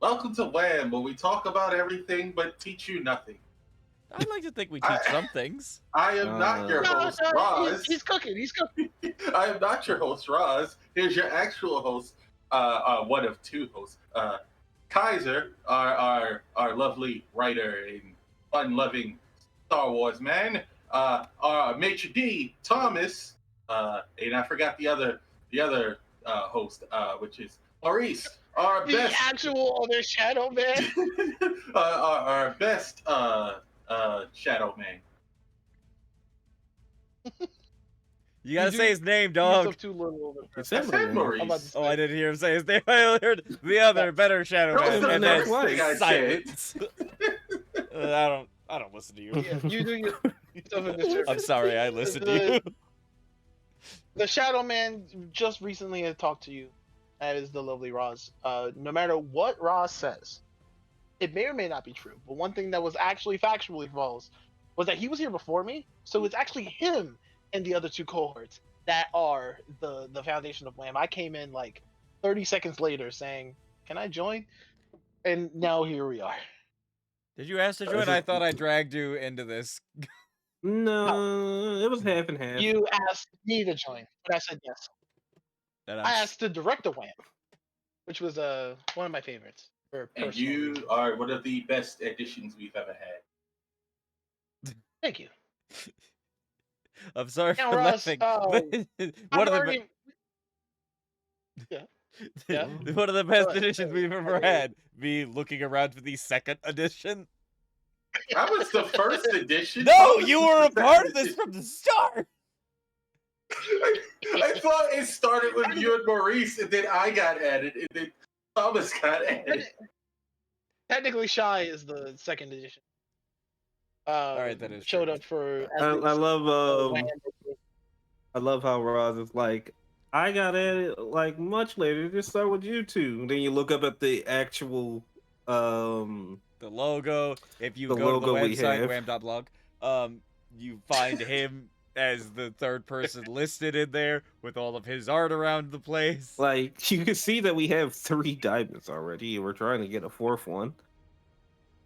Welcome to WAMM, where we talk about everything but teach you nothing. I'd like to think we I- teach some things. I am not your No, host, no, Roz. he's cooking. He's cooking. I am not your host, Roz. Here's your actual host, one of two hosts. Kaiser, our lovely writer and fun-loving Star Wars man. Our Maitre D, Thomas, and I forgot the other host, which is Maurice, our The best, actual other Shadow Man. our best Shadow Man. You gotta say his name, Use dog. of too little. I said Maurice. I'm about to say. Oh, I didn't hear him say his name. I heard the other better Shadow That was Man, the and then next thing I said. silence. I don't listen to you. Yeah, you do yourself a disservice. I'm sorry, I listen to you. The Shadow Man just recently had talked to you, as the lovely Roz. No matter what Roz says, it may or may not be true. But one thing that was actually factually false was that he was here before me. So it's actually him and the other two cohorts that are the foundation of WAMM. I came in like 30 seconds later saying, "Can I join?" And now here we are. Did you ask to join? I thought I dragged you into this. No, it was half and half. You asked me to join, but I said yes. And I asked to direct the WAMM, which was one of my favorites. For And personal you reasons. are one of the best additions we've ever had. Thank you. I'm sorry Now, for Ross, laughing. I've One of the already- Yeah. one of the best Go ahead. editions we've ever had. Me looking around for the second edition. That was the first edition. No, you were a part of this from the start. I thought it started with you and Maurice, and then I got added, and then Thomas got added. Technically, Shy is the second edition. Alright, that is showed true. up for. I love WAMM. I love how Roz is like, I got at it like much later. Just start with you two. And then you look up at the actual The logo. If you The go to the logo we website, have. wham.blog, you find him as the third person listed in there with all of his art around the place. like you can see that we have 3 diamonds already, and we're trying to get a 4th one.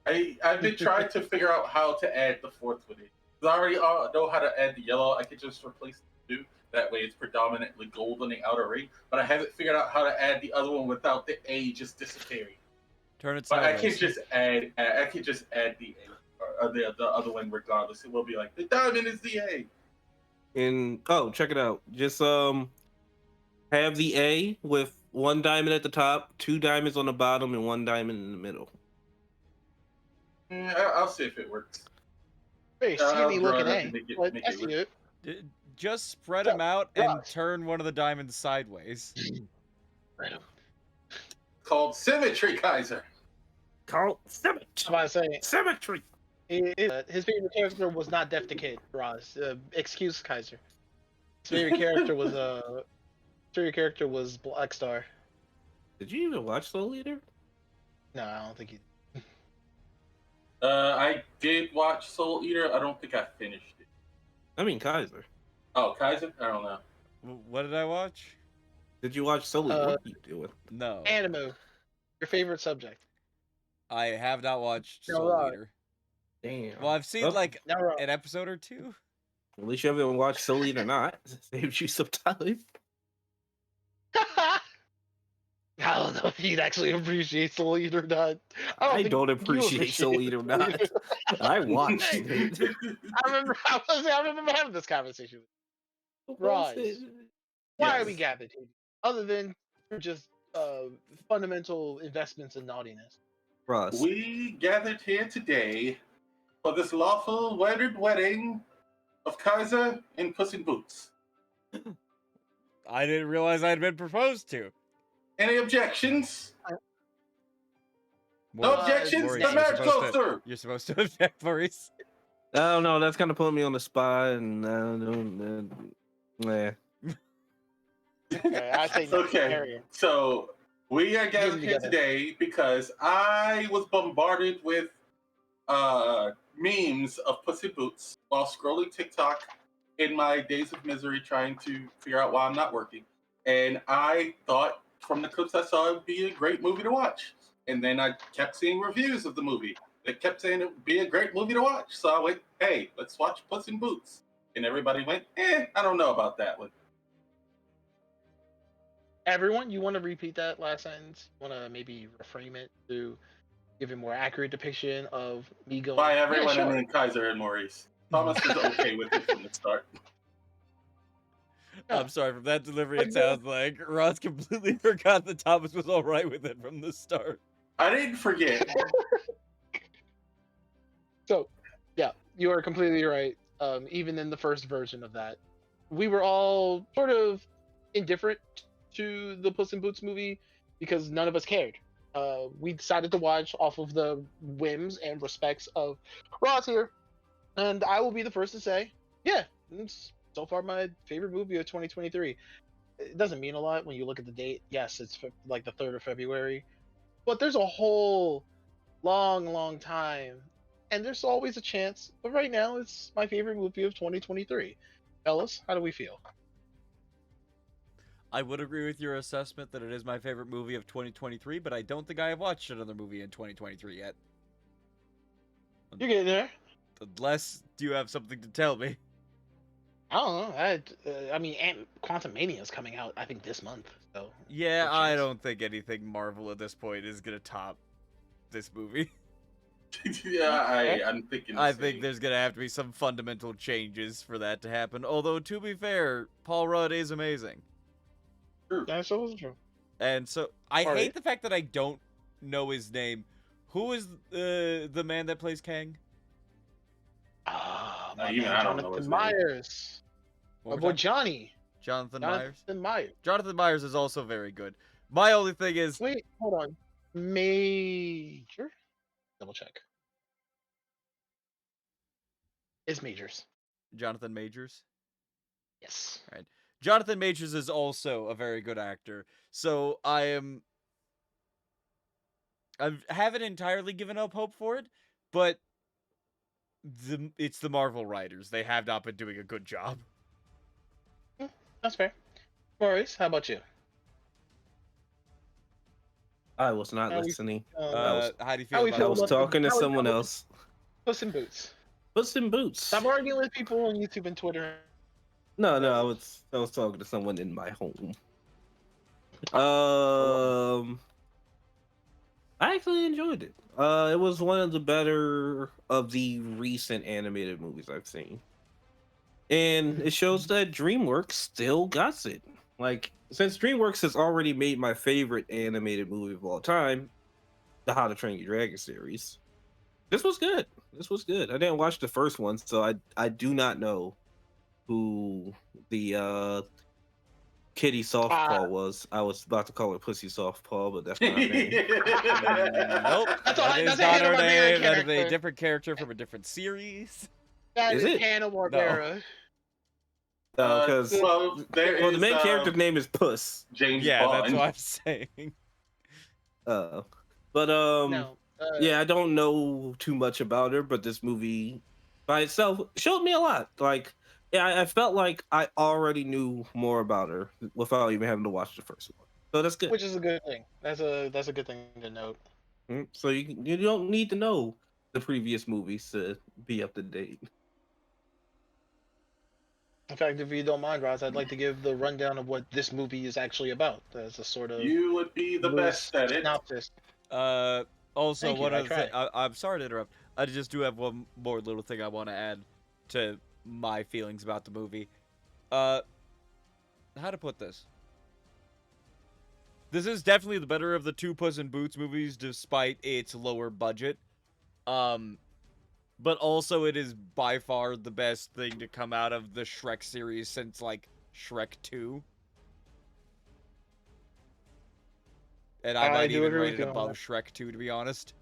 I've been trying to figure out how to add the fourth one in. 'Cause I already know how to add the yellow. I could just replace the two. That way it's predominantly gold on the outer ring. But I haven't figured out how to add the other one without the A just disappearing. Turn it But I sideways. can just add the A or the other one regardless. It will be like the diamond is the A. And check it out. Just have the A with 1 diamond at the top, 2 diamonds on the bottom, and 1 diamond in the middle. I'll see if it works. Very I'll skinny draw looking it up A. and make it But work. I see it. Just spread So, them out and Ross. turn one of the diamonds sideways. Called Symmetry Kaiser. Call I'm about to say, symmetry. his favorite character was not Def the Kid, Roz. Excuse Kaiser. His favorite character was Black Star. Did you even watch Soul Eater? No, I don't think he. I did watch Soul Eater. I don't think I finished it. I mean Kaiser. Oh, Kaiser? I don't know. What did I watch? Did you watch Soul Eater? What are you doing? No. Anime. Your favorite subject. I have not watched No, Soul right. Eater. Damn. Well, I've seen Well, like Now, Roz. an episode or two. At least you haven't watched Soul Eater not. Saves you some time. I don't know if you'd actually appreciate Soul Eater or not. I think don't you appreciate Soul Eater not. I watched it. I remember having this conversation. Right. Why are we Yes. gathered here? Other than for just fundamental investments in naughtiness. Ross. We gathered here today for this lawful wedded wedding of Kaiser and Puss in Boots. I didn't realize I'd been proposed to. Any objections? No Maurice, objections? Maurice, The you're marriage supposed goes to- through. You're supposed to object, Maurice. I don't know. That's kind of putting me on the spot, and I don't know. Nah. Okay, I say no. Okay, Carry on. so we are gathered Get it here together. today because I was bombarded with memes of Puss in Boots while scrolling TikTok in my days of misery trying to figure out why I'm not working. And I thought from the clips I saw it would be a great movie to watch. And then I kept seeing reviews of the movie. They kept saying it would be a great movie to watch. So I went, hey, let's watch Puss in Boots. And everybody went, I don't know about that one. Everyone, you want to repeat that last sentence? Want to maybe reframe it to give a more accurate depiction of me going? By everyone, yeah, I sure. mean Kaiser and Maurice. Thomas was okay with it from the start. Yeah. I'm sorry, from that delivery, it sounds like Ross completely forgot that Thomas was all right with it from the start. I didn't forget. So, yeah, you are completely right. Even in the first version of that, we were all sort of indifferent to the Puss in Boots movie because none of us cared. We decided to watch off of the whims and respects of Ross here, and I will be the first to say, yeah, it's so far my favorite movie of 2023. It doesn't mean a lot when you look at the date. Yes, it's like the 3rd of February, but there's a whole long time, and there's always a chance. But right now, it's my favorite movie of 2023. Ellis, how do we feel? I would agree with your assessment that it is my favorite movie of 2023, but I don't think I have watched another movie in 2023 yet. You're getting there. Unless you have something to tell me. I don't know. I mean, Quantum Mania is coming out, I think, this month. So Yeah, good I chance. don't think anything Marvel at this point is gonna top this movie. Yeah, I'm thinking. I think there's gonna have to be some fundamental changes for that to happen. Although, to be fair, Paul Rudd is amazing. That's also true. And so, I All hate right. the fact that I don't know his name. Who is the man that plays Kang? Ah, my even man, I don't know his Jonathan name. Myers. One My more boy time? Johnny. Jonathan Myers? Jonathan Myers. Jonathan Myers is also very good. My only thing is, Wait, hold on. Major? Double check. It's Majors. Jonathan Majors? Yes. Right. Jonathan Majors is also a very good actor. So I haven't entirely given up hope for it, but it's the Marvel writers. They have not been doing a good job. That's fair. Maurice, how about you? I was not How we- listening. How do you how feel we about feel I was about the- talking to how we someone feel- else. Puss in Boots. Puss in Boots. Stop arguing with people on YouTube and Twitter. No, I was talking to someone in my home. I actually enjoyed it. It was one of the better of the recent animated movies I've seen. And it shows that DreamWorks still got it. Like, since DreamWorks has already made my favorite animated movie of all time, the How to Train Your Dragon series, this was good. This was good. I didn't watch the first one, so I do not know who the kitty softpaw was. I was about to call her pussy softpaw, but that's not her name. Nope. That's That is a not her Hanna-Barbera name. That is a character. different character from a different series. That Is is it? Hanna-Barbera. Because well, the main character's name is Puss. James Yeah, Bond. that's what I'm saying. But No. yeah, I don't know too much about her, but this movie by itself showed me a lot. Like, yeah, I felt like I already knew more about her without even having to watch the first one. So that's good. Which is a good thing. That's a good thing to note. So you don't need to know the previous movies to be up to date. In fact, if you don't mind, Roz, I'd like to give the rundown of what this movie is actually about. As a sort of You would be the loose best at it. synopsis. Also, Thank you, one I other thing. tried. I'm sorry to interrupt. I just do have one more little thing I want to add to my feelings about the movie. How to put this? This is definitely the better of the two Puss in Boots movies, despite its lower budget. But also it is by far the best thing to come out of the Shrek series since, like, Shrek 2. And I might do even agree rate with it you on above that. Shrek 2, to be honest.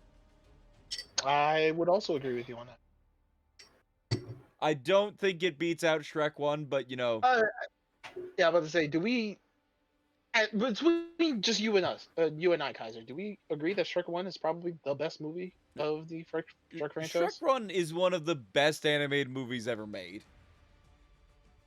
I would also agree with you on that. I don't think it beats out Shrek 1, but, you know... Yeah, I'm about to say, do we, between just you and us, you and I, Kaiser, do we agree that Shrek 1 is probably the best movie of the Shrek franchise? Shrek 1 is one of the best animated movies ever made.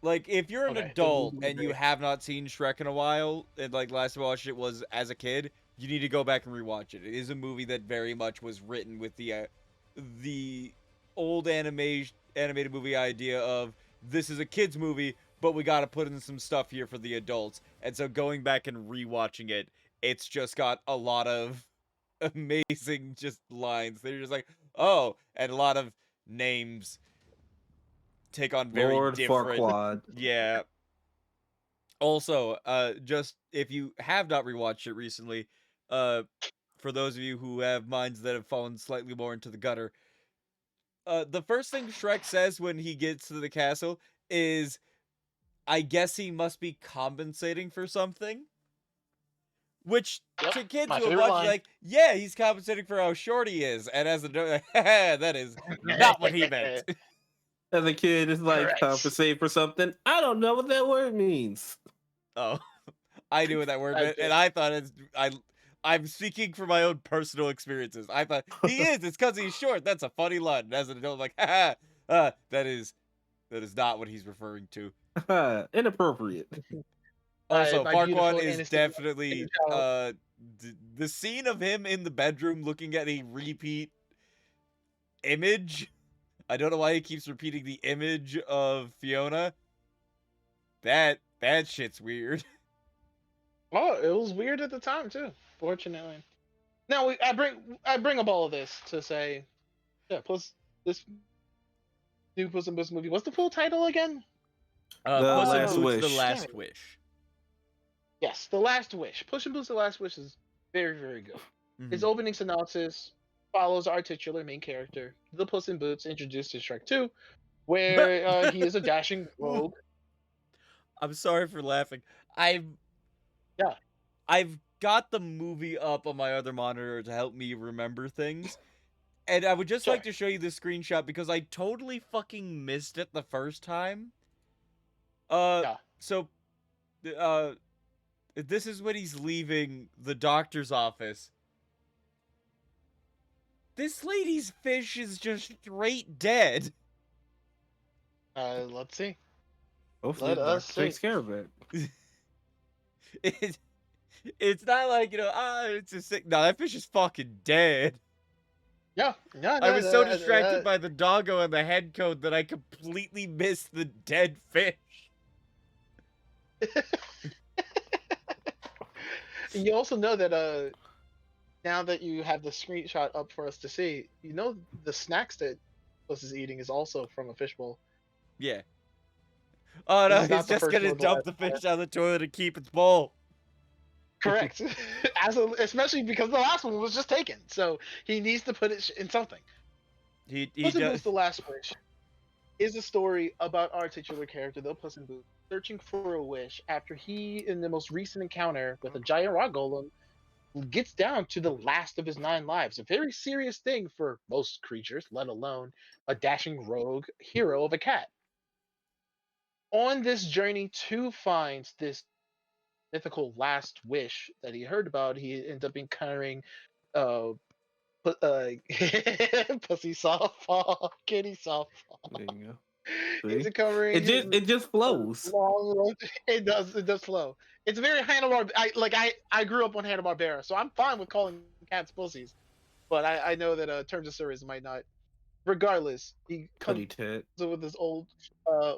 Like, if you're an Okay, then adult we and you agree. have not seen Shrek in a while, and, like, last time I watched it was as a kid, you need to go back and rewatch it. It is a movie that very much was written with the old animated movie idea of this is a kids movie, but we got to put in some stuff here for the adults. And so going back and rewatching it, it's just got a lot of amazing just lines. They're just like, oh, and a lot of names take on very Lord different. Farquaad. Yeah. Also, just if you have not rewatched it recently, for those of you who have minds that have fallen slightly more into the gutter, the first thing Shrek says when he gets to the castle is, I guess he must be compensating for something. Which, Yep, to kids my who are favorite watching, line. like, yeah, he's compensating for how short he is. And as a that is not what he meant. As a kid, it's like Correct. compensate for something. I don't know what that word means. Oh, I knew what that word I meant, did. and I thought I'm speaking from my own personal experiences. I thought he is. It's because he's short. That's a funny line. And as an adult, I'm like, that is not what he's referring to. Inappropriate. Also, My Farquaad beautiful, is innocent definitely child. the scene of him in the bedroom looking at a repeat image. I don't know why he keeps repeating the image of Fiona. That shit's weird. Oh, it was weird at the time too. Fortunately, now I bring up all of this to say, yeah. Plus, this new Puss in Boots movie. What's the full title again? The Puss in Last Boots: The Wish. Last Damn it. Wish. Yes, The Last Wish. Puss in Boots: The Last Wish is very, very good. His Mhm. opening synopsis follows our titular main character, the Puss in Boots, introduced in Shrek 2, where he is a dashing rogue. I'm sorry for laughing. I've Yeah. I've got the movie up on my other monitor to help me remember things. And I would just Sure. like to show you this screenshot because I totally fucking missed it the first time. Yeah. So this is when he's leaving the doctor's office. This lady's fish is just straight dead. Let's see. Hopefully, Let the us doctor see. takes care of it. It's not like, it's a sick. No, that fish is fucking dead. Yeah. No, I was so distracted by. by the doggo and the head code that I completely missed the dead fish. You also know that now that you have the screenshot up for us to see, you know the snacks that Puss is eating is also from a fishbowl. Yeah. Oh no, This is not he's the just first gonna nor the dump last the fish down the toilet and keep its bowl. Correct. Especially because the last one was just taken, so he needs to put it in something. He Puss in does. Boots: The Last Wish is a story about our titular character, the Puss in Boots, searching for a wish after he, in the most recent encounter with a giant rock golem, gets down to the last of his 9 lives. A very serious thing for most creatures, let alone a dashing rogue hero of a cat. On this journey to find this mythical last wish that he heard about, he ends up encountering uh, pussy softball, kitty softball. There you go. He's See? encountering his It just flows. long road. It does flow. It's very Hanna Barbera. I grew up on Hanna Barbera, so I'm fine with calling cats pussies. But I know that terms of service might not. Regardless, he Putty comes tit. with this uh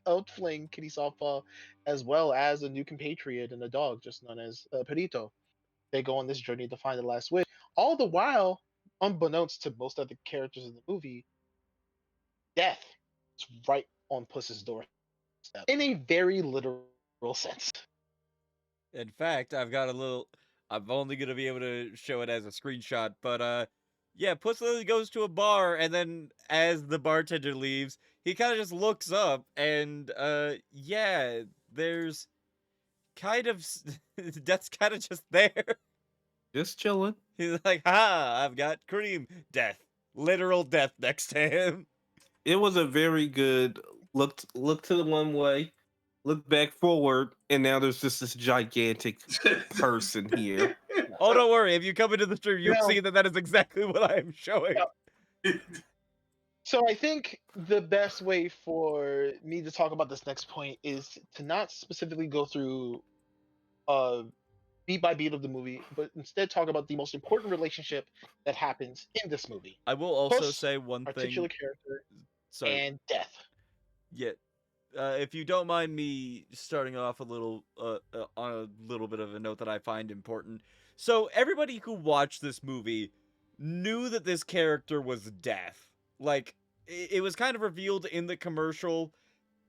old fling kitty softball, as well as a new compatriot and a dog just known as Perito. They go on this journey to find the last wish. All the while, unbeknownst to most of the characters in the movie, death is right on Puss's doorstep in a very literal sense. In fact, I'm only gonna be able to show it as a screenshot, but yeah, Puss literally goes to a bar, and then as the bartender leaves, he kind of just looks up, and yeah, there's kind of that's kind of just there. Just chilling. He's like, "Ha! I've got cream, death, literal death next to him." It was a very good look to the one way, look back forward, and now there's just this gigantic person here. Oh, don't worry. If you come into the stream, you'll Now- see that is exactly what I am showing. So I think the best way for me to talk about this next point is to not specifically go through beat by beat of the movie, but instead talk about the most important relationship that happens in this movie. I will also Puss, say one our titular thing. character, Sorry. and Death. Yeah. If you don't mind me starting off a little on a little bit of a note that I find important. So everybody who watched this movie knew that this character was Death. Like it was kind of revealed in the commercial,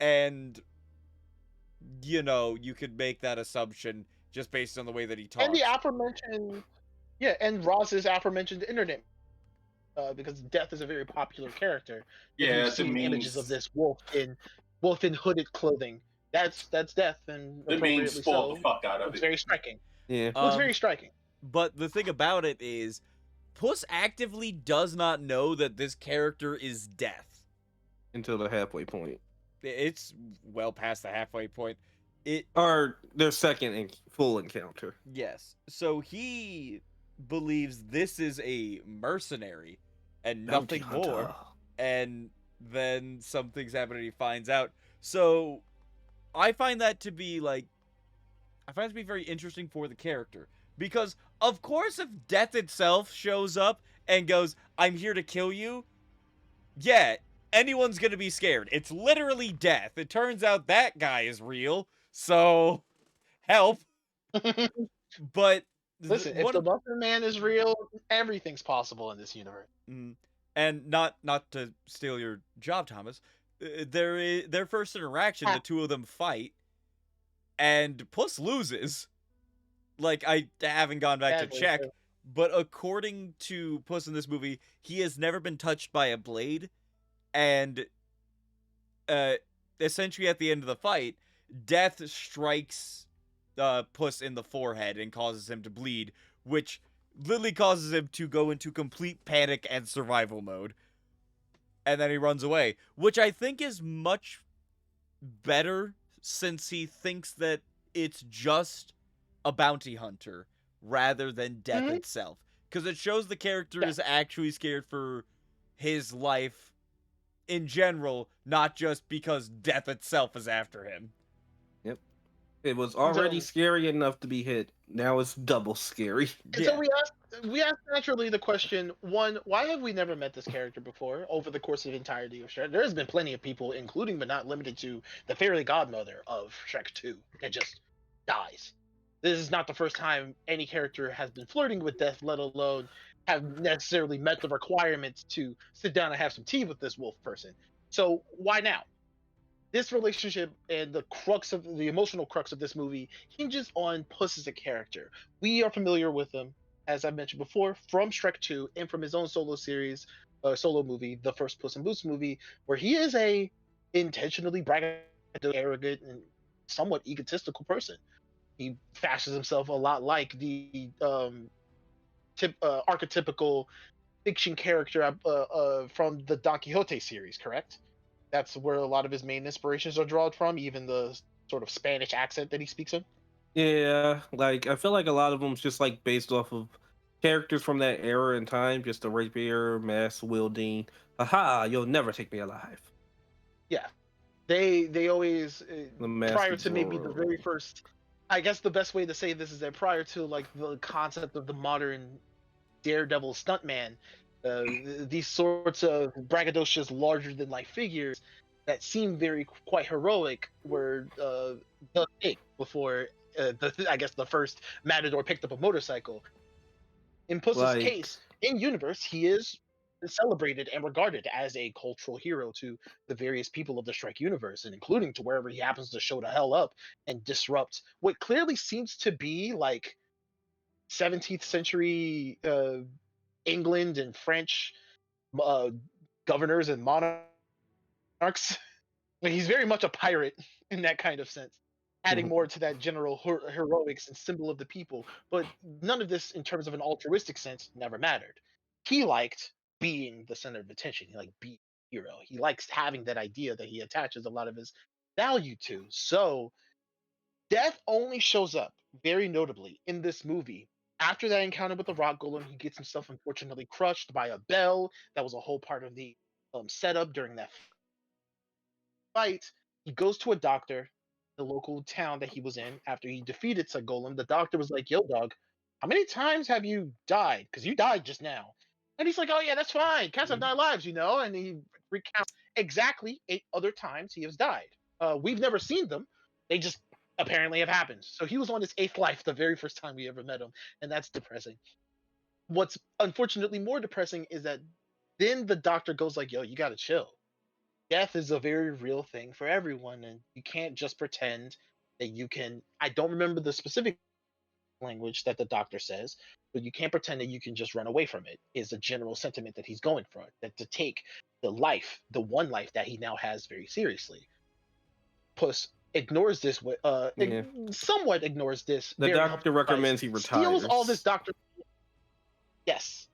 and you could make that assumption just based on the way that he And the talks. aforementioned, yeah, and Ross's aforementioned internet, because Death is a very popular character. If you've Yeah, the seen images of memes. this wolf in hooded clothing, that's Death, and The memes appropriately spoiled the so. fuck out of Looks it. very striking. Yeah. Looks very striking. But the thing about it is, Puss actively does not know that this character is Death. Until the halfway point. It's well past the halfway point. Or their second full encounter. Yes. So he believes this is a mercenary and nothing Bounty more. hunter. And then some things happen and he finds out. So I find that to be very interesting for the character. Because of course if Death itself shows up and goes, "I'm here to kill you," yeah, anyone's gonna be scared. It's literally Death. It turns out that guy is real. So help. But Listen, if the Muffin Man is real, everything's possible in this universe. And not to steal your job, Thomas, their first interaction, the two of them fight, and Puss loses. Like, I haven't gone back to check, but according to Puss in this movie, he has never been touched by a blade, and essentially at the end of the fight, Death strikes Puss in the forehead and causes him to bleed, which literally causes him to go into complete panic and survival mode. And then he runs away, which I think is much better since he thinks that it's just a bounty hunter rather than Death itself. Because it shows the character is actually scared for his life in general, not just because Death itself is after him. Yep. It was already scary enough to be hit. Now it's double scary. And so we asked naturally the question, one, why have we never met this character before over the course of the entirety of Shrek? There has been plenty of people, including but not limited to the fairy godmother of Shrek 2, that just dies. This is not the first time any character has been flirting with death, let alone have necessarily met the requirements to sit down and have some tea with this wolf person. So why now? This relationship and the emotional crux of this movie hinges on Puss as a character. We are familiar with him, as I mentioned before, from Shrek 2 and from his own solo movie, the first Puss in Boots movie, where he is a intentionally braggadocious, arrogant, and somewhat egotistical person. He fashions himself a lot like the archetypical fiction character from the Don Quixote series, correct? That's where a lot of his main inspirations are drawn from, even the sort of Spanish accent that he speaks in. Yeah, like I feel like a lot of them's just like based off of characters from that era and time, just a rapier, mass wielding. Aha! You'll never take me alive. Yeah, they always prior to maybe the Zorro. very first. I guess the best way to say this is that prior to like the concept of the modern Daredevil stuntman, these sorts of braggadocious, larger than life figures that seem quite heroic were the thing before I guess the first Matador picked up a motorcycle. In Puss's case, in universe, he is celebrated and regarded as a cultural hero to the various people of the Shrek universe, and including to wherever he happens to show the hell up and disrupt what clearly seems to be like 17th century England and French uh, governors and monarchs. He's very much a pirate in that kind of sense, adding more to that general heroics and symbol of the people. But none of this, in terms of an altruistic sense, never mattered. He liked being the center of attention. He liked being a hero. He likes having that idea that he attaches a lot of his value to. So Death only shows up very notably in this movie. After that encounter with the rock golem, he gets himself unfortunately crushed by a bell. That was a whole part of the setup during that fight. He goes to a doctor. the local town that he was in after he defeated said golem. The doctor was like, "Yo, dog, how many times have you died? Because you died just now." And he's like, "Oh yeah, that's fine. Cats have 9 lives, you know." And he recounts exactly 8 other times he has died. We've never seen them. They just apparently have happened. So he was on his 8th life the very first time we ever met him, and that's depressing. What's unfortunately more depressing is that then the doctor goes like, "Yo, you gotta chill. Death is a very real thing for everyone, and you can't just pretend that you can." I don't remember the specific language that the doctor says, but you can't pretend that you can just run away from it. Is a general sentiment that he's going for. That to take the one life that he now has, very seriously. Puss ignores this, Yeah. somewhat ignores this. The Very doctor helpful advice, recommends he steals all this retires. doctor. Yes,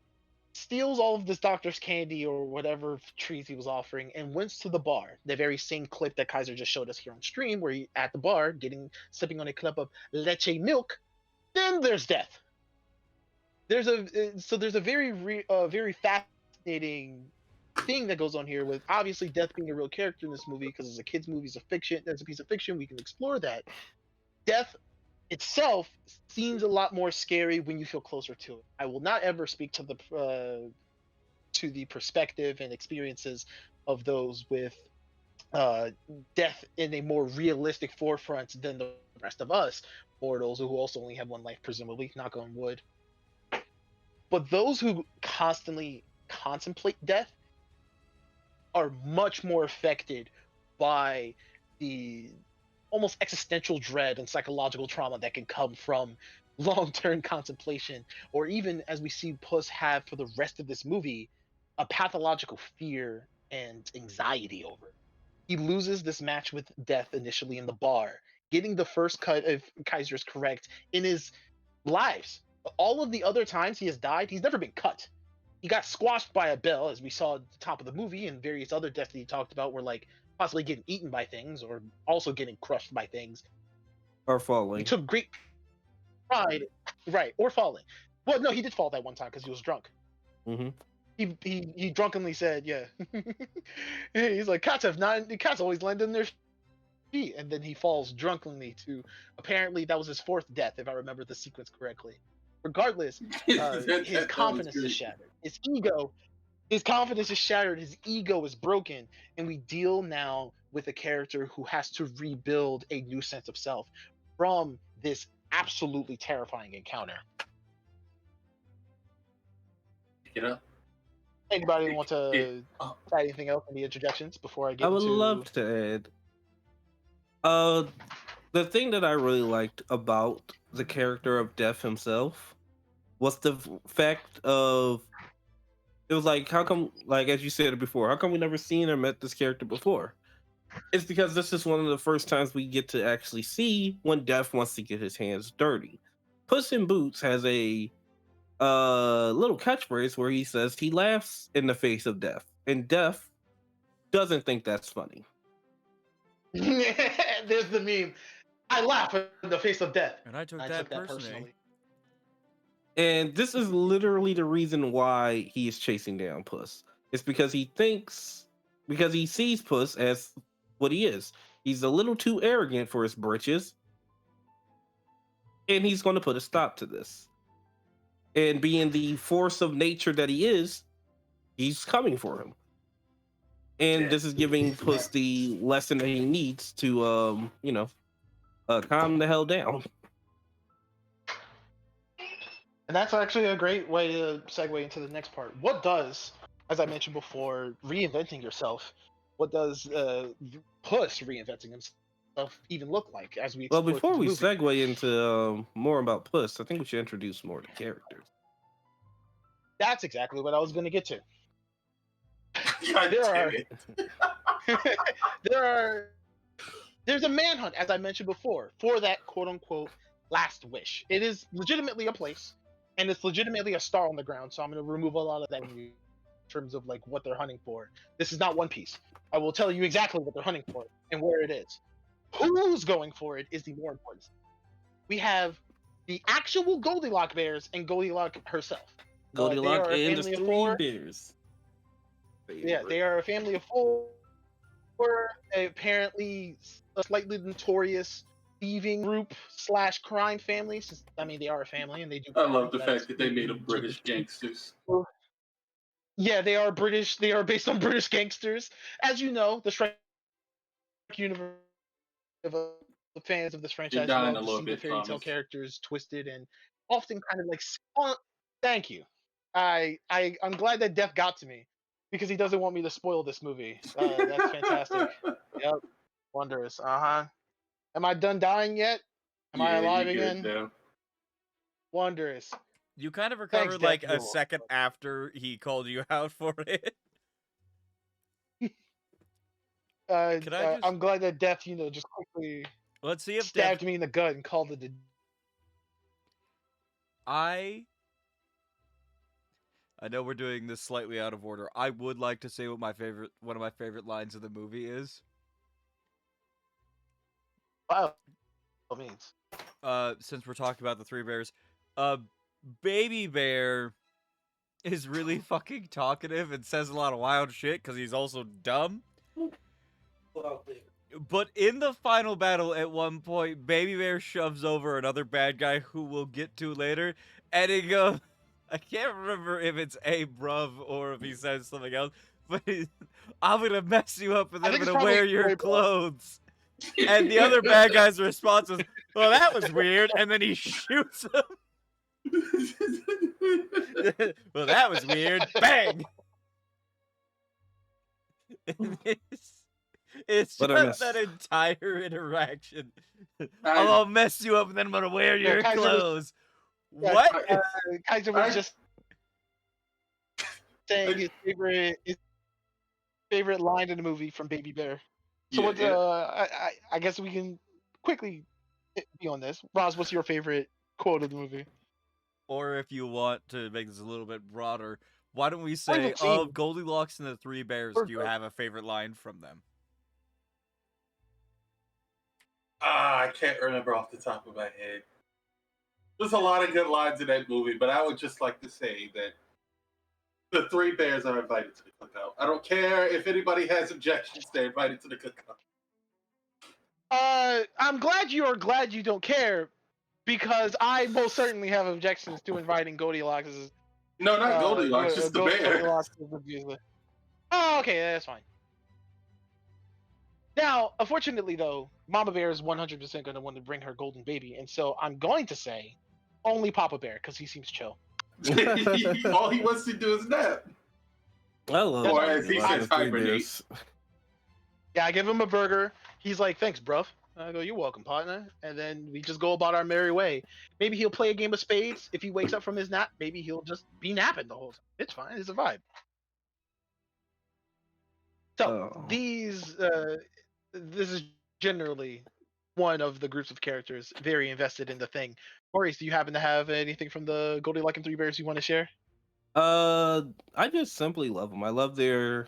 steals all of this doctor's candy or whatever trees he was offering and went to the bar. The very same clip that Kaiser just showed us here on stream, where he at the bar sipping on a cup of leche milk. Then there's death. There's a very fascinating thing that goes on here with obviously death being a real character in this movie because it's a kids movie, it's a fiction, there's a piece of fiction, we can explore that. Death itself seems a lot more scary when you feel closer to it. I will not ever speak to the perspective and experiences of those with uh, death in a more realistic forefront than the rest of us mortals who also only have one life, presumably, knock on wood. But those who constantly contemplate death are much more affected by the almost existential dread and psychological trauma that can come from long-term contemplation, or even as we see Puss have for the rest of this movie, a pathological fear and anxiety over it. He loses this match with death initially in the bar, getting the first cut, if Kaiser is correct, in his lives. All of the other times he has died, he's never been cut. He got squashed by a bell, as we saw at the top of the movie, and various other deaths that he talked about were like possibly getting eaten by things or also getting crushed by things. Or He falling. took great pride, right, or falling. Well, no, he did fall that one time because he was drunk. Hmm. He drunkenly said, "Yeah." He's like, "Cats have 9. Cats always land in their feet," and then he falls drunkenly to. Apparently, that was his 4th death, if I remember the sequence correctly. Regardless, his That was confidence is great. shattered. His confidence is shattered. His ego is broken, and we deal now with a character who has to rebuild a new sense of self from this absolutely terrifying encounter. You know? Anybody want It- to add anything else in the introductions before I get I would into? love to add. The thing that I really liked about the character of Death himself was the fact of it was like, how come, like as you said before, how come we never seen or met this character before? It's because this is one of the first times we get to actually see when Death wants to get his hands dirty. Puss in Boots has a little catchphrase where he says he laughs in the face of death, and Death doesn't think that's funny. There's the meme. I laugh in the face of death. And I took I that took that personally. personally. And this is literally the reason why he is chasing down Puss. It's because he sees Puss as what he is. He's a little too arrogant for his britches, and he's going to put a stop to this. And being the force of nature that he is, he's coming for him. And this is giving Puss the lesson that he needs to, calm the hell down. And that's actually a great way to segue into the next part. What does, as I mentioned before, reinventing yourself, what does Puss reinventing himself even look like as we Well, explore before through we the movie? segue into more about Puss, I think we should introduce more of the characters. That's exactly what I was going to get to. God There damn are- it. There's a manhunt, as I mentioned before, for that quote-unquote last wish. It is legitimately a place, and it's legitimately a star on the ground, so I'm going to remove a lot of that in terms of like what they're hunting for. This is not One Piece. I will tell you exactly what they're hunting for and where it is. Who's going for it is the more important thing. We have the actual Goldilocks bears and Goldilocks herself. Goldilocks they are a and the family of three 4. bears. Yeah, they are a family of 4 were apparently a slightly notorious thieving group slash crime family. Since I mean, they are a family and they do I crime. love the That's fact that they made them sort of British gangsters. yeah, they are British. They are based on British gangsters. As you know, the Shrek universe, the fans of this You're franchise dying love a to little see the bit, fairy tale Thomas. characters twisted and often kind of like. Thank you. I'm glad that Death got to me because he doesn't want me to spoil this movie. That's fantastic. Yep, wondrous. Am I done dying yet? Am I Yeah, alive you good again? now. Wondrous. You kind of Thanks, recovered Death. like a second after he called you out for it. Could I just I'm glad that Death, just quickly let's see if Dev stabbed me in the gut and called it I know we're doing this slightly out of order. I would like to say what one of my favorite lines of the movie is. By all means. Since we're talking about the three bears, Baby Bear is really fucking talkative and says a lot of wild shit because he's also dumb. But in the final battle, at one point, Baby Bear shoves over another bad guy who we'll get to later, and he goes, I can't remember if it's a bruv or if he says something else, but I'm gonna mess you up and then I'm gonna wear your clothes. And the other bad guy's response is, well, that was weird, and then he shoots him. Well, that was weird. Bang! It's just that entire interaction. I'll mess you up and then I'm gonna wear your clothes. What? Kaiser was just saying his favorite line in the movie from Baby Bear. So what? I guess we can quickly be on this. Roz, what's your favorite quote of the movie? Or if you want to make this a little bit broader, why don't we say of Goldilocks and the Three Bears, do you have a favorite line from them? I can't remember off the top of my head. There's a lot of good lines in that movie, but I would just like to say that the three bears are invited to the cookout. I don't care if anybody has objections, they're invited to the cookout. I'm glad you don't care, because I most certainly have objections to inviting Goldilocks. No, not Goldilocks, just the bear. Oh, okay, that's fine. Now, unfortunately, though, Mama Bear is 100% going to want to bring her golden baby, and so I'm going to say only Papa Bear, because he seems chill. All he wants to do is nap. I love or as he says, hibernate. Yeah, I give him a burger. He's like, thanks, bruv. I go, you're welcome, partner. And then we just go about our merry way. Maybe he'll play a game of spades. If he wakes up from his nap, maybe he'll just be napping the whole time. It's fine. It's a vibe. So this is generally one of the groups of characters very invested in the thing. Maurice, do you happen to have anything from the Goldilocks and Three Bears you want to share? I just simply love them. I love their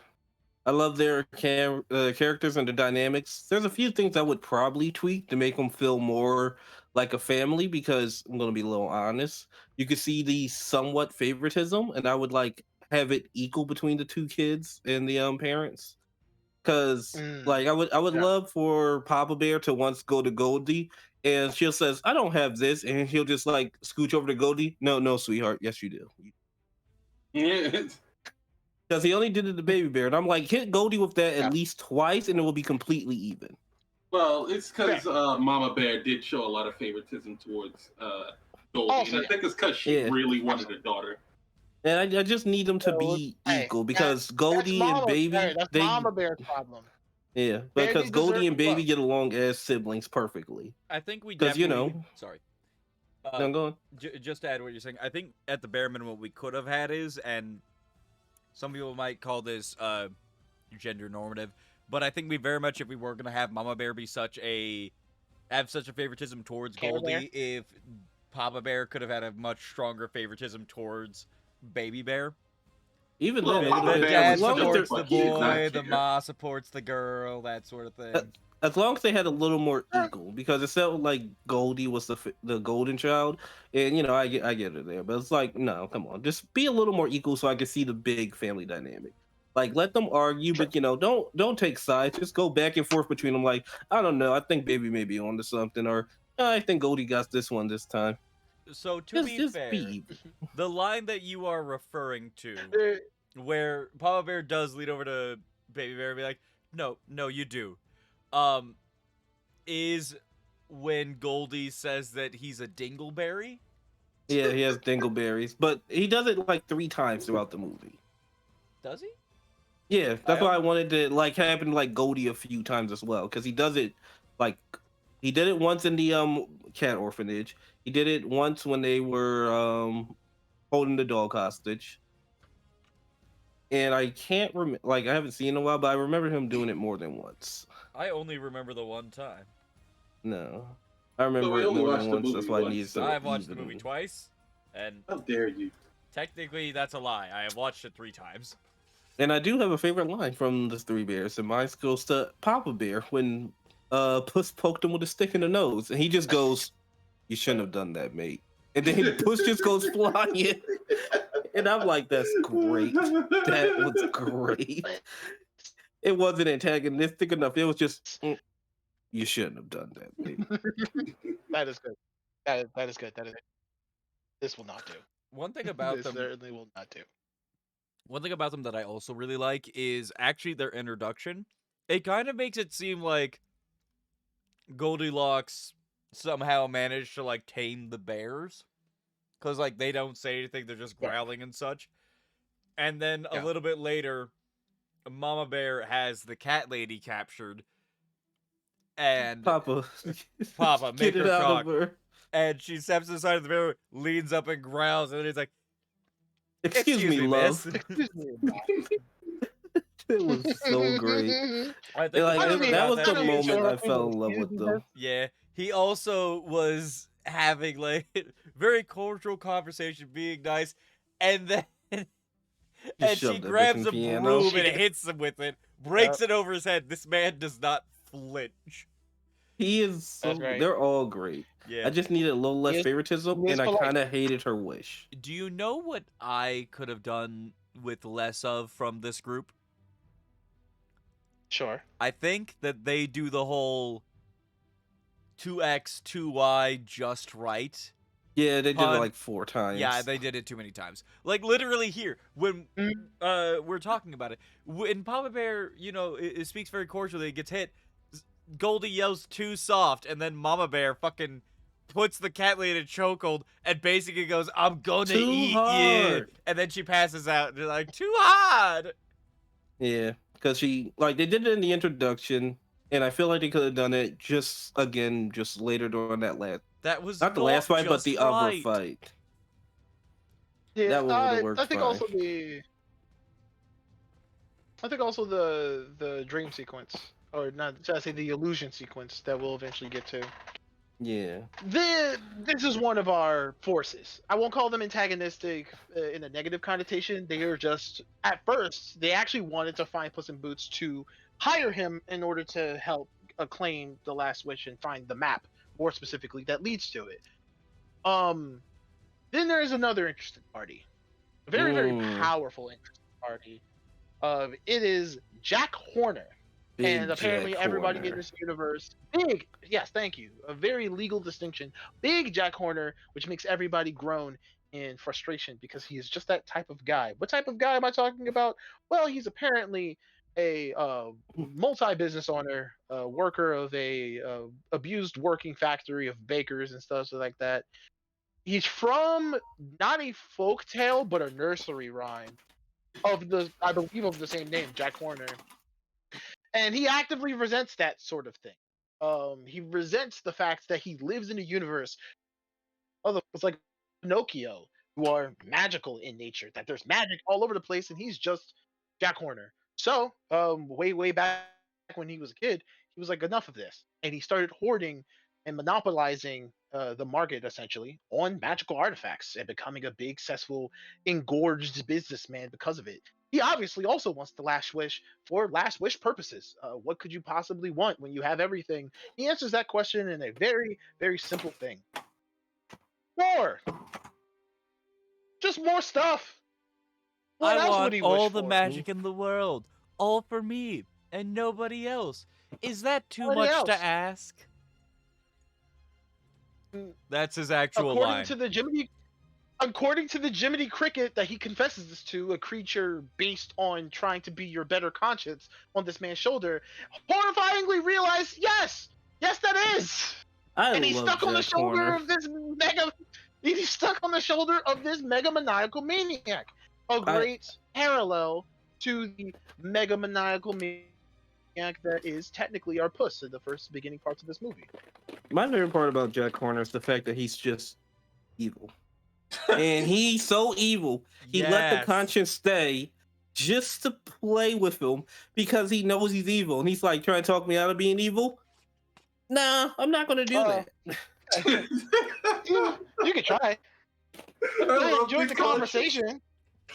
characters and the dynamics. There's a few things I would probably tweak to make them feel more like a family, because I'm gonna be a little honest. You could see the somewhat favoritism, and I would like have it equal between the two kids and the parents. Cause like I would love for Papa Bear to once go to Goldie and she'll says, I don't have this, and he'll just like scooch over to Goldie. No, sweetheart, yes you do. Yeah. Because he only did it to Baby Bear, and I'm like, hit Goldie with that at least twice, and it will be completely even. Well, it's because Mama Bear did show a lot of favoritism towards Goldie, and I think it's because she really wanted a daughter. And I just need them to be equal, because Goldie and Baby, that's Mama Bear's problem. Yeah, because Goldie and Baby get along as siblings perfectly. I think we definitely, sorry. No, go on. Just to add what you're saying, I think at the bare minimum what we could have had is, and some people might call this gender normative, but I think we very much, if we were going to have Mama Bear be such a favoritism towards Goldie, if Papa Bear could have had a much stronger favoritism towards Baby Bear. Even then, the dad supports the boy, the ma supports the girl, that sort of thing. As long as they had a little more equal, because it felt like Goldie was the golden child, and I get it there, but it's like, no, come on, just be a little more equal so I can see the big family dynamic. Like, let them argue, Sure. but don't take sides. Just go back and forth between them. Like, I don't know. I think Baby may be onto something, or I think Goldie got this one this time. So to Just, be just fair, be. the line that you are referring to, Uh, where Papa Bear does lead over to Baby Bear and be like, "No, no, you do," um, is when Goldie says that he's a dingleberry. Yeah, he has dingleberries, but he does it like 3 times throughout the movie. Does he? Yeah, that's why I wanted to like happen to like Goldie a few times as well, because he does it like he did it once in the cat orphanage. He did it once when they were holding the dog hostage. And I can't remember, like I haven't seen it in a while, but I remember him doing it more than once. I only remember the one time. No, I So remember we it only more watched than the once. That's movie why I once, needed so to. I've watched the even- movie twice, and how dare you? technically that's a lie. I have watched it 3 times. And I do have a favorite line from the Three Bears, and mine goes to Papa Bear when Puss poked him with a stick in the nose, and he just goes, "You shouldn't have done that, mate." And then Puss just goes flying, and I'm like, "That's great. That was great." It wasn't antagonistic enough. It was just, "You shouldn't have done that, mate." that is good. That is good. That is. This will not do. One thing about This them, certainly will not do. one thing about them that I also really like is actually their introduction. It kind of makes it seem like Goldilocks somehow managed to like tame the bears, because like they don't say anything, they're just Yeah. growling and such. And then a Yeah. little bit later, Mama Bear has the cat lady captured, and Papa, Papa, get make it her out talk. of her. And she steps inside of the mirror, leans up and growls, and then he's like, Excuse me, love. miss." It was so great. I think Like the I best don't part mean- that about was that the I don't mean is- to moment I interrupt you, fell but in love with excuse me, them. Yeah, he also was having like very cordial conversation, being nice, and then and she shoved that bitch in grabs the a piano. broom She and did. hits him with it, breaks it over his head. This man does not flinch. He is so. That's right. They're all great. Yeah. I just needed a little less He is- favoritism, he is and I polite. kind of hated her wish. Do you know what I could have done with less of from this group? Sure. I think that they do the whole 2x 2y just right. Yeah, they did it Pun. like 4 times. Yeah, they did it too many times. Like literally here when we're talking about it, when Papa Bear, it speaks very cordially, it gets hit. Goldie yells too soft, and then Mama Bear fucking puts the cat lady in a chokehold and basically goes, "I'm gonna Too eat you," hard. and then she passes out. And they're like, "Too hard." Yeah, because they did it in the introduction, and I feel like they could have done it just later during that last, That was not the last fight, but just the other right. fight. Yeah, That one would've worked I think fine. also the dream sequence, or not, should I say the illusion sequence that we'll eventually get to. Yeah, This is one of our forces. I won't call them antagonistic in a negative connotation. They are just, at first, they actually wanted to find Puss in Boots to hire him in order to help claim the last wish and find the map, more specifically, that leads to it. Then there is another interested party, a very, very powerful interested party. It is Jack Horner. big And apparently Jack everybody Horner. in this universe, big, yes, thank you, a very legal distinction, big Jack Horner, which makes everybody groan in frustration because he is just that type of guy. What type of guy am I talking about? Well, he's apparently a multi-business owner, worker of a abused working factory of bakers and stuff like that. He's from not a folk tale, but a nursery rhyme I believe, of the same name, Jack Horner. And he actively resents that sort of thing. He resents the fact that he lives in a universe of it's like Pinocchio, who are magical in nature, that there's magic all over the place, and he's just Jack Horner. So, way back when he was a kid, he was like, enough of this, and he started hoarding and monopolizing the market essentially on magical artifacts and becoming a big, successful, engorged businessman because of it. He obviously also wants the last wish for last wish purposes. What could you possibly want when you have everything? He answers that question in a very, very simple thing: more, just more stuff. What I else want would he all wish the for? magic in the world, all for me and nobody else. Is that too Nobody much to else. ask? Mm, That's his actual According line. to the Jiminy Cricket that he confesses this to, a creature based on trying to be your better conscience on this man's shoulder, horrifyingly realized, yes, that is. I And he's love stuck on the Jack shoulder Horner. of this mega. He's stuck on the shoulder of this mega maniacal maniac. A I great parallel to the mega maniacal maniac that is technically our Puss in the first beginning parts of this movie. My favorite part about Jack Horner is the fact that he's just evil, and he's so evil. He let the Yes. conscience stay just to play with him because he knows he's evil, and he's like trying to talk me out of being evil. Nah, I'm not gonna do Uh, that. you can try. I I love enjoyed the conscience. conversation.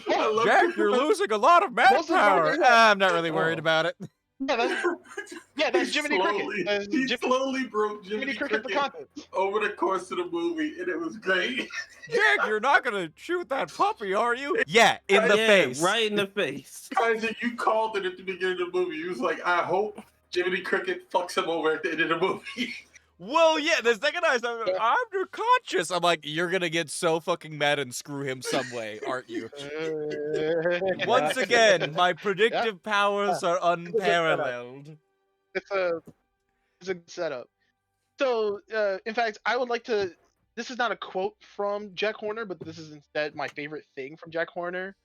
I love Jack, people you're that- losing a lot of Most man of the time, power. yeah. I'm not really worried Oh. about it. That's Jiminy Cricket. That's He Jiminy slowly broke Jiminy Cricket the Cricket content. over the course of the movie, and it was great. Jack, you're not gonna shoot that puppy, are you? Yeah, in the Yeah, face. right in the face. Kaiser, you called it at the beginning of the movie. You was like, I hope Jiminy Cricket fucks him over at the end of the movie. Well, yeah, the second I said, I'm your conscious, I'm like, you're gonna get so fucking mad and screw him some way, aren't you? Once again, my predictive powers are unparalleled. it's a good setup. So, in fact, I would like to. This is not a quote from Jack Horner, but this is instead my favorite thing from Jack Horner.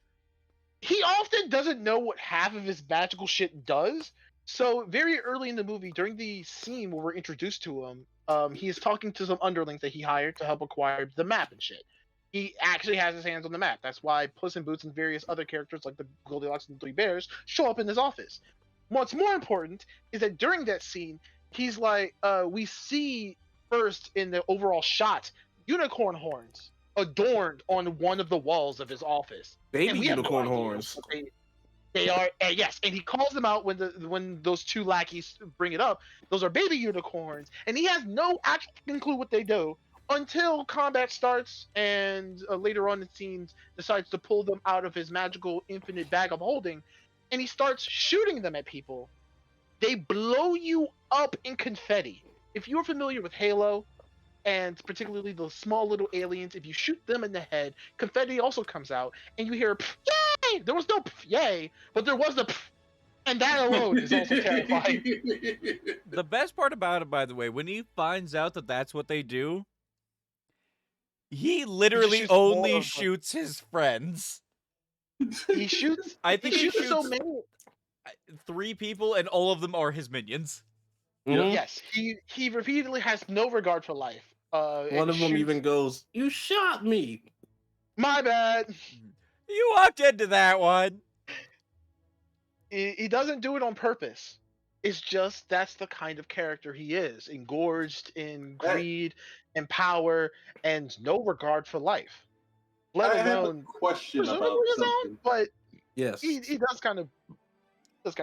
He often doesn't know what half of his magical shit does. So, very early in the movie, during the scene where we're introduced to him, he is talking to some underlings that he hired to help acquire the map and shit. He actually has his hands on the map. That's why Puss in Boots and various other characters like the Goldilocks and the Three Bears show up in his office. What's more important is that during that scene, he's like, we see first in the overall shot unicorn horns adorned on one of the walls of his office. Baby And we have no unicorn idea horns. what they are, and yes, and he calls them out when those two lackeys bring it up. Those are baby unicorns, and he has no actual clue what they do until combat starts, and later on in scenes decides to pull them out of his magical infinite bag of holding, and he starts shooting them at people. They blow you up in confetti. If you're familiar with Halo, and particularly those small little aliens, if you shoot them in the head, confetti also comes out, and you hear "Pff, yay!" There was no "Pff, yay," but there was the "Pff," and that alone is also terrifying. The best part about it, by the way, when he finds out that that's what they do, he literally shoots more only of them. shoots his friends. He shoots. I think he shoots so shoots many. 3 people, and all of them are his minions. Mhm. Yes, he repeatedly has no regard for life. One and of them shoots- even goes, "You shot me." My bad. You walked into that one. He doesn't do it on purpose. It's just that's the kind of character he is, engorged in greed and power and no regard for life. Let I have a alone question presumably about his own, something. but Yes. he does kind of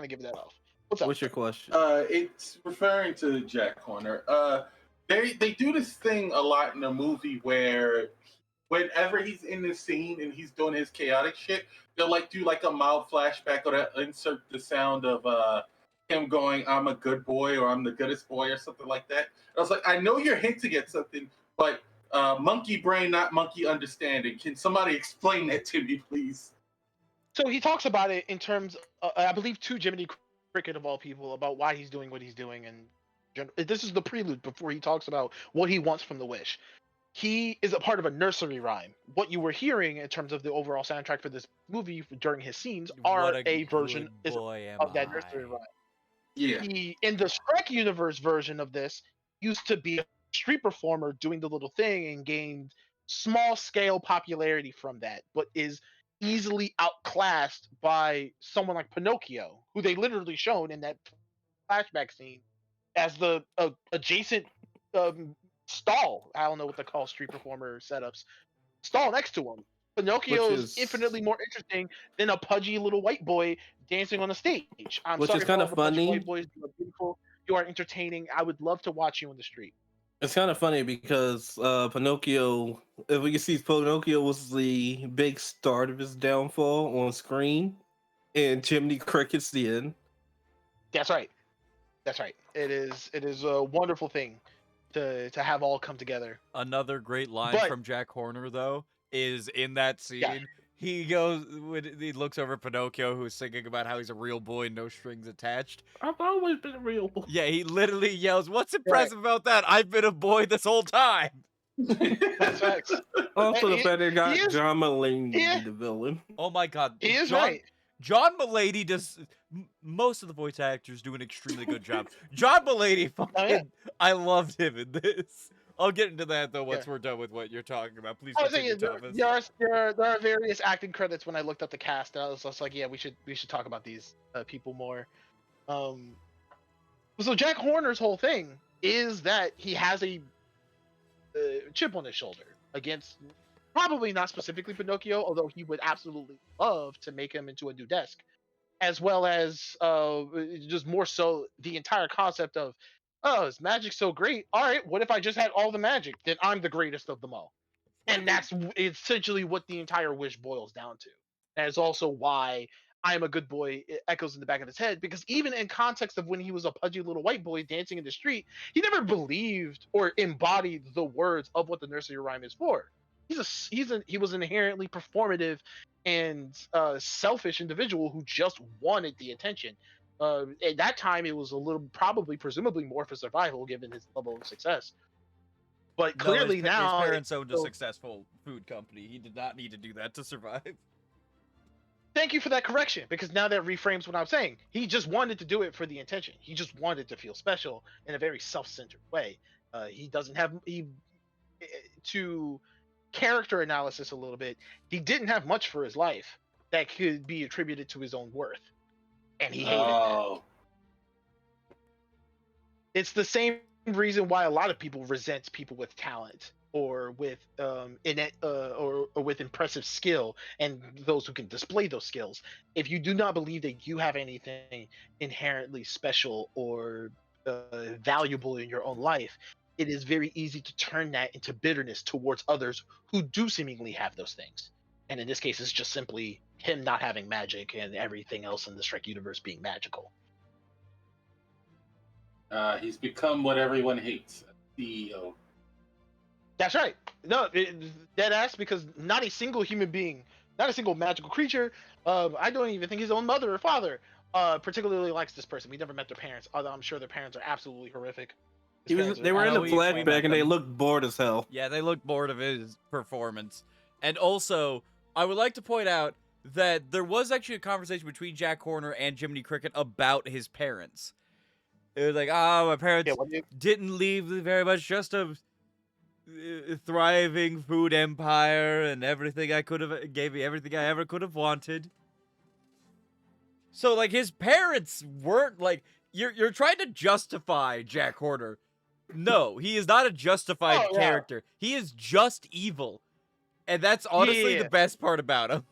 give that off. What's up? What's your question? It's referring to Jack Horner. They do this thing a lot in the movie where whenever he's in the scene and he's doing his chaotic shit, they'll like do like a mild flashback or they'll insert the sound of him going, "I'm a good boy" or "I'm the goodest boy" or something like that. I was like, I know you're hinting at something, but monkey brain, not monkey understanding. Can somebody explain that to me, please? So he talks about it in terms, I believe, to Jiminy Cricket of all people, about why he's doing what he's doing, and this is the prelude before he talks about what he wants from the wish. He is a part of a nursery rhyme. What you were hearing in terms of the overall soundtrack for this movie during his scenes are What a version good boy am of that I. nursery rhyme. Yeah. He, in the Shrek universe version of this, used to be a street performer doing the little thing and gained small scale popularity from that, but is easily outclassed by someone like Pinocchio, who they literally shown in that flashback scene as the adjacent stall. I don't know what they call street performer setups. Stall next to him. Pinocchio Which is is- infinitely more interesting than a pudgy little white boy dancing on a stage. I'm Which sorry is for kinda all the pudgy funny. white boys. You are beautiful. You are entertaining. I would love to watch you on the street. It's kind of funny because Pinocchio, if we can see, Pinocchio was the big start of his downfall on screen, and Jiminy Cricket's the end. That's right. That's right. It is a wonderful thing to have all come together. Another great line But from Jack Horner, though, is in that scene. Yeah. He goes when he looks over at Pinocchio, who's singing about how he's a real boy, no strings attached. I've always been a real boy. Yeah, he literally yells, "What's impressive about that? I've been a boy this whole time." that's facts. Also, the He- fact they got he is- John Mulaney to he- be the villain. Oh my god, He is John, right. John Mulaney does. Most of the voice actors do an extremely good job. John Mulaney, fucking, Oh, yeah. I loved him in this. I'll get into that though once Yeah. we're done with what you're talking about. Please I was continue, thinking Thomas. there are various acting credits when I looked up the cast. And I was just like, yeah, we should talk about these people more. So Jack Horner's whole thing is that he has a chip on his shoulder against probably not specifically Pinocchio, although he would absolutely love to make him into a new desk, as well as just more so the entire concept of, oh, is magic so great? All right, what if I just had all the magic? Then I'm the greatest of them all. And that's essentially what the entire wish boils down to. That is also why I am a good boy echoes in the back of his head, because even in context of when he was a pudgy little white boy dancing in the street, he never believed or embodied the words of what the nursery rhyme is for. He was an inherently performative and selfish individual who just wanted the attention. At that time, it was a little, probably, presumably more for survival, given his level of success. But No, clearly his now, parents owned a so- successful food company. He did not need to do that to survive. thank you for that correction, because now that reframes what I'm saying. He just wanted to do it for the intention. He just wanted to feel special in a very self-centered way. He doesn't have to character analysis a little bit. He didn't have much for his life that could be attributed to his own worth, and he hated that. Oh, It's the same reason why a lot of people resent people with talent or with or with impressive skill, and those who can display those skills. If you do not believe that you have anything inherently special or valuable in your own life, it is very easy to turn that into bitterness towards others who do seemingly have those things. And in this case, it's just simply him not having magic and everything else in the Shrek universe being magical. he's become what everyone hates. A CEO. That's right. No, dead ass, because not a single human being, not a single magical creature, I don't even think his own mother or father particularly likes this person. We never met their parents, although I'm sure their parents are absolutely horrific. They were in the we flashback met and they them. looked bored as hell. Yeah, they looked bored of his performance. And also, I would like to point out that there was actually a conversation between Jack Horner and Jiminy Cricket about his parents. It was like, oh, my parents didn't leave very much, just a thriving food empire and everything I could have, gave me everything I ever could have wanted. So, like, his parents weren't, like, you're trying to justify Jack Horner. No, he is not a justified Oh, yeah. character. He is just evil. And that's honestly Yeah. the best part about him.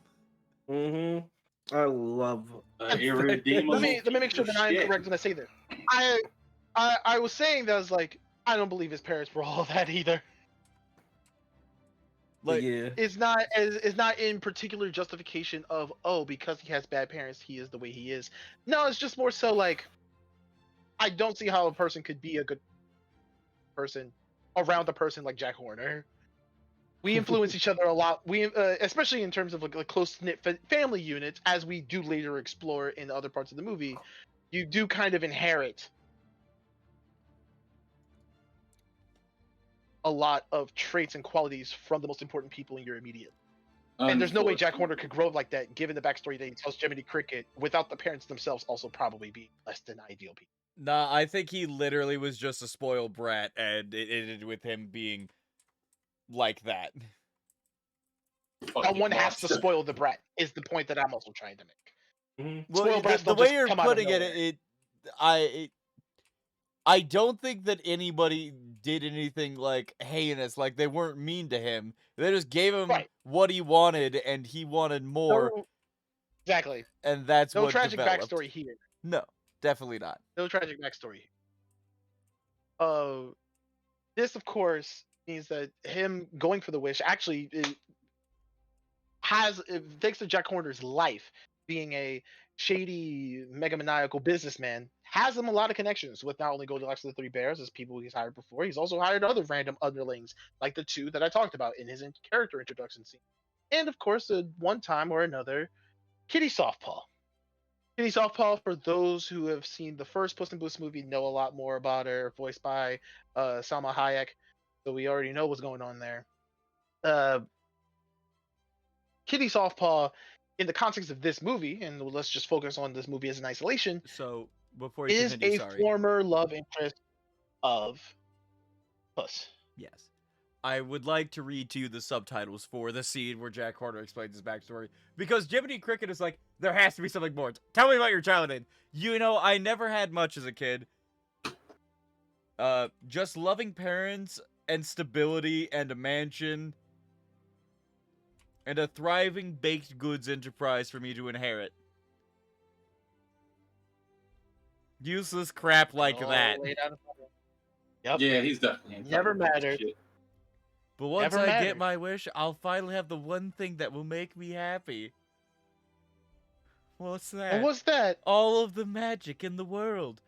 Mm-hmm. I love. Irredeemable. Let me make sure that I'm shit. correct when I say this. I was saying that I was like, I don't believe his parents were all that either. Like, Yeah. It's not in particular justification of, oh, because he has bad parents, he is the way he is. No, it's just more so like, I don't see how a person could be a good person around a person like Jack Horner. We influence each other a lot. We, especially in terms of like close knit family units, as we do later explore in other parts of the movie. You do kind of inherit a lot of traits and qualities from the most important people in your immediate. And there's no way Jack Horner could grow like that, given the backstory that he tells Jiminy Cricket, without the parents themselves also probably being less than ideal people. nah, I think he literally was just a spoiled brat, and it ended with him being like that. Fucking One has to monster. spoil the brat, is the point that I'm also trying to make. Mhm. Well, Spoiled brats the don't way just you're come out of putting it, nowhere. I don't think that anybody did anything like heinous. Like they weren't mean to him. They just gave him Right. what he wanted, and he wanted more, No, exactly. and that's No what tragic developed. backstory here. No, definitely not. No tragic backstory. This, of course, means that him going for the wish actually thanks to Jack Horner's life being a shady, megamaniacal businessman, has him a lot of connections with not only Goldilocks and the Three Bears as people he's hired before, he's also hired other random underlings, like the two that I talked about in his character introduction scene. And of course, at one time or another, Kitty Softpaw. Kitty Softpaw, for those who have seen the first Puss in Boots movie, know a lot more about her, voiced by Salma Hayek. So we already know what's going on there. Uh, Kitty Softpaw, in the context of this movie, and let's just focus on this movie as an isolation, So before you is continue, a sorry. former love interest of Puss. Yes. I would like to read to you the subtitles for the scene where Jack Horner explains his backstory. Because Jiminy Cricket is like, there has to be something more. Tell me about your childhood. You know, I never had much as a kid. Just loving parents and stability and a mansion. And a thriving baked goods enterprise for me to inherit. Useless crap like All that. laid out in front of him. Yep. Yeah, he's definitely Never entitled to that mattered. shit. But once Never I mattered. get my wish, I'll finally have the one thing that will make me happy. What's that? And what's that? All of the magic in the world.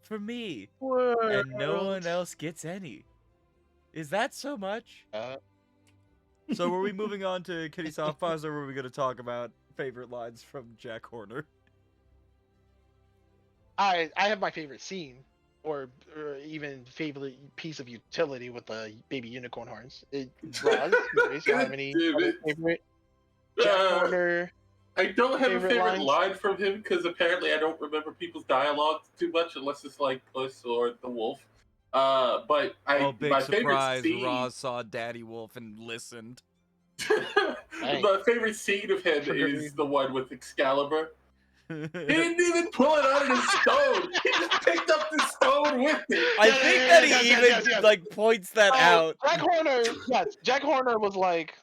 For me. And no one World. else gets any. Is that so much? Uh, So were we moving on to Kitty Softpaws, or were we going to talk about favorite lines from Jack Horner? I have my favorite scene, or even favorite piece of utility with the baby unicorn horns. Roz, Grace, you have any Damn other it. favorite Jack Horner? I don't have a Favorite favorite lines? line from him because apparently I don't remember people's dialogue too much unless it's like Puss or the Wolf. But Oh, big my surprise, favorite scene, Roz saw Daddy Wolf and listened. my favorite scene of him For good is reason. the one with Excalibur. He didn't even pull it out of the stone. He just picked up the stone with it. I Yeah, think yeah, that yeah, he yes, even, yes, yes. like, points that out. Jack Horner, yes, Jack Horner was like,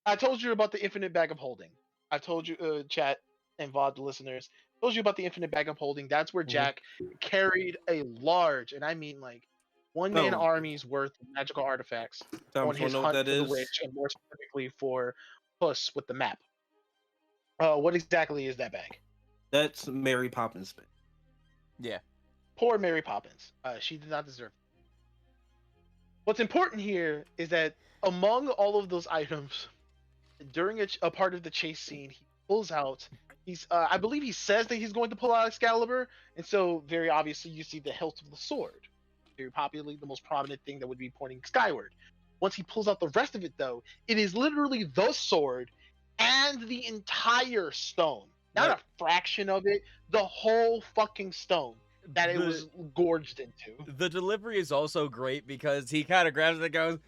I told you about the infinite bag of holding. I told you, chat and VOD listeners, told you about the infinite bag of holding. That's where Mhm. Jack carried a large, and I mean like one-man Oh. army's worth of magical artifacts on Thomas, his wanna know hunt what for that the is? witch, and more specifically for Puss with the map. What exactly is that bag? That's Mary Poppins. Yeah. Poor Mary Poppins. She did not deserve it. What's important here is that among all of those items, during a part of the chase scene, he pulls out. I believe he says that he's going to pull out Excalibur, and so very obviously you see the hilt of the sword. Very popularly, the most prominent thing that would be pointing skyward. Once he pulls out the rest of it, though, it is literally the sword and the entire stone. Not Like- a fraction of it, the whole fucking stone that it The- was gorged into. The delivery is also great because he kind of grabs it and goes,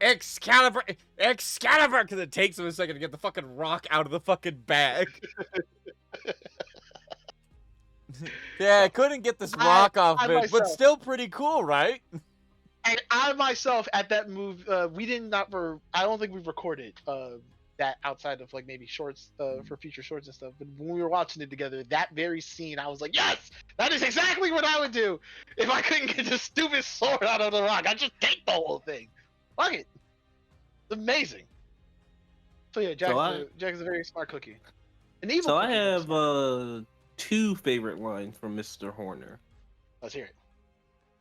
Excalibur, because it takes him a second to get the fucking rock out of the fucking bag. Yeah, I couldn't get this rock off I it, but myself- still pretty cool, right? And I myself at that move, we did not. I don't think we've recorded that outside of like maybe shorts for future shorts and stuff. But when we were watching it together, that very scene, I was like, yes, that is exactly what I would do if I couldn't get this stupid sword out of the rock. I just take the whole thing. Fuck it. It's amazing. So yeah, Jack is a very smart cookie. An evil. So I cookie, but have smart. two favorite lines from Mr. Horner. Let's hear it.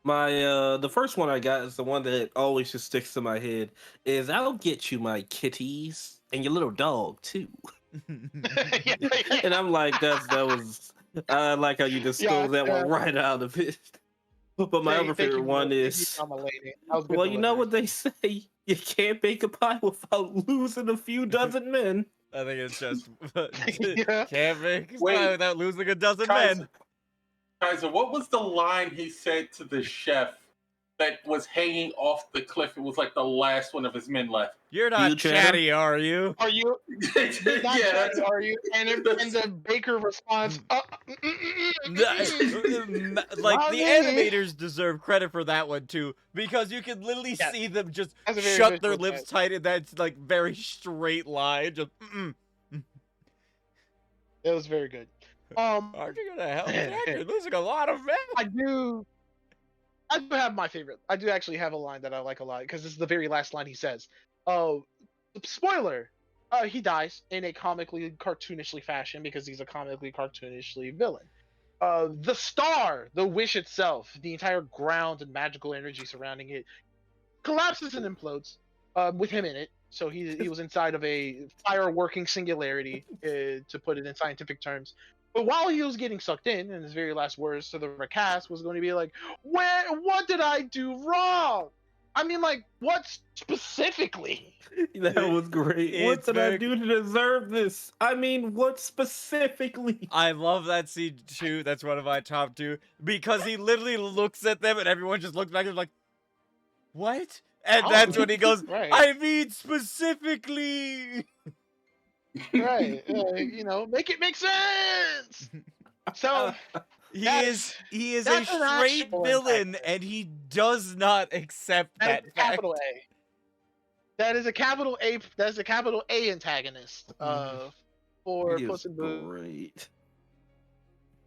My the first one I got is the one that always just sticks to my head is I'll get you my kitties and your little dog too. And I'm like that was I like how you just stole that one right out of it. But my other favorite one is well, you know what they say, you can't bake a pie without losing a few dozen men. I think it's just Yeah. can't make a Wait. pie without losing a dozen Kaiser, men. Kaiser, what was the line he said to the chef that was hanging off the cliff? It was like the last one of his men left. You're not You chatter? chatty, are you? Are you? You're not Yeah, chatty, are you? And the baker responds, Like Not the me. animators deserve credit for that one too, because you can literally Yes. see them just That's a very shut their visual lips effect. tight, and that's like very straight line. Just, It was very good. Aren't you gonna help Jack? You're losing a lot of men. I do have my favorite. I do actually have a line that I like a lot because this is the very last line he says. Oh, spoiler! He dies in a comically cartoonishly fashion because he's a comically cartoonishly villain. The star, the wish itself, the entire ground and magical energy surrounding it collapses and implodes with him in it. So he was inside of a fire-working singularity, to put it in scientific terms. But while he was getting sucked in his very last words to the recast was going to be like, what did I do wrong? I mean, like, what specifically? That was great. What It's did I very- do to deserve this? I mean, what specifically? I love that scene too. That's one of my top two because he literally looks at them and everyone just looks back and is like, "What?" And Oh, that's when he goes, right. "I mean specifically." Right. You know, make it make sense. So He That's- is a that's an straight actual villain impact. and he does not accept that that is a fact. capital A. That is a capital A. That's a capital A antagonist. For He Puss is in Boots. great.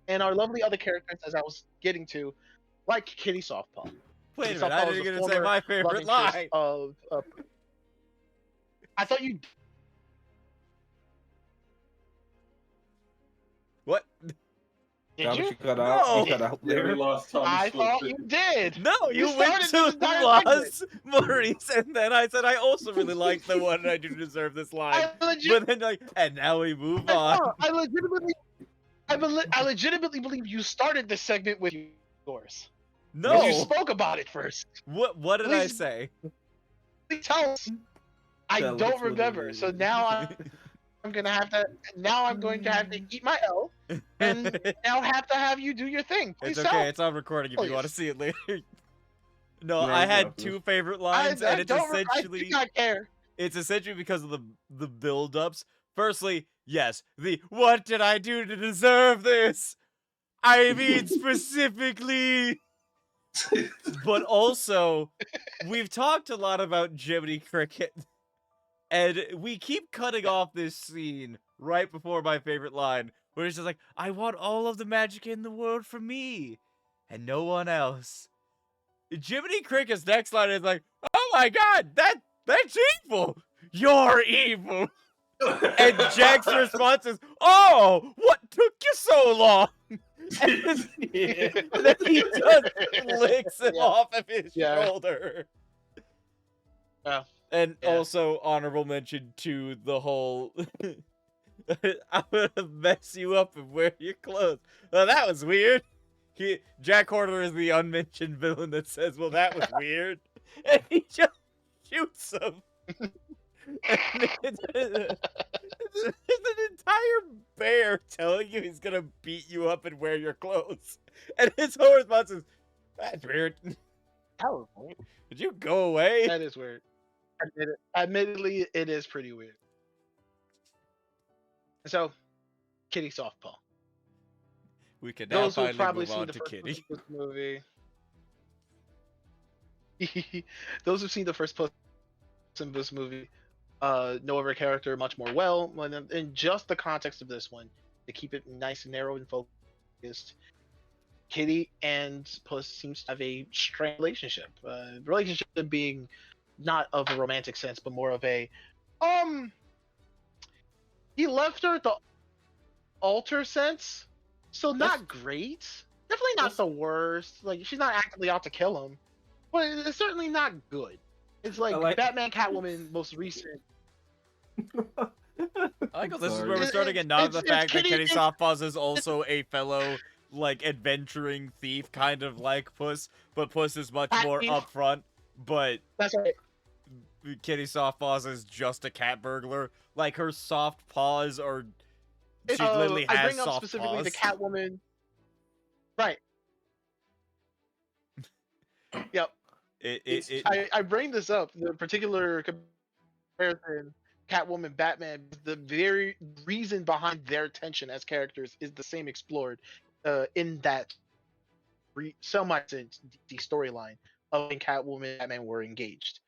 And our lovely other characters, as I was getting to, like Kitty Softpaw. Wait a Kitty minute, I Softpaw is didn't the get to say former my love favorite interest line. of. I thought you. What? Did That you? was you cut out. No. You cut out Yeah, we there. lost Tommy I thought Swift. you did. No, you went started this to entire segment. Ross, Maurice, and then I said I also really like the one I do deserve this line. I legit. But then like, and now we move on. I legitimately believe you started this segment with yours. No. You spoke about it first. What did I Please- say? Please tell us. I Tell us don't what it remember. is. So now I'm going to have to eat my L and now have to have you do your thing. Please It's tell. okay, it's on recording if you want to Please. see it later. No, No, I it's had not. two favorite I lines, and it's don't. I essentially do not care. it's essentially because of the build-ups. Firstly, yes, the what did I do to deserve this? I mean specifically. But also, we've talked a lot about Jiminy Cricket, and we keep cutting off this scene right before my favorite line, where it's just like, I want all of the magic in the world for me, and no one else. Jiminy Cricket's next line is like, oh my god, that's evil! You're evil! And Jack's response is, oh, what took you so long? And then he just licks him Yeah. off of his Yeah. shoulder. Yeah. And Yeah. also honorable mention to the whole I'm gonna mess you up and wear your clothes. Well, that was weird. Jack Horner is the unmentioned villain that says, well, that was weird. And he just shoots him. And it's an entire bear telling you he's gonna beat you up and wear your clothes. And his whole response is, that's weird. Would you go away? That is weird. Admittedly, it is pretty weird. So, Kitty Softpaw. We can now Those who've finally probably move seen on the to first Kitty. Puss movie. Those who've seen the first Puss in Boots movie know of her character much more well. In just the context of this one, to keep it nice and narrow and focused, Kitty and Puss seems to have a strained relationship. Relationship being not of a romantic sense, but more of a he left her at the altar sense, so not great. Definitely not the worst. Like, she's not actively out to kill him, but it's certainly not good. It's like Batman, Catwoman, most recent. I think this is Sorry. where we're starting to nod the It's fact that Kitty- Kitty Softpaws is also a fellow, like, adventuring thief, kind of like Puss, but Puss is much Cat more thief. upfront, but That's right. Kitty Softpaws is just a cat burglar. Like, her soft paws are... She literally I has bring up soft specifically paws. the Catwoman. Right. Yep. I bring this up, the particular comparison, Catwoman, Batman, the very reason behind their tension as characters is the same explored in that so much in the storyline of when Catwoman and Batman were engaged.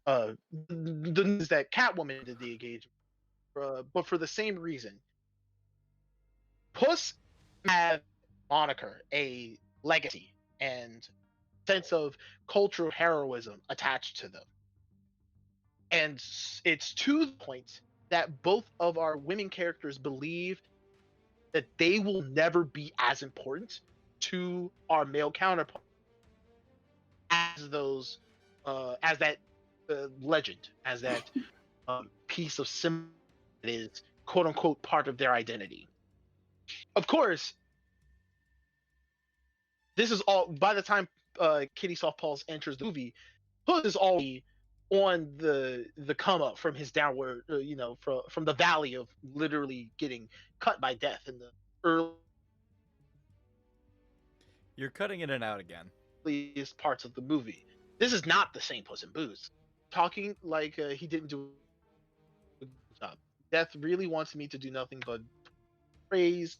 The news is that Catwoman did the engagement, but for the same reason. Puss have moniker, a legacy, and sense of cultural heroism attached to them. And it's to the point that both of our women characters believe that they will never be as important to our male counterpart as those, as that legend, as that piece of symbol that is quote unquote part of their identity. Of course, this is all by the time Kitty Softpaws enters the movie, Puss is already on the come up from his downward, from the valley of literally getting cut by death in the You're cutting in and out again. earliest parts of the movie. This is not the same Puss in Boots. Talking like he didn't do a good job. Death really wants me to do nothing but praise,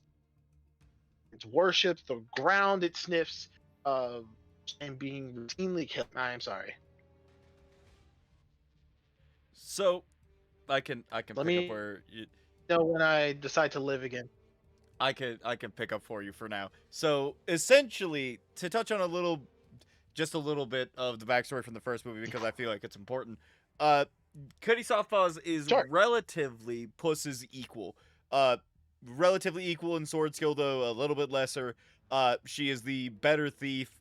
its worship, the ground it sniffs, and being routinely killed. I'm sorry. So, I can Let pick up me where you, know when I decide to live again. I can pick up for you for now. So essentially, to touch on just a little bit of the backstory from the first movie because I feel like it's important. Cuddy Softpaws is Sure. relatively Puss's equal. Relatively equal in sword skill, though a little bit lesser. She is the better thief,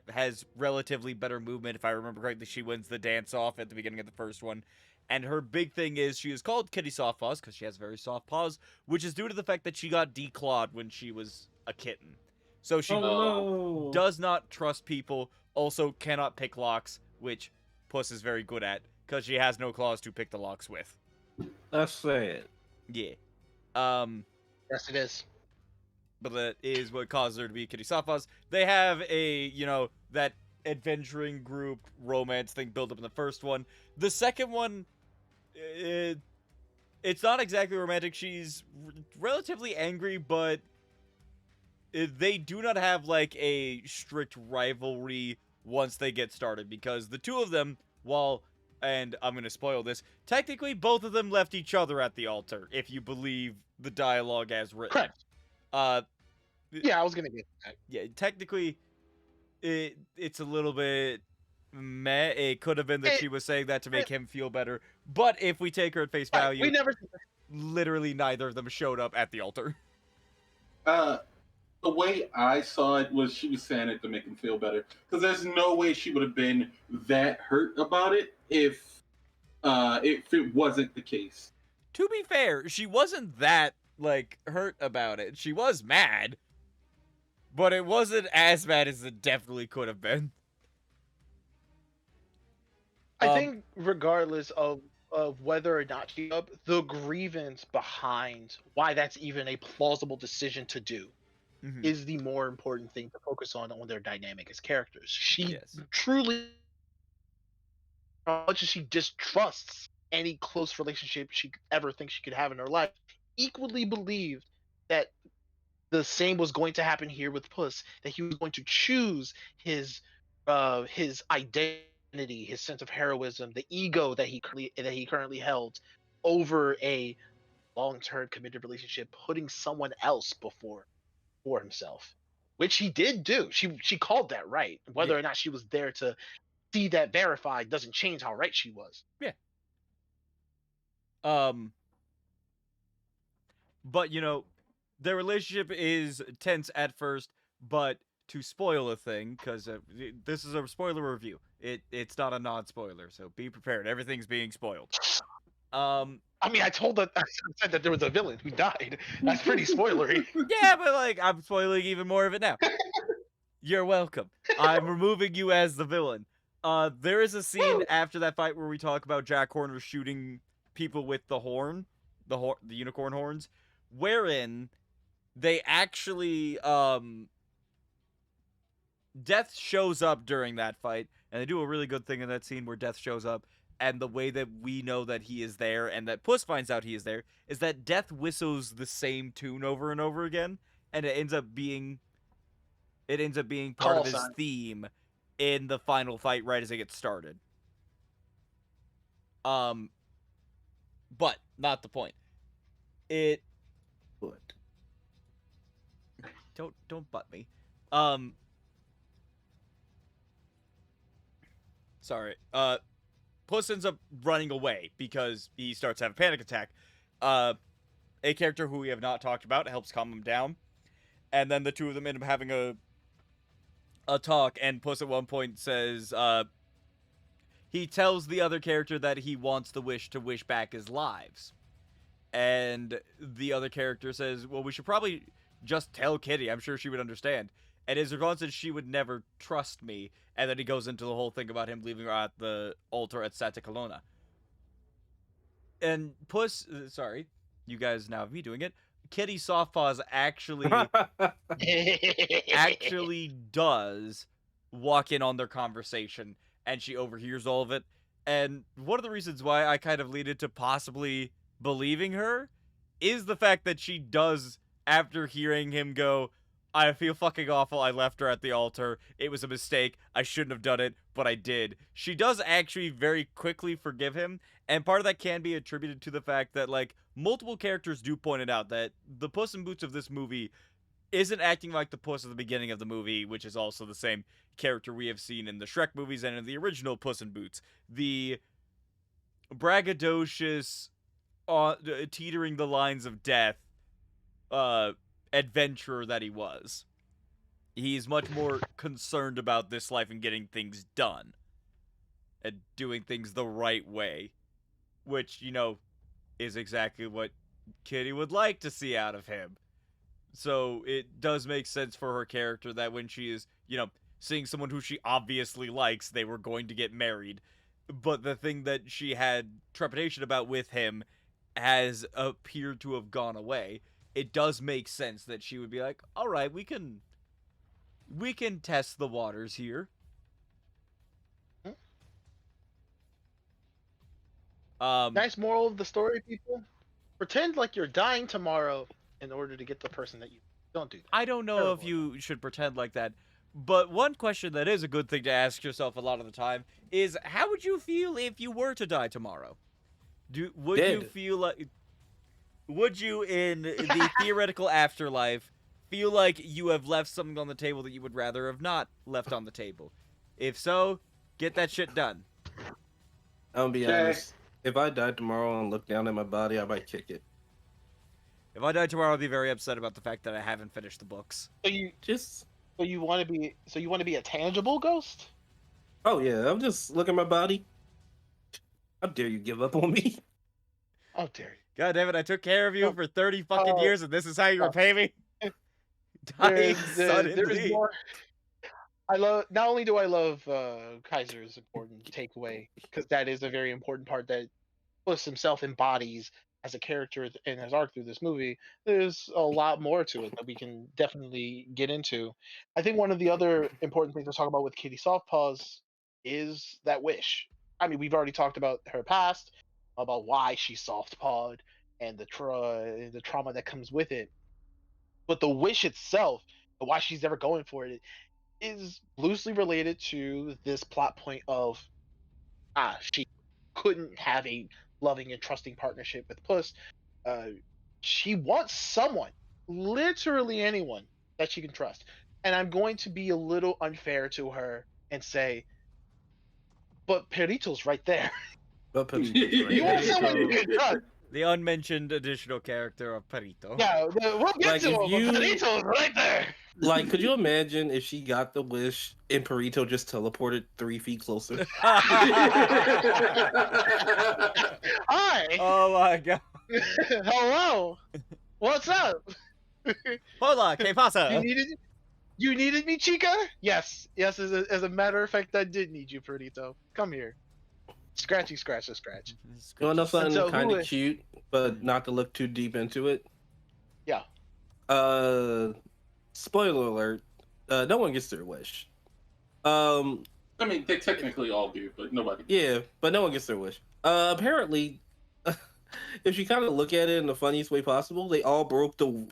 has relatively better movement. If I remember correctly, she wins the dance off at the beginning of the first one. And her big thing is she is called Kitty Softpaws because she has very soft paws, which is due to the fact that she got declawed when she was a kitten. So she Oh no. does not trust people, also cannot pick locks, which Puss is very good at because she has no claws to pick the locks with. That's sad. Yeah. Yes, it is. But that is what causes her to be Kitty Softpaws. They have that adventuring group romance thing built up in the first one. The second one, it's not exactly romantic. She's relatively angry, but they do not have like a strict rivalry once they get started because the two of them, and I'm going to spoil this, technically both of them left each other at the altar, if you believe the dialogue as written. Correct. Uh, Yeah, I was gonna get that. yeah, technically, it's a little bit meh. It could have been that she was saying that to make him feel better, but if we take her at face value, We never. literally neither of them showed up at the altar. The way I saw it was she was saying it to make him feel better because there's no way she would have been that hurt about it if it wasn't the case. To be fair, she wasn't that like hurt about it. She was mad, but it wasn't as bad as it definitely could have been. I think regardless of whether or not she up, the grievance behind why that's even a plausible decision to do is the more important thing to focus on their dynamic as characters. She truly, as much as she distrusts any close relationship she could ever think she could have in her life, equally believed that the same was going to happen here with Puss. That he was going to choose his identity, his sense of heroism, the ego that he currently held, over a long-term committed relationship, putting someone else before himself, which he did do. She called that right. Whether or not she was there to see that verified doesn't change how right she was. Yeah. But their relationship is tense at first, but to spoil a thing, because this is a spoiler review. It's not a non-spoiler, so be prepared. Everything's being spoiled. I mean, I said that there was a villain who died. That's pretty spoilery. Yeah, but like I'm spoiling even more of it now. You're welcome. I'm removing you as the villain. There is a scene after that fight where we talk about Jack Horner shooting people with the horn, the unicorn horns, wherein they actually Death shows up during that fight, and they do a really good thing in that scene where Death shows up. And the way that we know that he is there and that Puss finds out he is there is that Death whistles the same tune over and over again, and it ends up being part of his theme in the final fight right as it gets started. But not the point. Don't butt me. Sorry. Puss ends up running away because he starts to have a panic attack. A character who we have not talked about helps calm him down, and then the two of them end up having a talk. And Puss at one point says, he tells the other character that he wants the wish to wish back his lives, and the other character says, "Well, we should probably just tell Kitty. I'm sure she would understand." And his response is, "She would never trust me." And then he goes into the whole thing about him leaving her at the altar at Santa Colonna. And Puss, sorry, you guys now have me doing it. Kitty Softpaws actually does walk in on their conversation, and she overhears all of it. And one of the reasons why I kind of lead into possibly believing her is the fact that she does, after hearing him go, "I feel fucking awful, I left her at the altar, it was a mistake, I shouldn't have done it, but I did." She does actually very quickly forgive him, and part of that can be attributed to the fact that, like, multiple characters do point it out that the Puss in Boots of this movie isn't acting like the Puss at the beginning of the movie, which is also the same character we have seen in the Shrek movies and in the original Puss in Boots. The braggadocious, teetering the lines of death, adventurer that he was. He's much more concerned about this life and getting things done. And doing things the right way. Which, you know, is exactly what Kitty would like to see out of him. So it does make sense for her character that when she is, you know, seeing someone who she obviously likes, they were going to get married. But the thing that she had trepidation about with him has appeared to have gone away. It does make sense that she would be like, "All right, we can test the waters here." Nice moral of the story, people. Pretend like you're dying tomorrow in order to get the person that you don't do that. I don't know if you should pretend like that, but one question that is a good thing to ask yourself a lot of the time is, how would you feel if you were to die tomorrow? Would you feel like, would you, in the theoretical afterlife, feel like you have left something on the table that you would rather have not left on the table? If so, get that shit done. I'll be honest. If I died tomorrow and looked down at my body, I might kick it. If I died tomorrow, I'd be very upset about the fact that I haven't finished the books. So you want to be a tangible ghost? Oh yeah, I'm just looking at my body. How dare you give up on me? How dare you? God damn it, I took care of you for 30 fucking years, and this is how you repay me? Dying suddenly. More. Not only do I love Kaiser's important takeaway, because that is a very important part that Puss himself embodies as a character in his arc through this movie. There's a lot more to it that we can definitely get into. I think one of the other important things to talk about with Kitty Softpaws is that wish. I mean, we've already talked about her past, about why she's soft-pawed, and the trauma that comes with it. But the wish itself, and why she's never going for it, is loosely related to this plot point of she couldn't have a loving and trusting partnership with Puss. She wants someone, literally anyone, that she can trust. And I'm going to be a little unfair to her and say, but Perito's right there. But Perito's right You want someone you can trust. The unmentioned additional character of Perito. Yeah, we'll get to him, but Perito's right there. Like, could you imagine if she got the wish and Perito just teleported 3 feet closer? Hi. Oh my god. Hello. What's up? Hola, ¿qué pasa? You needed me, Chica? Yes. As a matter of fact, I did need you, Perito. Come here. Scratchy, scratch, a scratch. You want to know something So kind of cute, but not to look too deep into it? Yeah. Spoiler alert. No one gets their wish. I mean, they technically all do, but nobody. Yeah, but no one gets their wish. Apparently, if you kind of look at it in the funniest way possible, they all broke the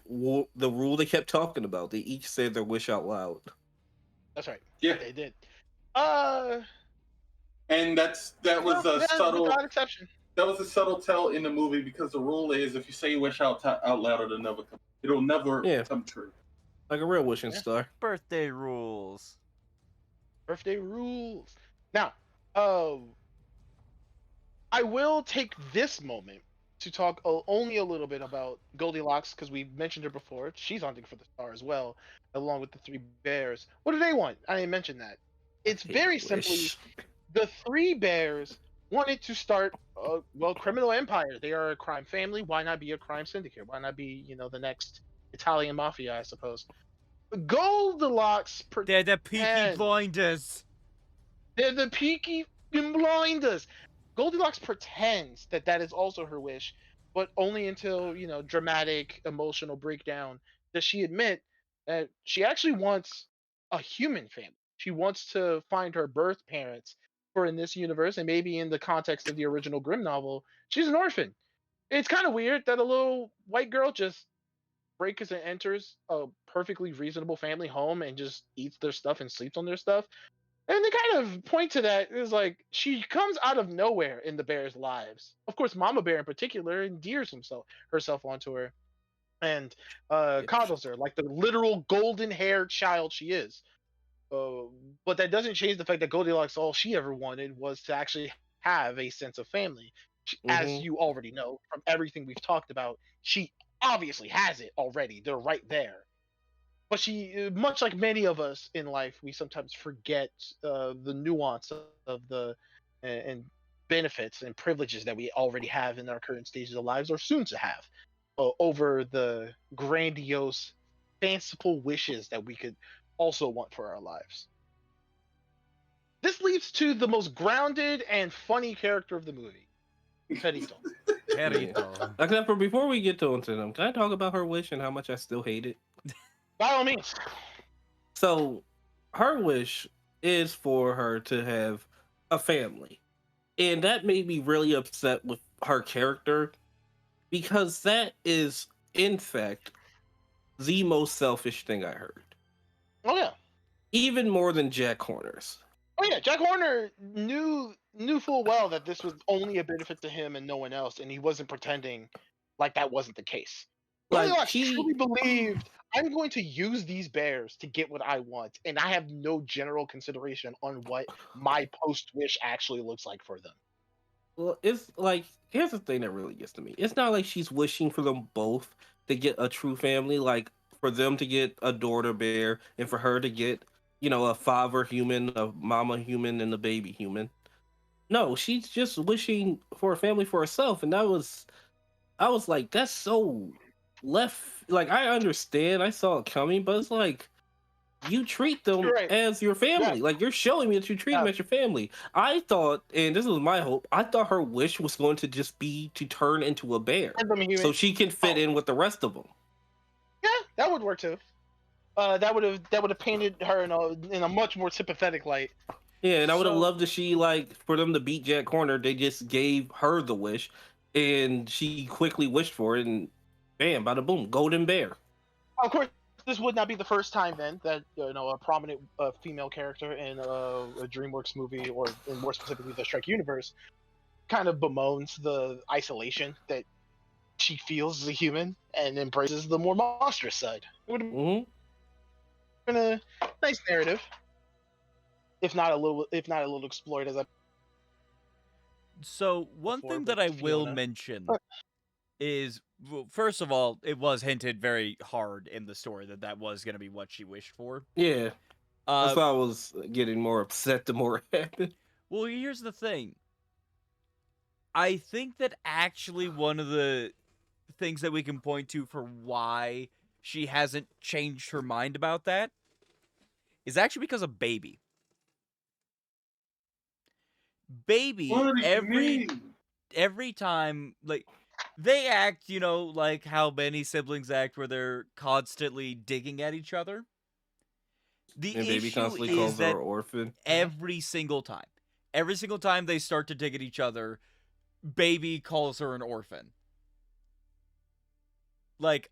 rule they kept talking about. They each said their wish out loud. That's right. Yeah, they did. And that was a subtle exception. That was a subtle tell in the movie, because the rule is if you say your wish out loud, it'll never come true. Like a real wishing star. Birthday rules. Birthday rules. Now, Oh, I will take this moment to talk only a little bit about Goldilocks because we mentioned her before. She's hunting for the star as well, along with the three bears. What do they want? I didn't mention that. It's very simply Wish. the three bears wanted to start a criminal empire. They are a crime family. Why not be a crime syndicate? Why not be the next Italian mafia? I suppose. Goldilocks They're the Peaky pretend Blinders. they're the Peaky Blinders. Goldilocks pretends that that is also her wish, but only until dramatic emotional breakdown does she admit that she actually wants a human family. She wants to find her birth parents, for in this universe, and maybe in the context of the original Grimm novel, she's an orphan. It's kind of weird that a little white girl just breaks and enters a perfectly reasonable family home and just eats their stuff and sleeps on their stuff. And they kind of point to that is like she comes out of nowhere in the bears' lives. Of course, Mama Bear in particular endears herself onto her and Bitch. coddles her like the literal golden-haired child she is. Uh, but that doesn't change the fact that Goldilocks all she ever wanted was to actually have a sense of family. As Mm-hmm. you already know from everything we've talked about, she obviously has it already. They're right there, but she, much like many of us in life, we sometimes forget the nuance of the and benefits and privileges that we already have in our current stages of lives or soon to have over the grandiose fanciful wishes that we could also want for our lives. This leads to the most grounded and funny character of the movie, Perito. Perito. Except for before we get to into them, can I talk about her wish and how much I still hate it? By all means. So, her wish is for her to have a family. And that made me really upset with her character because that is, in fact, the most selfish thing I heard. Oh yeah. Even more than Jack Horner's. Oh yeah, Jack Horner knew full well that this was only a benefit to him and no one else, and he wasn't pretending like that wasn't the case. Like, Goldilocks she. truly believed I'm going to use these bears to get what I want, and I have no general consideration on what my post wish actually looks like for them. Well, it's like, here's the thing that really gets to me. It's not like she's wishing for them both to get a true family, like for them to get a daughter bear and for her to get, a father human, a mama human, and a baby human. No, she's just wishing for a family for herself. And I was like, that's so left. Like, I understand, I saw it coming, but it's like, you treat them You're right. as your Yeah. family. Like, you're showing me that you treat them Yeah. as your family. I thought, and this was my hope, I thought her wish was going to just be to turn into a bear And them so human. she can fit Oh, in with the rest of them. yeah, that would work too. That would have painted her in a much more sympathetic light. Yeah, and I would have So, loved to see, like, for them to beat Jack Horner, they just gave her the wish and she quickly wished for it and bam, bada boom, golden bear. Of course, this would not be the first time then that a prominent female character in a DreamWorks movie, or in more specifically the Shrek universe, kind of bemoans the isolation that she feels as a human and embraces the more monstrous side. It would have Hmm. been a nice narrative, if not a little explored as I so one before thing with that I will Fiona. mention is, well, first of all, it was hinted very hard in the story that that was going to be what she wished for. Yeah, that's Uh, why I was getting more upset the more it happened. well, here's the thing. I think that actually one of the things that we can point to for why she hasn't changed her mind about that is actually because of Baby. Baby, What do you every mean? time, like, they act, like how many siblings act, where they're constantly digging at each other. The And baby issue constantly is calls her that an orphan. every single time they start to dig at each other, Baby calls her an orphan. Like,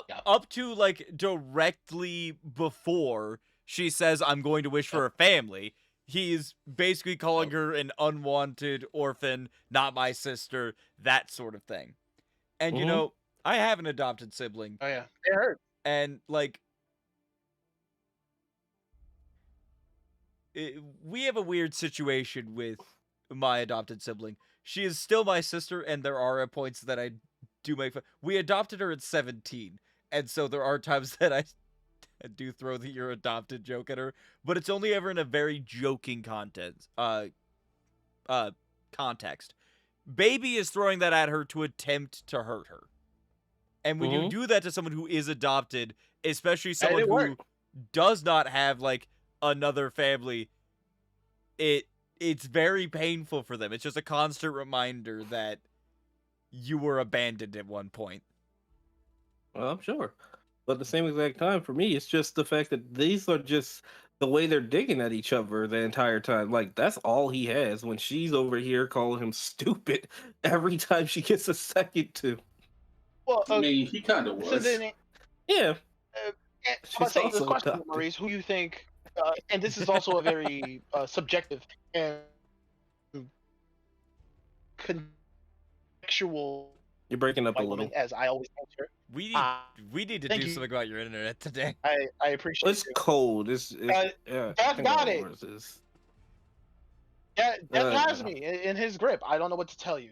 Yeah. up to, like, directly before she says, I'm going to wish Yep. for a family, he's basically calling Yep. her an unwanted orphan, not my sister, that sort of thing. And, Mhm. I have an adopted sibling, Oh yeah, it hurt. and, like, we have a weird situation with my adopted sibling. She is still my sister, and there are points that I do make fun. We adopted her at 17, and so there are times that I do throw the "you're adopted" joke at her, but it's only ever in a very joking context. Baby is throwing that at her to attempt to hurt her. And when you do that to someone who is adopted, especially someone who does not have like another family, it's very painful for them. It's just a constant reminder that you were abandoned at one point. Well, I'm sure. But at the same exact time, for me, it's just the fact that these are just the way they're digging at each other the entire time. Like, that's all he has when she's over here calling him stupid every time she gets a second to. Well, I mean, he kind of was. so then, Yeah. I'll say this also question, adopted. Maurice, who you think, and this is also a very subjective and contextual You're breaking up a white little. woman, as I always answer. We need to thank do you. something about your internet today. I appreciate It's it. cold. Yeah, Death I think got I know it. where this is. Yeah, Death has Uh, me in his grip. I don't know what to tell you.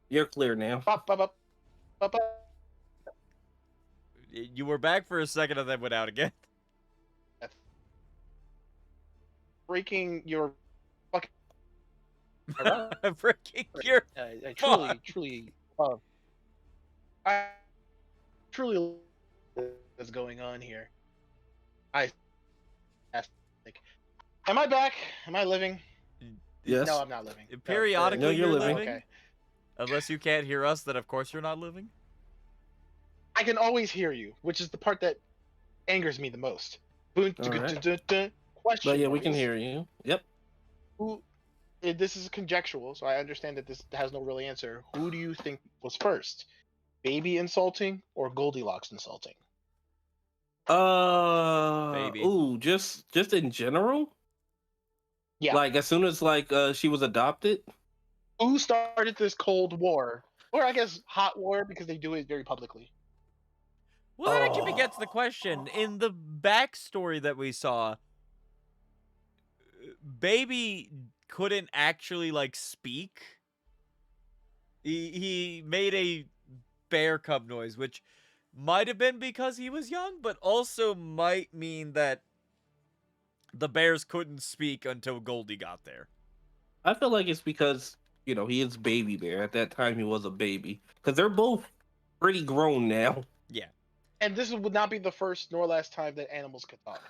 You're clear now. Bop, bop, bop, bop, bop. You were back for a second and then went out again. Breaking your fucking. Freaking your. I truly, I truly love what's going on here. Like, am I back? Am I living? Yes. No, I'm not living. Periodically, No, you're you're living. living. Okay. Unless you can't hear us, then of course you're not living. I can always hear you, which is the part that angers me the most. Question. But yeah, we can Maurice. hear you. Yep. This is conjectural, so I understand that this has no real answer. Who do you think was first? Baby insulting or Goldilocks insulting? Baby. Ooh, just in general? Yeah. Like as soon as she was adopted? Who started this Cold War? Or I guess hot war, because they do it very publicly. Well, that actually begets the question. In the backstory that we saw, Baby couldn't actually like speak. He made a bear cub noise, which might have been because he was young, but also might mean that the bears couldn't speak until Goldie got there. I feel like it's because, he is Baby Bear. At that time he was a baby. Because they're both pretty grown now. Yeah. And this would not be the first nor last time that animals could talk. I-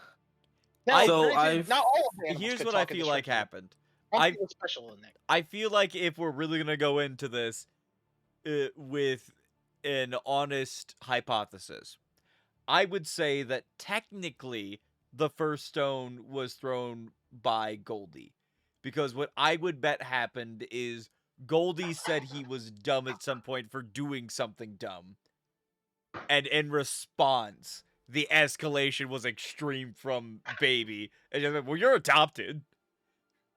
Now, So granted, not all of the animals Here's could what I talk in feel the like short film. happened. Something was special in there. I feel like if we're really gonna go into this with an honest hypothesis, I would say that technically the first stone was thrown by Goldie. Because what I would bet happened is Goldie said he was dumb at some point for doing something dumb. And in response, the escalation was extreme from Baby. And just like, well, you're adopted.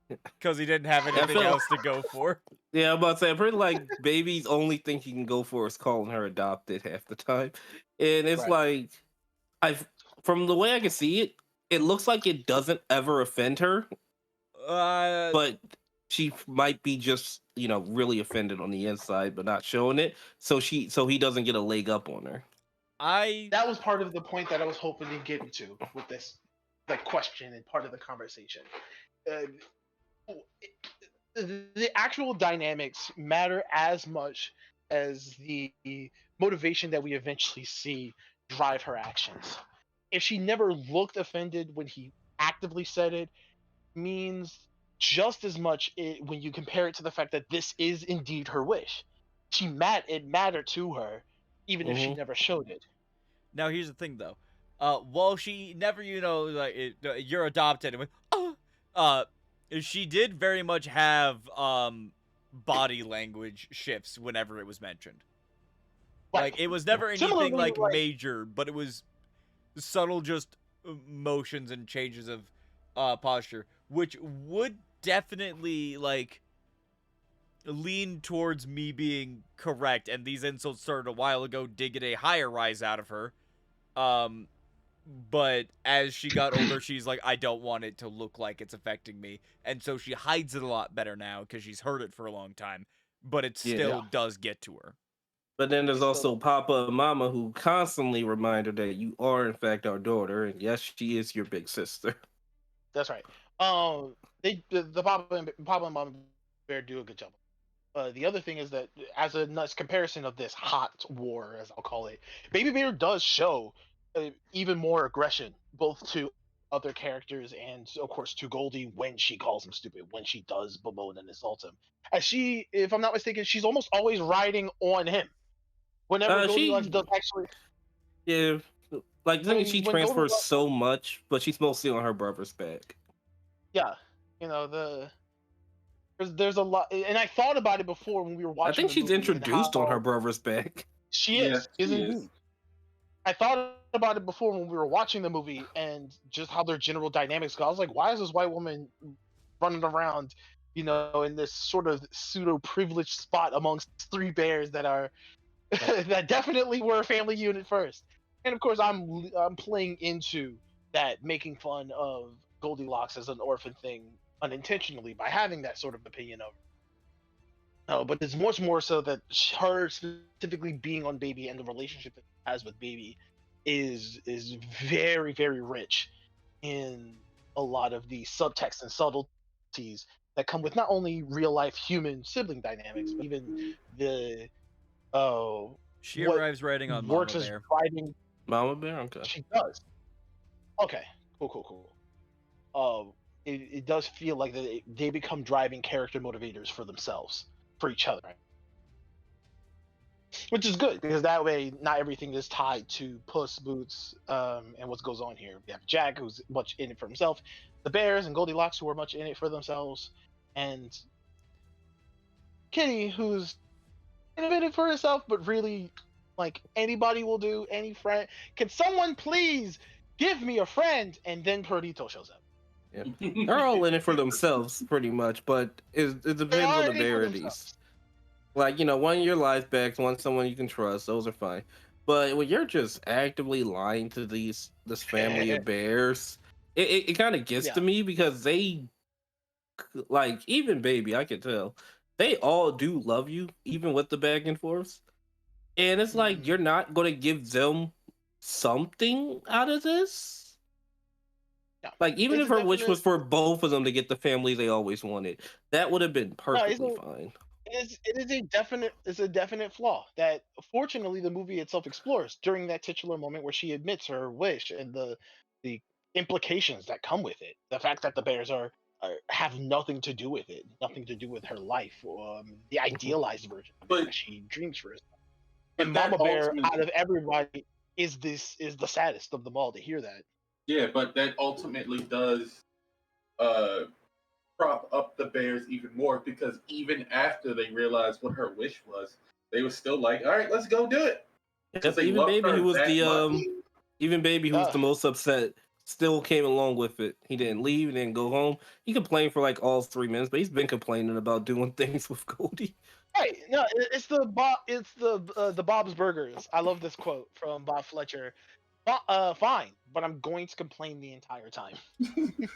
Because he didn't have anything else to go for. Yeah, I'm about to say, I'm pretty like Baby's only thing he can go for is calling her adopted half the time. And it's Right. like, from the way I can see it, it looks like it doesn't ever offend her, but she might be just, really offended on the inside, but not showing it. So he doesn't get a leg up on her. That was part of the point that I was hoping to get into with this, question and part of the conversation. The actual dynamics matter as much as the motivation that we eventually see drive her actions. If she never looked offended when he actively said it, means just as much when you compare it to the fact that this is indeed her wish. It mattered to her, even if she never showed it. Now here's the thing, though. While she never, you're adopted, and went, she did very much have body language shifts whenever it was mentioned. Right. Like it was never anything Similarly, like major, but it was subtle, just motions and changes of posture, which would definitely lean towards me being correct. And these insults started a while ago, did get a higher rise out of her. but as she got older, she's like, I don't want it to look like it's affecting me, and so she hides it a lot better now because she's heard it for a long time, but it Yeah. still does get to her. But then there's Still- also Papa and Mama who constantly remind her that you are in fact our daughter, and yes, she is your big sister. That's right. The Papa and Mama Bear do a good job. The other thing is that, as a nice comparison of this hot war, as I'll call it, Baby Bear does show even more aggression, both to other characters and, of course, to Goldie when she calls him stupid, when she does bemoan and insult him. As she, if I'm not mistaken, she's almost always riding on him. Whenever Goldilocks She, does actually, yeah, like the thing is she when transfers Goldilocks, so much, but she's mostly on her brother's back. yeah, there's a lot, and I thought about it before when we were I watching think the she's movie and introduced on her how brother's back. she Yes, is she indeed. is. I thought about it before when we were watching the movie and just how their general dynamics go. I was like, why is this white woman running around, in this sort of pseudo privileged spot amongst three bears that are that definitely were a family unit first? And of course, I'm playing into that, making fun of Goldilocks as an orphan thing unintentionally by having that sort of opinion of her. No, but it's much more so that her specifically being on Baby and the relationship that she has with Baby is very, very rich in a lot of the subtext and subtleties that come with not only real life human sibling dynamics, but even the She what arrives riding on Mama works as Bear. driving. Mama Bear, okay. She does. Okay, cool. It does feel like they become driving character motivators for themselves, for each other, which is good because that way not everything is tied to Puss, Boots, and what goes on here. We have Jack, who's much in it for himself, the Bears and Goldilocks, who are much in it for themselves, and Kitty, who's in it for herself, but really, like, anybody will do. Any friend, can someone please give me a friend? And then Perdito shows up. They're all in it for themselves, pretty much, but it They depends are on the in it for rarities. themselves. Like, one your life backs, one someone you can trust, those are fine. But when you're just actively lying to this family of bears, it kind of gets to Yeah. me because they, like, even Baby, I can tell, they all do love you, even with the back and forths. And it's like, you're not going to give them something out of this? Yeah. Like, even It's if a her wish definite. was for both of them to get the family they always wanted, that would have been No, it's perfectly a, fine. it is a definite. It's a definite flaw that, fortunately, the movie itself explores during that titular moment where she admits her wish and the implications that come with it. The fact that the bears have nothing to do with it, nothing to do with her life, the idealized version of it But- that she dreams for herself. But And that Mama Bear, ultimately, out of everybody, is the saddest of them all to hear that. yeah, but that ultimately does uh prop up the Bears even more because even after they realized what her wish was, they were still like, "All right, let's go do it." Because they Even loved Baby, her who was that the much. even Baby, who was Uh, the most upset, still came along with it. He didn't leave, he didn't go home. He complained for like all 3 minutes, but he's been complaining about doing things with Goldie. Right. No, it's the Bob's Burgers. I love this quote from Bob Fletcher. Fine, but I'm going to complain the entire time.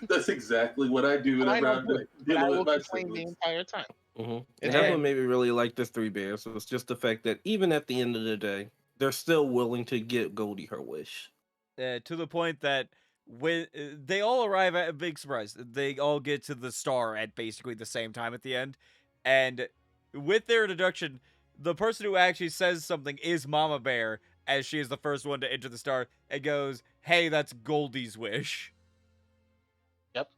That's exactly what I do Fine, whenever I'll I'm do it, but I dealing will with my complain the siblings. entire time. And It's that's great. what made me really like this Three Bears. Was just the fact that even at the end of the day, they're still willing to get Goldie her wish. To the point that when they all arrive at a big surprise, they all get to the star at basically the same time at the end, and with their introduction, the person who actually says something is Mama Bear, as she is the first one to enter the star, and goes, "Hey, that's Goldie's wish." Yep.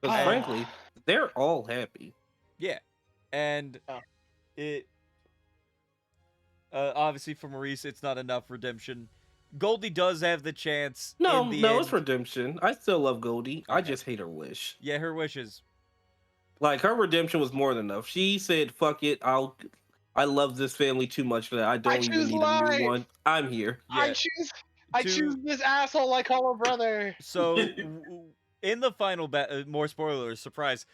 Because Ah. frankly, they're all happy. Yeah, and Yeah. it obviously for Maurice, it's not enough redemption. Goldie does have the chance. No, in the no, end. it's redemption. I still love Goldie. I Okay. just hate her wish. Yeah, her wishes. Like, her redemption was more than enough. She said, "Fuck it, I love this family too much for that. I don't even choose need a life. new one. I'm here." I Yeah. I choose this asshole I call a brother. So, in the final more spoilers, surprise.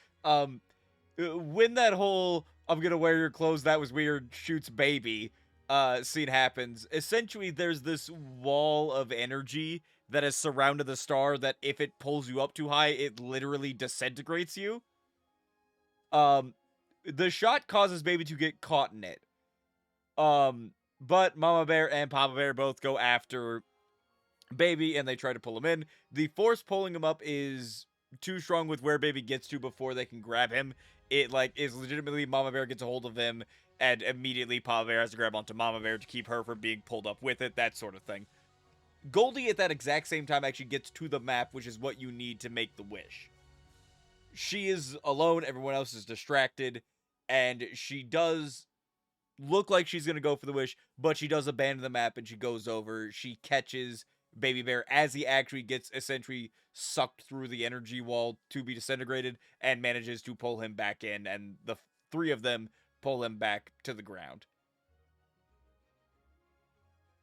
When that whole "I'm gonna wear your clothes, that was weird" shoots Baby, scene happens, essentially there's this wall of energy that has surrounded the star that if it pulls you up too high, it literally disintegrates you. The shot causes Baby to get caught in it. But Mama Bear and Papa Bear both go after Baby and they try to pull him in. The force pulling him up is too strong with where Baby gets to before they can grab him. It like is legitimately Mama Bear gets a hold of him and immediately Papa Bear has to grab onto Mama Bear to keep her from being pulled up with it, that sort of thing. Goldie at that exact same time actually gets to the map, which is what you need to make the wish. She is alone, everyone else is distracted, and she does look like she's gonna go for the wish, but she does abandon the map and she goes over. She catches Baby Bear as he actually gets essentially sucked through the energy wall to be disintegrated and manages to pull him back in, and the three of them pull him back to the ground.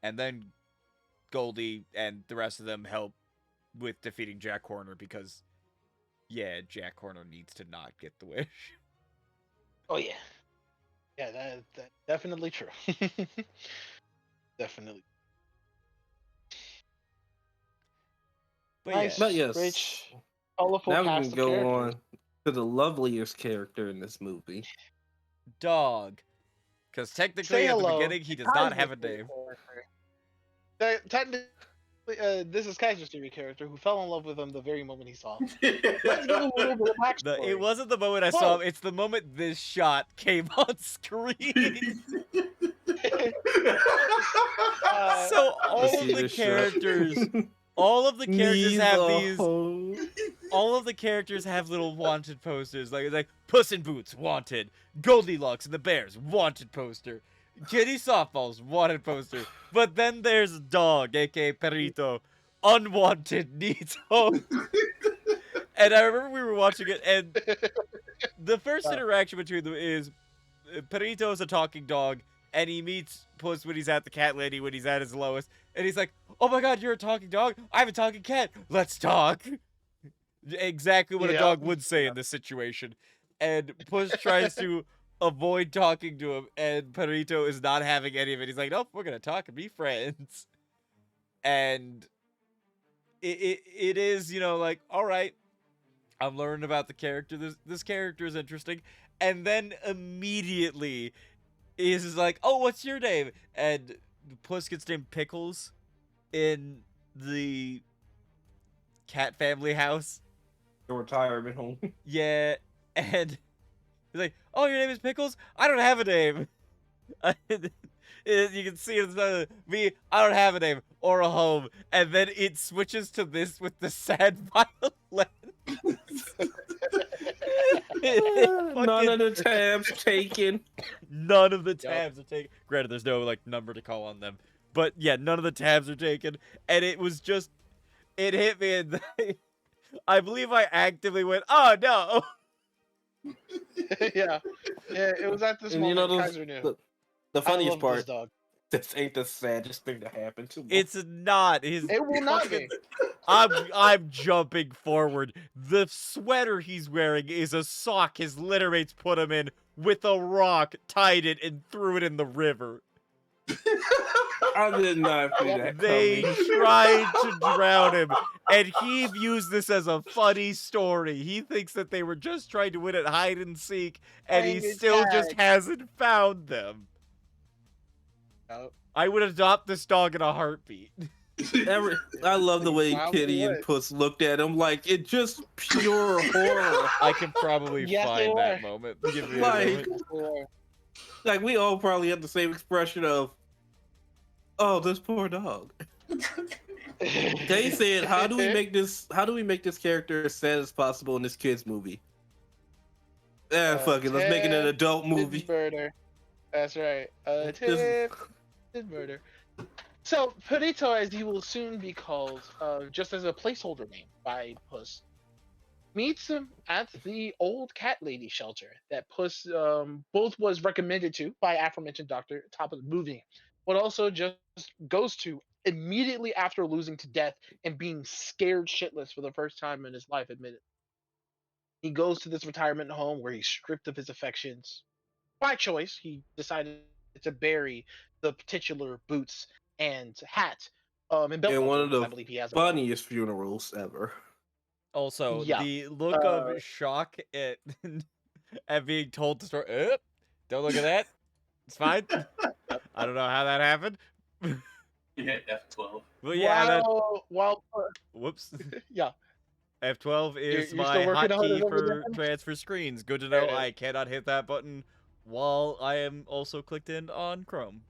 And then Goldie and the rest of them help with defeating Jack Horner because, yeah, Jack Horner needs to not get the wish. Oh yeah, yeah, that definitely true. Definitely. But Nice. yeah, But yes, Rich, colorful now we cast can of go characters. on to the loveliest character in this movie. Dog. Because technically, Say at the hello. beginning, he does not have a Kaiser's name. character. Technically, this is Kaiser's theory character who fell in love with him the very moment he saw him. Let's give him a little bit of backstory. It wasn't the moment I saw him, it's the moment this shot came on screen. So all of the characters, all of the characters have these. All of the characters have little wanted posters, like Puss in Boots, wanted. Goldilocks and the Bears, wanted poster. Kitty Softballs, wanted poster. But then there's Dog, aka Perito, unwanted, needs home. And I remember we were watching it, and the first interaction between them is Perito is a talking dog, and he meets Puss when he's at the cat lady when he's at his lowest, and he's like, "Oh my God, you're a talking dog? I have a talking cat. Let's talk." Exactly what a dog would say in this situation. And Puss tries to avoid talking to him, and Perito is not having any of it. He's like, "Nope, we're gonna talk and be friends." And it is, like, all right, I'm learning about the character. This character is interesting. And then immediately is like, "Oh, what's your name?" And Puss gets named Pickles in the cat family house. The retirement home. Yeah, and he's like, "Oh, your name is Pickles? I don't have a name." You can see it's me. I don't have a name or a home, and then it switches to this with the sad violin. None of the tabs taken. None of the tabs are taken. Granted, there's no number to call on them, but yeah, none of the tabs are taken, and it was just, it hit me, and I believe I actively went, "Oh no." Yeah, it was at this And moment Kaiser knew. The funniest part, this dog. this ain't the saddest thing to happen to me. It's not. It will not be. I'm jumping forward. The sweater he's wearing is a sock his littermates put him in with a rock, tied it, and threw it in the river. I did not see that They coming. tried to drown him, and he views this as a funny story. He thinks that they were just trying to win at hide and seek, and he Playing still tag. just hasn't found them. Oh. I would adopt this dog in a heartbeat. I love the way Probably Kitty and would. Puss looked at him like it just pure horror. I can probably Yes, they find that were. moment. Give me a Like- moment. Like we all probably had the same expression of, "Oh, this poor dog." They said, "How do we make this character as sad as possible in this kids movie?" Fuck it, let's make it an adult movie. Murder. That's right. Just- Attempted murder. So Perito, as he will soon be called, just as a placeholder name by Puss, meets him at the old cat lady shelter that Puss both was recommended to by aforementioned doctor at the top of the movie, but also just goes to immediately after losing to death and being scared shitless for the first time in his life, admitted. He goes to this retirement home where he's stripped of his affections. By choice, he decided to bury the titular boots and hat. And belt And one of buckle, 'cause I the believe he has a belt. funniest funerals ever. Also, Yeah. the look of shock at at being told to start. Don't look at that. It's fine. I don't know how that happened. He hit F12. But yeah, that. While Whoops. yeah, F12 is you're my still working on it hotkey over for there. transfer screens. Good to There know it is. I cannot hit that button while I am also clicked in on Chrome.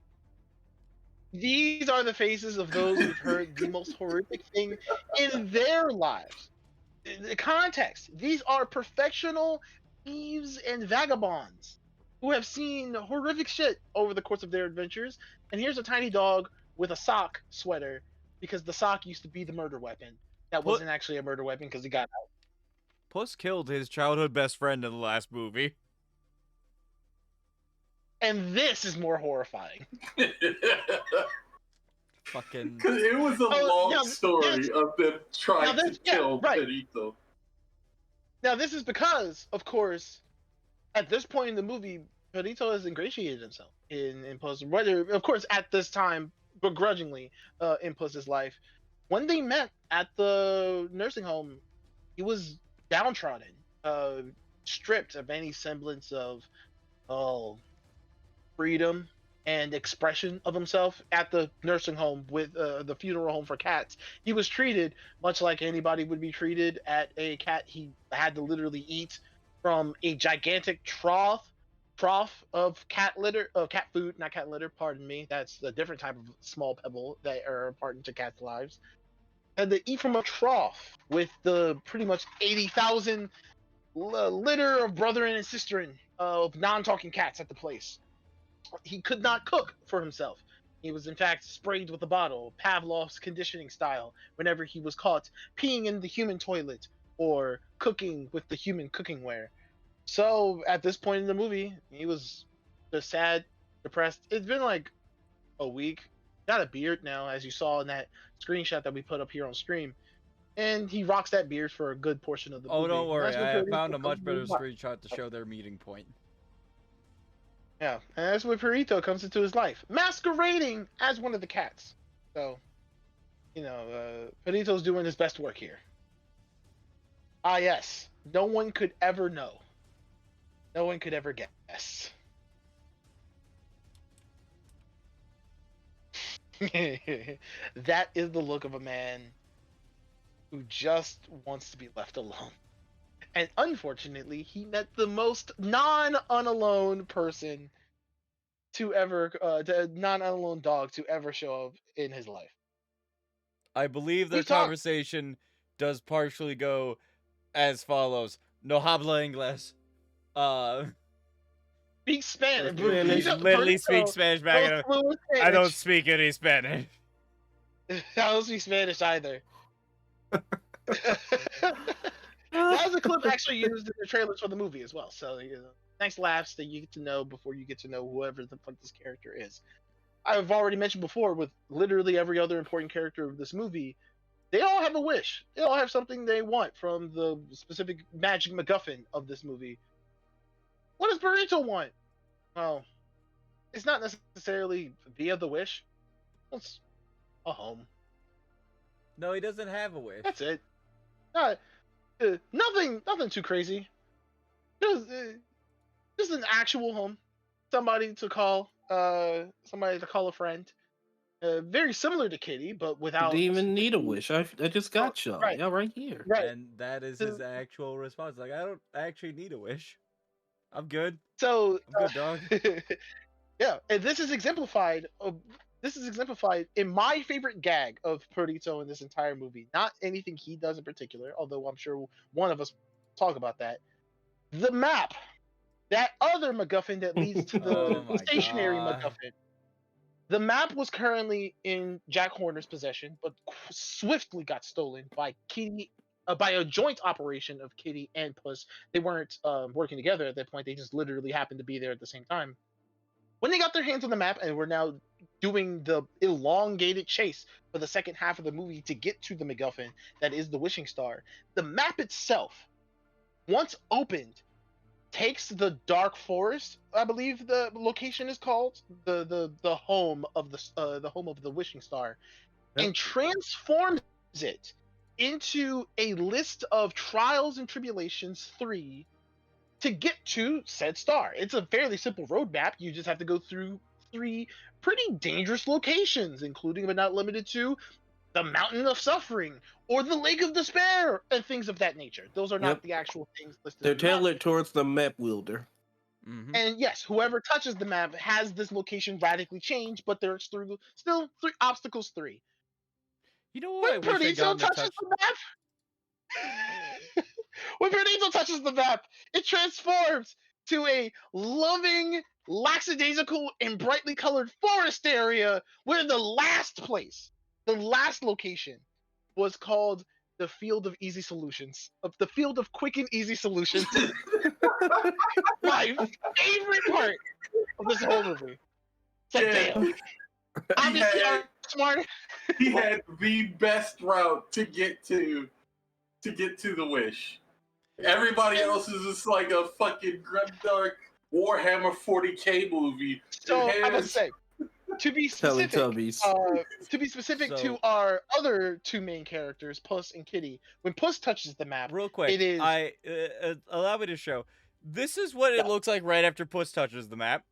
These are the faces of those who've heard the most horrific thing in their lives. The context: these are professional thieves and vagabonds who have seen horrific shit over the course of their adventures. And here's a tiny dog with a sock sweater because the sock used to be the murder weapon. That wasn't actually a murder weapon because he got out. Puss killed his childhood best friend in the last movie. And this is more horrifying. Fucking. Because it was a long story of them trying to kill Perito. Now, this is because, of course, at this point in the movie, Perito has ingratiated himself in Puss. Whether, of course, at this time, begrudgingly, in Puss's life. When they met at the nursing home, he was downtrodden, stripped of any semblance of freedom and expression of himself at the nursing home with the funeral home for cats. He was treated much like anybody would be treated at a cat. He had to literally eat from a gigantic trough of cat litter, cat food, not cat litter. Pardon me. That's a different type of small pebble that are important to cats' lives. Had to eat from a trough with the pretty much 80,000 litter of brethren and sisterin of non-talking cats at the place. He could not cook for himself. He was in fact sprayed with a bottle, Pavlov's conditioning style, whenever he was caught peeing in the human toilet or cooking with the human cookingware. So at this point in the movie, he was just sad, depressed. It's been like a week. Got a beard now, as you saw in that screenshot that we put up here on stream. And he rocks that beard for a good portion of the movie. Oh, don't worry. I found a Perito much better comes into screenshot to show their meeting point. Yeah, and that's where Perito comes into his life, masquerading as one of the cats. So, Perito's doing his best work here. Ah, yes. No one could ever know. No one could ever guess. That is the look of a man who just wants to be left alone. And unfortunately, he met the most non-unalone person to ever, non-unalone dog to ever show up in his life. I believe their We've talked- conversation does partially go as follows. No habla inglés. Speak Spanish. He literally speaks Spanish back at him. I don't speak any Spanish. I don't speak Spanish either. That was a clip actually used in the trailers for the movie as well. So, nice laughs that you get to know before you get to know whoever the fuck this character is. I've already mentioned before with literally every other important character of this movie, they all have a wish. They all have something they want from the specific magic MacGuffin of this movie. What does Burrito want? Well, it's not necessarily via the wish. It's a home. No, he doesn't have a wish. That's it. Nothing too crazy. Just an actual home. Somebody to call a friend. Very similar to Kitty, but without. Didn't even need a wish. I just got you. Right. Yeah, right here. Right. And that is his actual response. Like, I don't actually need a wish. I'm good. So I'm good, dog. Yeah, and this is exemplified. In my favorite gag of Perito in this entire movie. Not anything he does in particular, although I'm sure one of us talk about that. The map, that other MacGuffin that leads to the Oh stationary God. MacGuffin. The map was currently in Jack Horner's possession, but swiftly got stolen by Kitty, by a joint operation of Kitty and Puss. They weren't working together at that point. They just literally happened to be there at the same time. When they got their hands on the map and were now doing the elongated chase for the second half of the movie to get to the MacGuffin that is the Wishing Star, the map itself, once opened, takes the dark forest, I believe the location is called, the home of the home of the wishing star, and transforms it into a list of trials and tribulations 3 to get to said star. It's a fairly simple roadmap. You just have to go through 3 pretty dangerous locations, including but not limited to the Mountain of Suffering or the Lake of Despair and things of that nature. Those are not the actual things listed They're in the map. tailored towards the map wielder. Mm-hmm. And yes, whoever touches the map has this location radically changed, but there's still 3 obstacles 3. You know what I When wish I'd Perdito gotten to touches touch? the map, when Perdito touches the map, it transforms to a loving, lackadaisical, and brightly colored forest area where the last location was called the Field of Easy Solutions, of the Field of Quick and Easy Solutions. My favorite part of this whole movie. It's like, Yeah. damn. Obviously, had- I'm smart. He had the best route to get to the wish. Everybody else is just like a fucking grimdark Warhammer 40K movie. So It I must has- say, to be specific, Teletubbies. to So- our other 2 main characters, Puss and Kitty. When Puss touches the map, Real quick, it is allow me to show. This is what it Yeah. looks like right after Puss touches the map.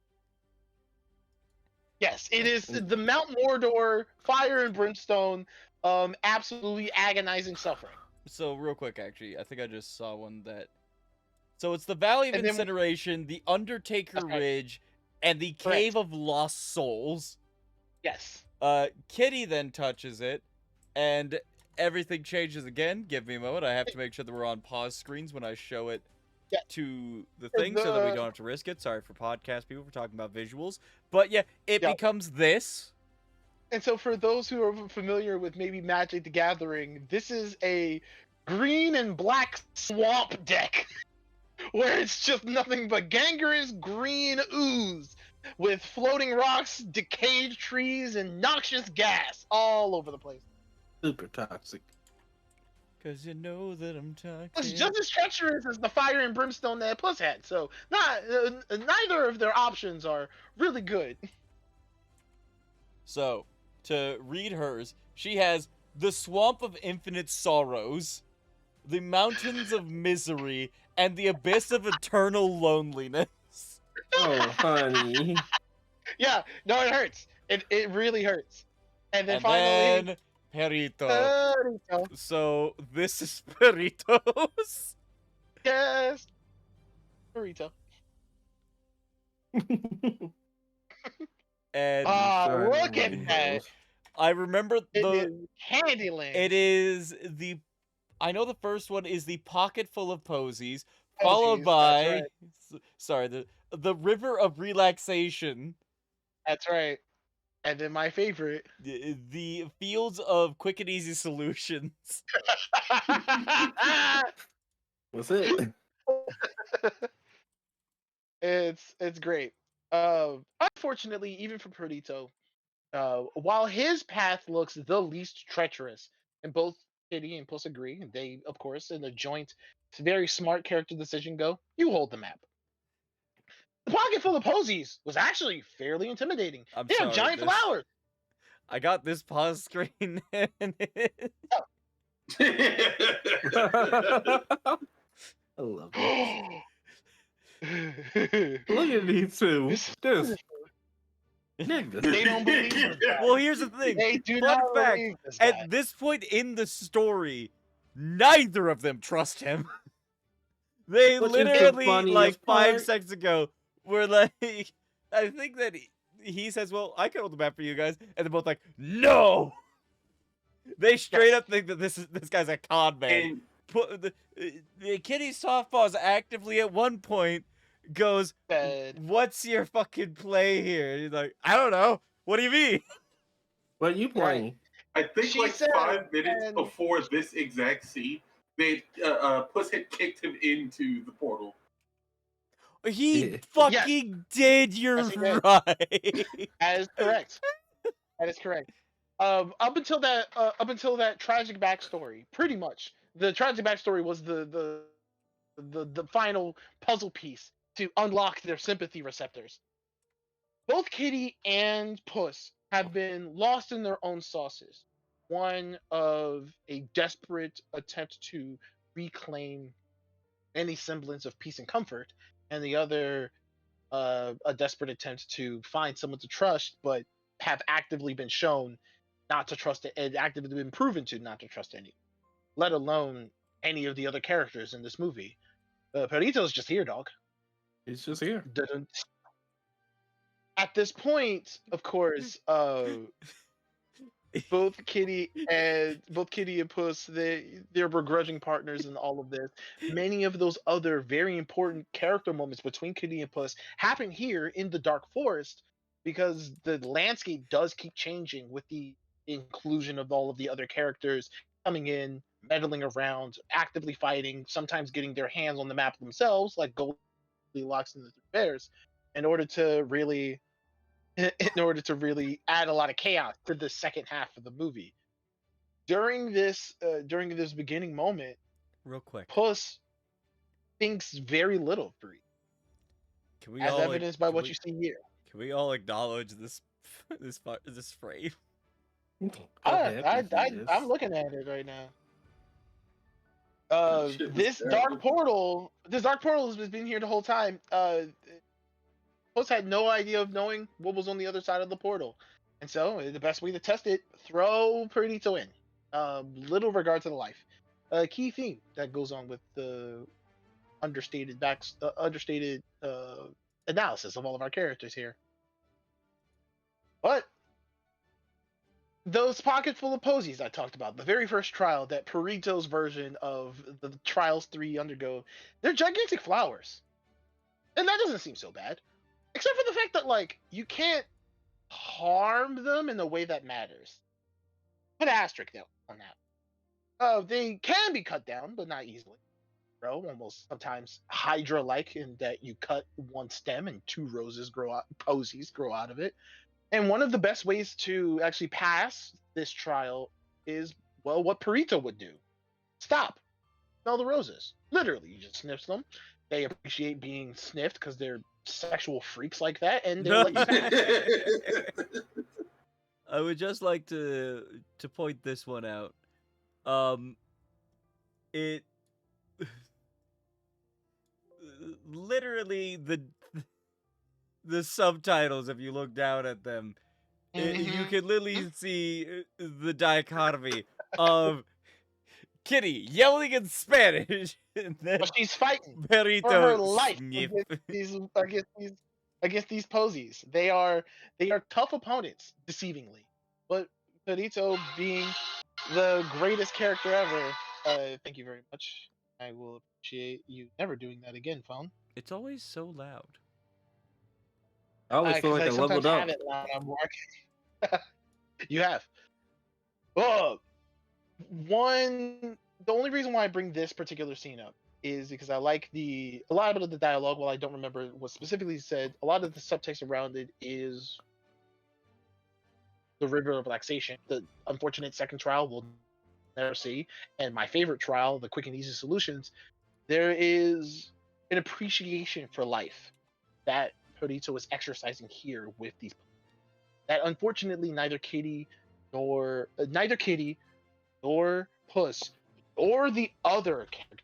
yes, it is the Mount Mordor, fire and brimstone, absolutely agonizing suffering. So real quick, actually, I think I just saw one that. So it's the Valley of And then- Incineration, the Undertaker Okay. Ridge, and the Correct. Cave of Lost Souls. Yes. Kitty then touches it, and everything changes again. Give me a moment. I have to make sure that we're on pause screens when I show it Yeah. to the thing so that we The- don't have to risk it. Sorry for podcast people for talking about visuals. But yeah, it Yeah. becomes this. And so, for those who are familiar with maybe Magic the Gathering, this is a green and black swamp deck where it's just nothing but gangrenous green ooze with floating rocks, decayed trees, and noxious gas all over the place. Super toxic. Cause you know that I'm talking. It's just as treacherous as the fire and brimstone that Puss had. So, neither of their options are really good. So, to read hers, she has the Swamp of Infinite Sorrows, the Mountains of Misery, and the Abyss of Eternal Loneliness. Oh, honey. Yeah, no, it hurts. It really hurts. And then And finally, then Perito. Perito. So, this is Peritos. Yes, Burrito. And Sorry, Look at Lord. that. I remember It the. is Candyland. It is the. I know the first one is the Pocket Full of Posies, followed Posies, by. that's Sorry, the River of Relaxation. That's right. And then my favorite. The Fields of Quick and Easy Solutions. What's it? It's great. Unfortunately, even for Perdito, while his path looks the least treacherous, and both Kitty and Puss agree, and they, of course, in a joint, very smart character decision, go, you hold the map. The Pocket Full of Posies was actually fairly intimidating. I'm They have sorry, giant this- flowers. I got this pause screen. And I love it. Look Look at these two. This- This nigga. They don't believe this guy. well, here's the thing. They do Fun not fact, believe this guy. At this point in the story, neither of them trust him. They Which is the literally, funniest like 5 part. seconds ago, were like, I think that he says, well, I can hold the map for you guys. And they're both like, no! They straight up think that this guy's a con man. And The Kitty Softpaws actively at one point goes, Bed. what's your fucking play here? And he's like, I don't know. What do you mean? What you playing? I think She like said, 5 minutes and- before this exact scene, they Puss had kicked him into the portal. He Yeah. fucking did. You're Yes, he did. right. That is correct. That is correct. Up until that tragic backstory, pretty much the tragic backstory was the the final puzzle piece to unlock their sympathy receptors. Both Kitty and Puss have been lost in their own sauces. One of a desperate attempt to reclaim any semblance of peace and comfort, and the other a desperate attempt to find someone to trust, but have actively been shown not to trust it, and actively been proven to not to trust any, let alone any of the other characters in this movie. Perito's just here, dog. He's just here. At this point, of course, both Kitty and Puss, they're begrudging partners in all of this. Many of those other very important character moments between Kitty and Puss happen here in the Dark Forest because the landscape does keep changing with the inclusion of all of the other characters coming in, meddling around, actively fighting, sometimes getting their hands on the map themselves, like Goldilocks and the Three Bears, in order to really add a lot of chaos to the second half of the movie. During this beginning moment, Real quick, Puss thinks very little of Bree, can we as all evidenced by what you see here. Can we all acknowledge this this frame? How happy he is. I'm looking at it right now. Shit was This terrible. dark portal has been here the whole time. Puss had no idea of knowing what was on the other side of the portal, and so the best way to test it, throw Perdito in. Little regard to the life. A key theme that goes on with the understated analysis of all of our characters here. But those pocket full of posies I talked about, the very first trial that Perito's version of the Trials 3 undergo, they're gigantic flowers. And that doesn't seem so bad. Except for the fact that, like, you can't harm them in a way that matters. Put an asterisk though on that. They can be cut down, but not easily. Almost sometimes Hydra-like in that you cut one stem and two posies grow out of it. And one of the best ways to actually pass this trial is, well, what Perito would do. Stop. Smell the roses. Literally, you just sniff them. They appreciate being sniffed because they're sexual freaks like that, and they'll let you pass. I would just like to point this one out. It literally the subtitles, if you look down at them, you can literally see the dichotomy of Kitty yelling in Spanish, and then But she's fighting Perito for her life sniff. against these posies. They are tough opponents, deceivingly. But Perito, being the greatest character ever, thank you very much. I will appreciate you never doing that again, phone. It's always so loud. I always feel like I sometimes leveled up. have it loud, I'm working. You have. Oh, the only reason why I bring this particular scene up is because I like a lot of the dialogue. While I don't remember what specifically said, a lot of the subtext around it is the river of relaxation. The unfortunate second trial we'll never see, and my favorite trial, the quick and easy solutions. There is an appreciation for life that Perito is exercising here with these. That unfortunately neither Kitty nor Puss or the other characters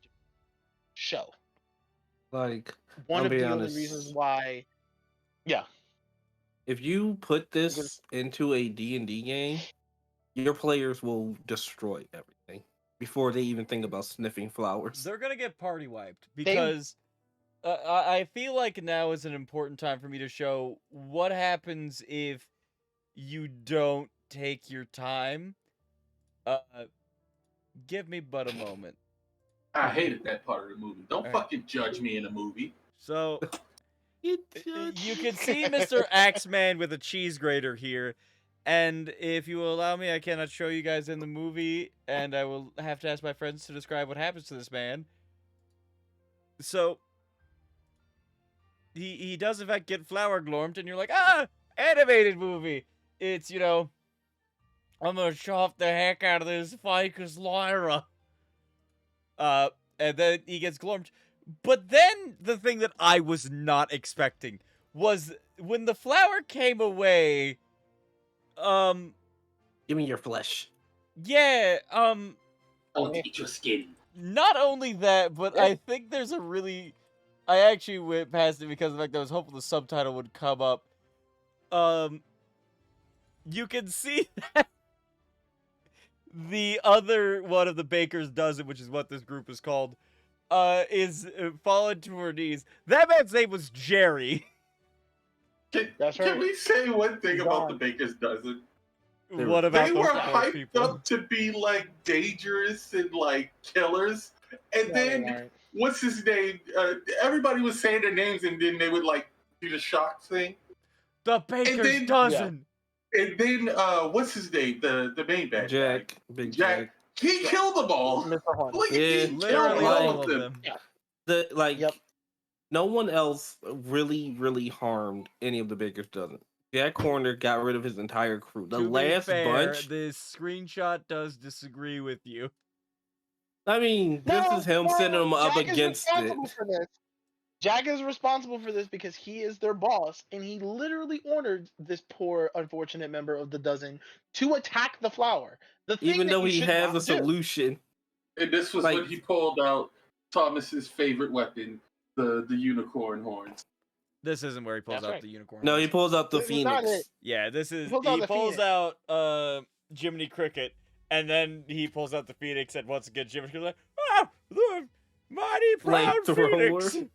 show. Like, One I'll of be the honest. only reasons why. Yeah. If you put this Because- into a D&D game, your players will destroy everything before they even think about sniffing flowers. They're gonna get party wiped because I feel like now is an important time for me to show what happens if you don't take your time. Give me but a moment. I hated that part of the movie. Don't All right. fucking judge me in a movie. So You you can see Mr. Axeman with a cheese grater here, and if you will allow me, I cannot show you guys in the movie, and I will have to ask my friends to describe what happens to this man. So he does in fact get flower glormed, and you're like, animated movie. It's, I'm gonna chop the heck out of this ficus Lyra. And then he gets glormed. But then the thing that I was not expecting was when the flower came away. Give me your flesh. Yeah. I'll eat your skin. Not only that, but Yeah. I think there's a really. I actually went past it because of the fact that I was hoping the subtitle would come up. You can see that the other one of the baker's dozen, which is what this group is called, is fallen to her knees. That man's name was Jerry. That's Can right. we say one thing about the Gone. Baker's Dozen? What about They those were poor hyped people? up to be like dangerous and like killers, and No, they then weren't. what's his name? Everybody was saying their names, and then they would like do the shock thing, The baker's then- dozen. and then what's his name? The main bad Jack, guy, Big Jack. Jack. He killed them all. Mr. Horn. Like, Yeah. he killed Literally all all of of them. them. Yep. No one else really harmed any of the Baker's dozen. Jack Horner got rid of his entire crew. The To be last fair, bunch. this screenshot does disagree with you. I mean, this is him setting them up Jack is against it. responsible for this. Jack is responsible for this because he is their boss, and he literally ordered this poor, unfortunate member of the dozen to attack the flower. The thing Even that though you he should has not a do. solution. And this was Like- when he pulled out Thomas's favorite weapon, the unicorn horns. This isn't where he pulls That's out right. the unicorn. No, he horns. pulls out the This is not Phoenix. it. Yeah, this is pulls out he the pulls Phoenix. out Jiminy Cricket, and then he pulls out the Phoenix, and once again Jiminy Cricket's like, the mighty proud Flamethrower. Phoenix.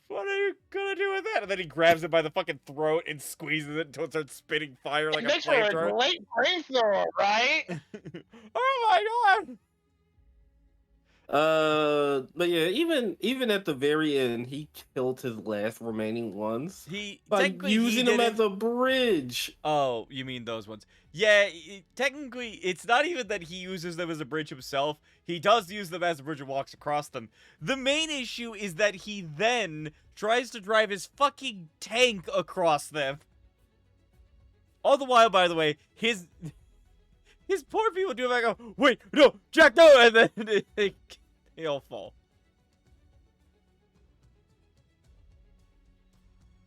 What are you gonna do with that? And then he grabs it by the fucking throat and squeezes it until it starts spitting fire like It a makes for a flamethrower. great flamethrower, right? Oh my god! But yeah, even at the very end, he killed his last remaining ones He by technically using he them didn't- as a bridge. Oh, you mean those ones? Yeah, technically, it's not even that he uses them as a bridge himself. He does use them as a bridge and walks across them. The main issue is that he then tries to drive his fucking tank across them. All the while, by the way, his poor people do it back. Go, wait, no, Jack, no, and then they all fall.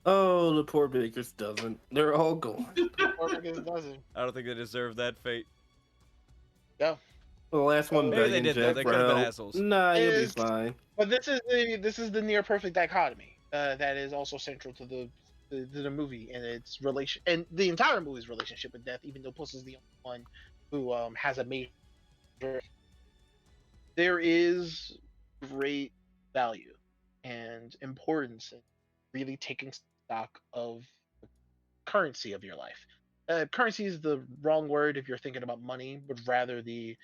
Oh, the poor Baker's dozen. They're all gone. Or because it doesn't. I don't think they deserve that fate. Yeah. The last one Maybe they begging did, though. Jack They for could've been help. assholes. Nah, you'll be Is- fine. But this is the near perfect dichotomy that is also central to the movie and its relation and the entire movie's relationship with death. Even though Puss is the only one who has a major, there is great value and importance in really taking stock of the currency of your life. Currency is the wrong word if you're thinking about money, but rather the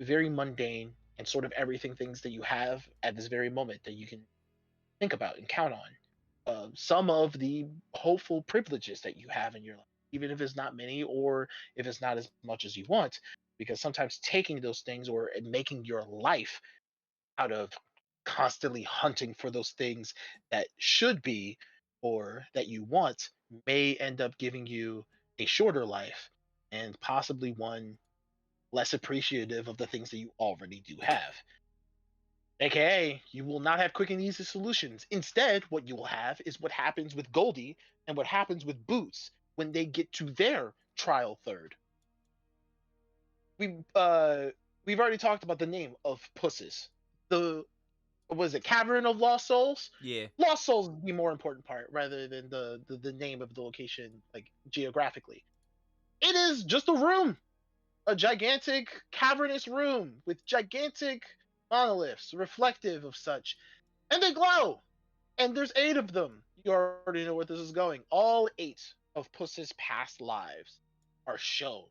very mundane and sort of everything things that you have at this very moment that you can think about and count on. Some of the hopeful privileges that you have in your life, even if it's not many or if it's not as much as you want, because sometimes taking those things or making your life out of constantly hunting for those things that should be or that you want may end up giving you a shorter life and possibly one less appreciative of the things that you already do have. AKA, you will not have quick and easy solutions. Instead, what you will have is what happens with Goldie and what happens with Boots when they get to their trial third. We've already talked about the name of Pusses. The was it Cavern of Lost Souls? Yeah. Lost Souls is the more important part rather than the name of the location, like geographically. It is just a room, a gigantic cavernous room with gigantic monoliths, reflective of such, and they glow. And there's 8 of them. You already know where this is going. All 8 of Puss's past lives are shown,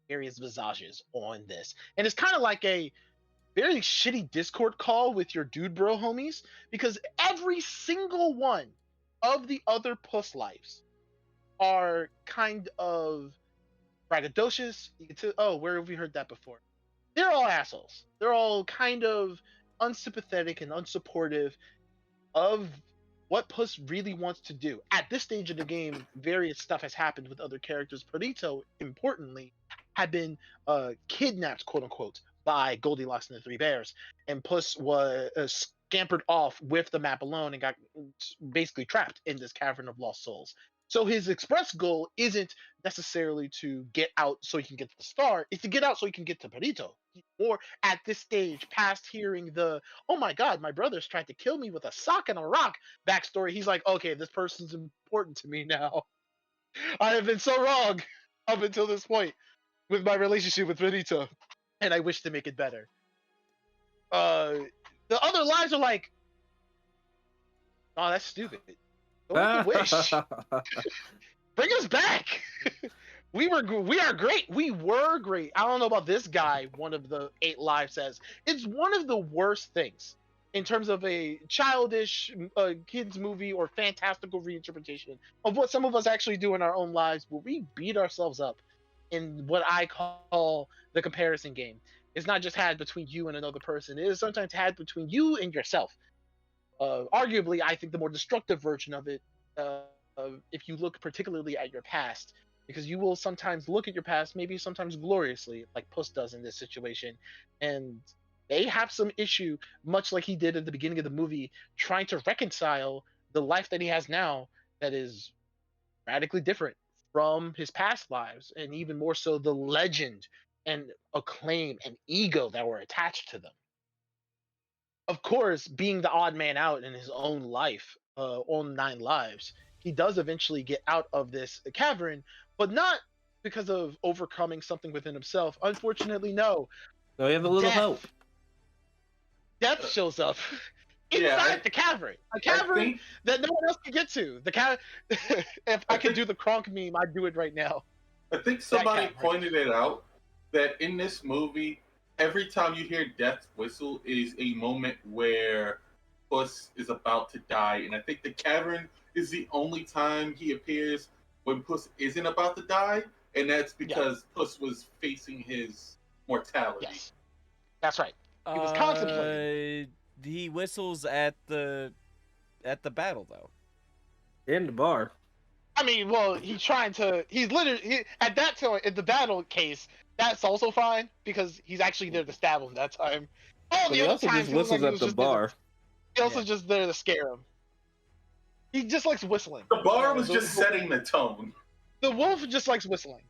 various visages on this, and it's kind of like a very shitty Discord call with your dude bro homies, because every single one of the other Puss lives are kind of braggadocious. You can tell, oh, where have we heard that before? They're all assholes. They're all kind of unsympathetic and unsupportive of what Puss really wants to do. At this stage of the game, various stuff has happened with other characters. Perito, importantly, had been kidnapped, quote unquote, by Goldilocks and the Three Bears, and Puss was scampered off with the map alone and got basically trapped in this cavern of lost souls. So his express goal isn't necessarily to get out so he can get to the star, it's to get out so he can get to Perito. Or at this stage, past hearing the, oh my god, my brother's tried to kill me with a sock and a rock backstory, he's like, okay, this person's important to me now. I have been so wrong up until this point with my relationship with Benito, and I wish to make it better. The other lives are like, oh, that's stupid. Don't make a wish. Bring us back. We are great. We were great. I don't know about this guy. One of the 8 lives says it's one of the worst things in terms of a childish kids movie or fantastical reinterpretation of what some of us actually do in our own lives, where we beat ourselves up in what I call the comparison game. It's not just had between you and another person. It is sometimes had between you and yourself. Arguably, I think the more destructive version of it, if you look particularly at your past, because you will sometimes look at your past, maybe sometimes gloriously, like Puss does in this situation, and they have some issue, much like he did at the beginning of the movie, trying to reconcile the life that he has now that is radically different from his past lives, and even more so the legend and acclaim and ego that were attached to them. Of course, being the odd man out in his own life, own 9 lives, he does eventually get out of this cavern, but not because of overcoming something within himself. Unfortunately, no. No, you have a little help. Death shows up inside the cavern. A cavern that no one else can get to. If I could do the Kronk meme, I'd do it right now. I think somebody pointed it out that in this movie, every time you hear Death's whistle is a moment where Puss is about to die. And I think the cavern is the only time he appears when Puss isn't about to die. And that's because Puss was facing his mortality. Yes. That's right. He was contemplating. He whistles at the battle, though. In the bar. I mean, well, he's literally, at that time, in the battle case, that's also fine, because he's actually there to stab him that time. All the other times, he whistles at the bar. He also just there to scare him. He just likes whistling. The bar was just setting the tone. The wolf just likes whistling.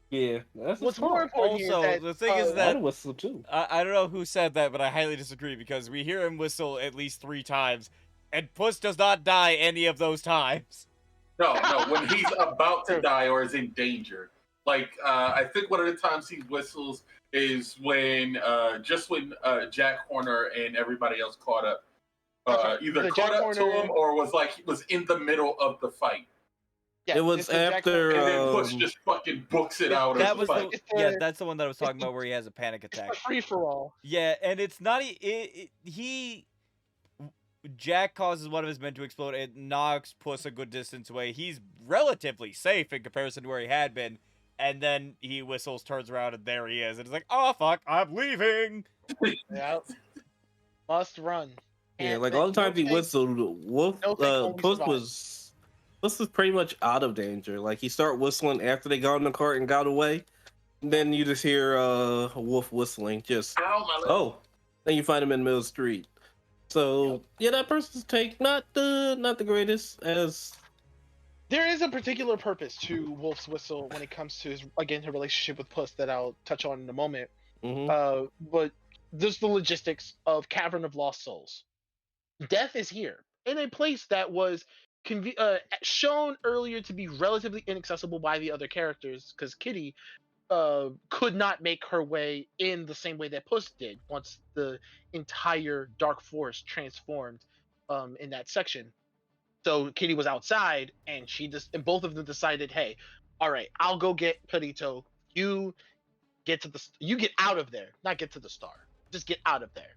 Yeah, that's what's more important. Also, here is that, the thing is that I whistle too. I don't know who said that, but I highly disagree, because we hear him whistle at least 3 times, and Puss does not die any of those times. No, when he's about to die or is in danger. Like, I think one of the times he whistles is when Jack Horner and everybody else caught up. Either caught up to him or was in the middle of the fight. Yeah, it was after. And then Puss just fucking books it out. That was that's the one that I was talking about where he has a panic attack. Free for all. Yeah, and it's not Jack causes one of his men to explode. It knocks Puss a good distance away. He's relatively safe in comparison to where he had been. And then he whistles, turns around, and there he is. And it's like, oh, fuck, I'm leaving. Yeah. Must run. Yeah, like all the times he whistled, Puss was pretty much out of danger. Like he started whistling after they got in the cart and got away. And then you just hear a wolf whistling. Then you find him in the middle of the street. So yeah, that person's take not the greatest. As there is a particular purpose to Wolf's whistle when it comes to his relationship with Puss that I'll touch on in a moment. Mm-hmm. But there's the logistics of Cavern of Lost Souls. Death is here in a place that was shown earlier to be relatively inaccessible by the other characters, because Kitty could not make her way in the same way that Puss did once the entire Dark Forest transformed in that section. So Kitty was outside, and both of them decided, hey, all right, I'll go get Perito. You get out of there, not get to the star. Just get out of there.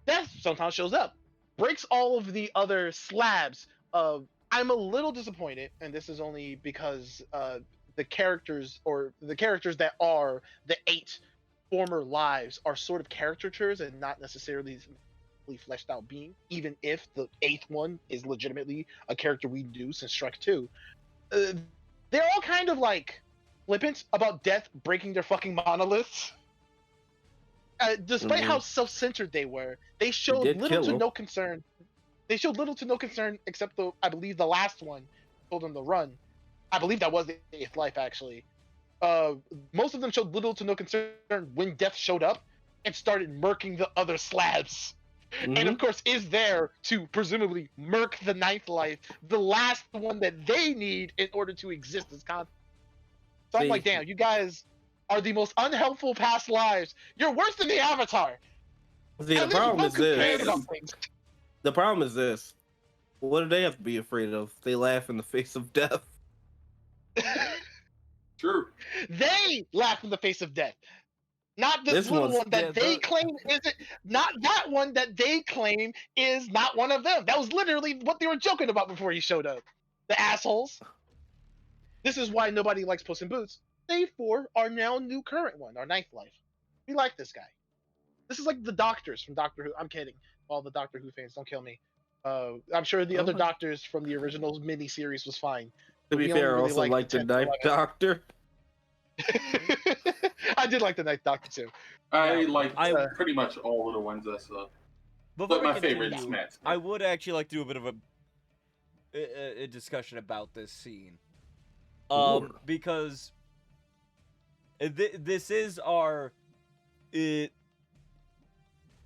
Death sometimes shows up, breaks all of the other slabs. I'm a little disappointed, and this is only because the characters that are the 8 former lives are sort of caricatures and not necessarily fleshed out being, even if the 8th one is legitimately a character we knew since Shrek 2. They're all kind of like flippant about Death breaking their fucking monoliths. despite how Mhm. self-centered they were, they showed did little kill to him. no concern. They showed little to no concern, except I believe the last one told them to run. I believe that was the eighth life, actually. Most of them showed little to no concern when death showed up and started murking the other slabs. And of Mhm. course, is there to presumably murk the ninth life, the last one that they need in order to exist as content. So I'm like, See, damn, you guys are the most unhelpful past lives. You're worse than the Avatar. see, the At least problem one is cared this. about things. The problem is this. What do they have to be afraid of? They laugh in the face of death. True. They laugh in the face of death. Not this This little one's one that they claim isn't, not that one that they claim is not one of them. That was literally what they were joking about before he showed up. The assholes. This is why nobody likes Puss in Boots. They four are now new current one, our ninth life. We like this guy. This is like the doctors from Doctor Who. I'm kidding. All the Doctor Who fans, don't kill me. I'm sure the other Oh. doctors from the original miniseries was fine. To But be we only fair, I really also like the 10th, Ninth Doctor. 11th. I did like the Ninth Doctor too. I Now, like I- pretty much all of the ones I saw. Before But we my favorite is continue, Matt. I would actually like to do a bit of a discussion about this scene. Sure. Because this is our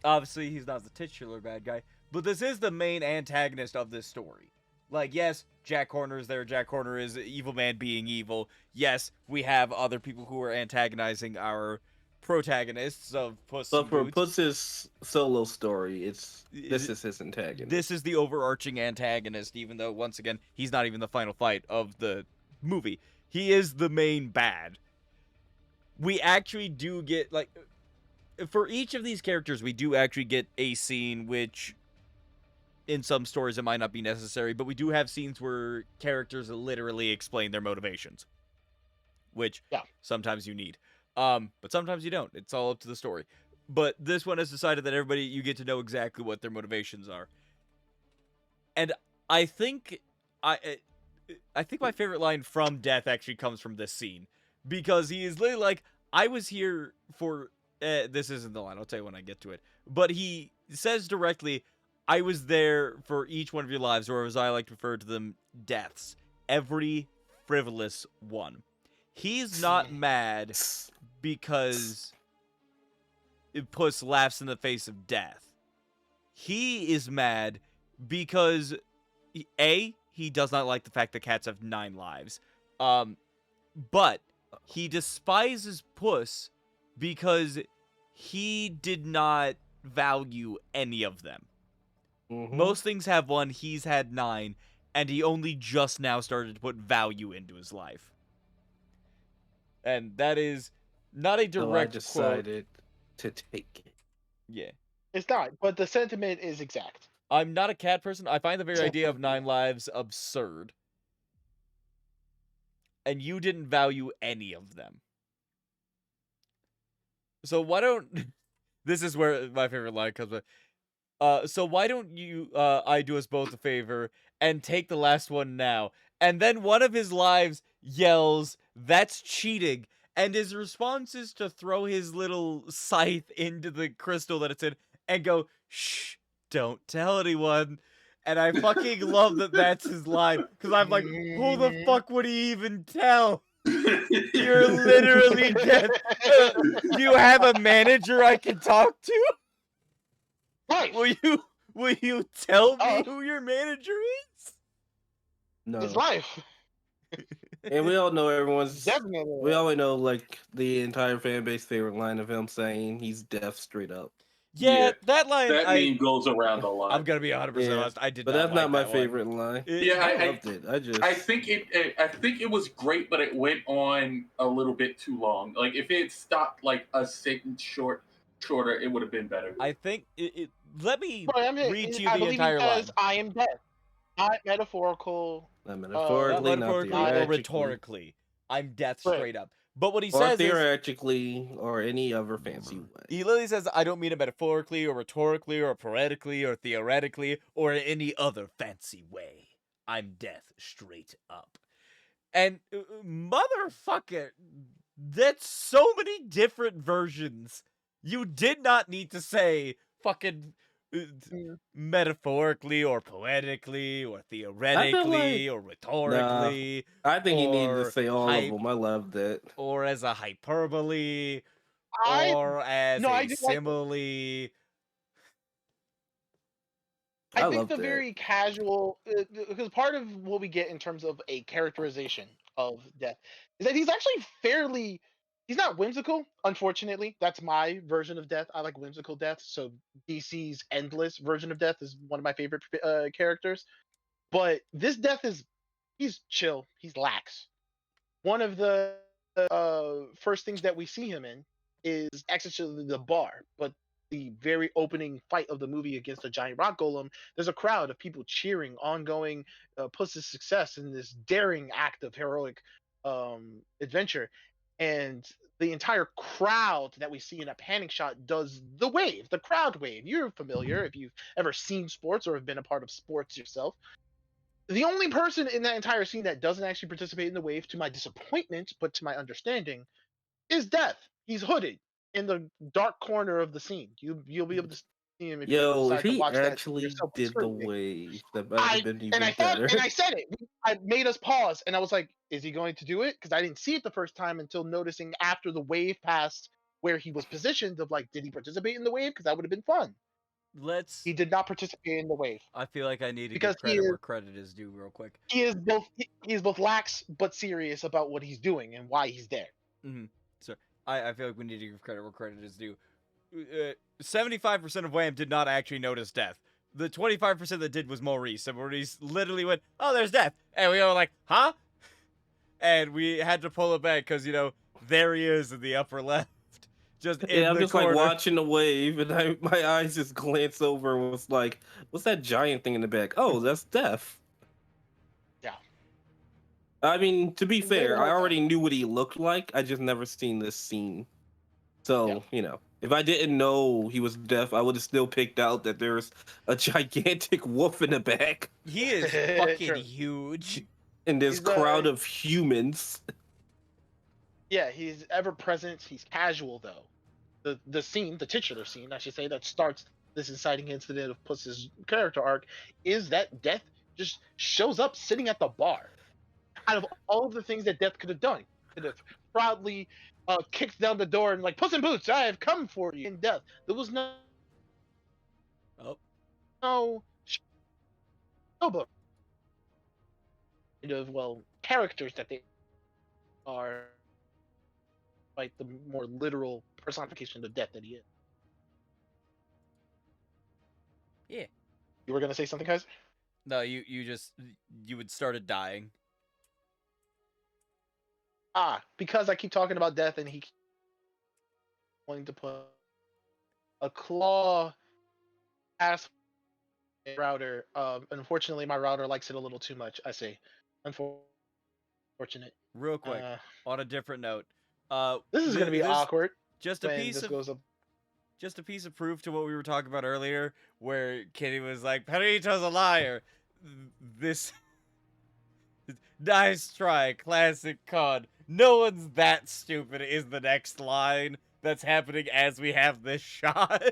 obviously he's not the titular bad guy, but this is the main antagonist of this story. Like, yes, Jack Horner is there. Jack Horner is evil man being evil. Yes, we have other people who are antagonizing our protagonists of Puss But in for Boots. Puss's solo story, this is his antagonist. This is the overarching antagonist, even though, once again, he's not even the final fight of the movie. He is the main bad. We actually do get, like, for each of these characters, we do actually get a scene which, in some stories, it might not be necessary, but we do have scenes where characters literally explain their motivations, which sometimes you need. But sometimes you don't. It's all up to the story. But this one has decided that everybody, you get to know exactly what their motivations are. And I think I think my favorite line from Death actually comes from this scene, because he is literally like, I was here for this isn't the line, I'll tell you when I get to it, but he says directly, I was there for each one of your lives, or as I like to refer to them, deaths. Every frivolous one. He's not mad because Puss laughs in the face of death. He is mad because A, he does not like the fact that cats have 9 lives. But he despises Puss because he did not value any of them. Mhm. Most things have 1, he's had 9, and he only just now started to put value into his life. And that is not a direct So I quote. decided to take it. Yeah. It's not, but the sentiment is exact. I'm not a cat person. I find the very idea of 9 lives absurd. And you didn't value any of them. So why don't... This is where my favorite line comes from. So why don't you, I do us both a favor and take the last one now? And then one of his lives yells, that's cheating. And his response is to throw his little scythe into the crystal that it's in and go, shh, don't tell anyone. And I fucking love that that's his line. Because I'm like, who the fuck would he even tell? You're literally dead. Do you have a manager I can talk to? Right. Will you tell me who your manager is? No. His life. And we all know everyone's. Definitely. We all know, like, the entire fan base favorite line of him saying he's deaf straight up. Yeah, that line. That meme goes around a lot. I'm gonna be 100% honest. I did But not that's like not my that favorite one. line. I loved it. I think it was great, but it went on a little bit too long. Like if it stopped like a sentence shorter, it would have been better. I think let me read to you I the believe entire he line. says, I am dead. Not metaphorical. Not Not metaphorically, metaphorically not or rhetorically. I'm death Right. straight up. But what he or says is, theoretically, or any other fancy way. he literally says, I don't mean it metaphorically or rhetorically or poetically or theoretically or in any other fancy way. I'm death straight up. And motherfucker, that's so many different versions You did not need to say fucking metaphorically or poetically or I feel theoretically like or nah. rhetorically I think he needed to or say all of hype them. I love that. or as a hyperbole I or as no, I a do like it. simile. I I think love the that. very casual, because part of what we get in terms of a characterization of Death is that he's actually fairly. He's not whimsical, unfortunately. That's my version of Death. I like whimsical Death. So DC's Endless version of Death is one of my favorite characters. But this Death is he's chill. He's lax. One of the first things that we see him in is actually the bar, but the very opening fight of the movie against a giant rock golem, there's a crowd of people cheering ongoing Puss's success in this daring act of heroic adventure. And the entire crowd that we see in a panic shot does the wave, the crowd wave. You're familiar if you've ever seen sports or have been a part of sports yourself. The only person in that entire scene that doesn't actually participate in the wave, to my disappointment, but to my understanding, is Death. He's hooded in the dark corner of the scene. You'll be able to see him if you Yo, if decide to he watch that actually yourself with did the scrutiny. wave, that might have been even I thought better. and I said it. I made us pause, and I was like, "Is he going to do it?" Because I didn't see it the first time until noticing after the wave passed where he was positioned. Of like, did he participate in the wave? Because that would have been fun. Let's He did not participate in the wave I feel like I need to because give credit where credit is due real quick. he is both lax but serious about what he's doing and why he's there. Mm-hmm. So I feel like we need to give credit where credit is due. 75% of Wham did not actually notice Death. The 25% that did was Maurice. And Maurice literally went, "Oh, there's Death," and we were like, "Huh?" And we had to pull it back because there he is in the upper left, just in Yeah, I'm the just corner. like watching the wave, and my eyes just glance over and was like, "What's that giant thing in the back?" Oh, that's Death. Yeah. I mean, to be He's there the fair, I whole time. already knew what he looked like. I just never seen this scene. Yeah. So, if I didn't know he was deaf, I would have still picked out that there's a gigantic wolf in the back He is fucking True. huge. in this He's crowd of humans. yeah, he's ever present. He's casual though. The scene, the titular scene, I should say, that starts this inciting incident of Puss's character arc is that Death just shows up sitting at the bar. Out of all of the things that Death could have done, could have proudly kicked down the door and like, "Puss in Boots, I have come for you." In Death, there was Oh, no showboat of characters that they are, like the more literal personification of Death that he is. yeah. You were gonna say something, guys? No, you would started dying. Because I keep talking about Death and he wanting to put a claw ass router. Unfortunately, my router likes it a little too much. I say, unfortunate. Real quick, on a different note, This is gonna be this awkward just a when piece this of goes up. just a piece of proof to what we were talking about earlier, where Kitty was like, "Perito's a liar." This nice try, classic COD. No one's that stupid is the next line that's happening as we have this shot.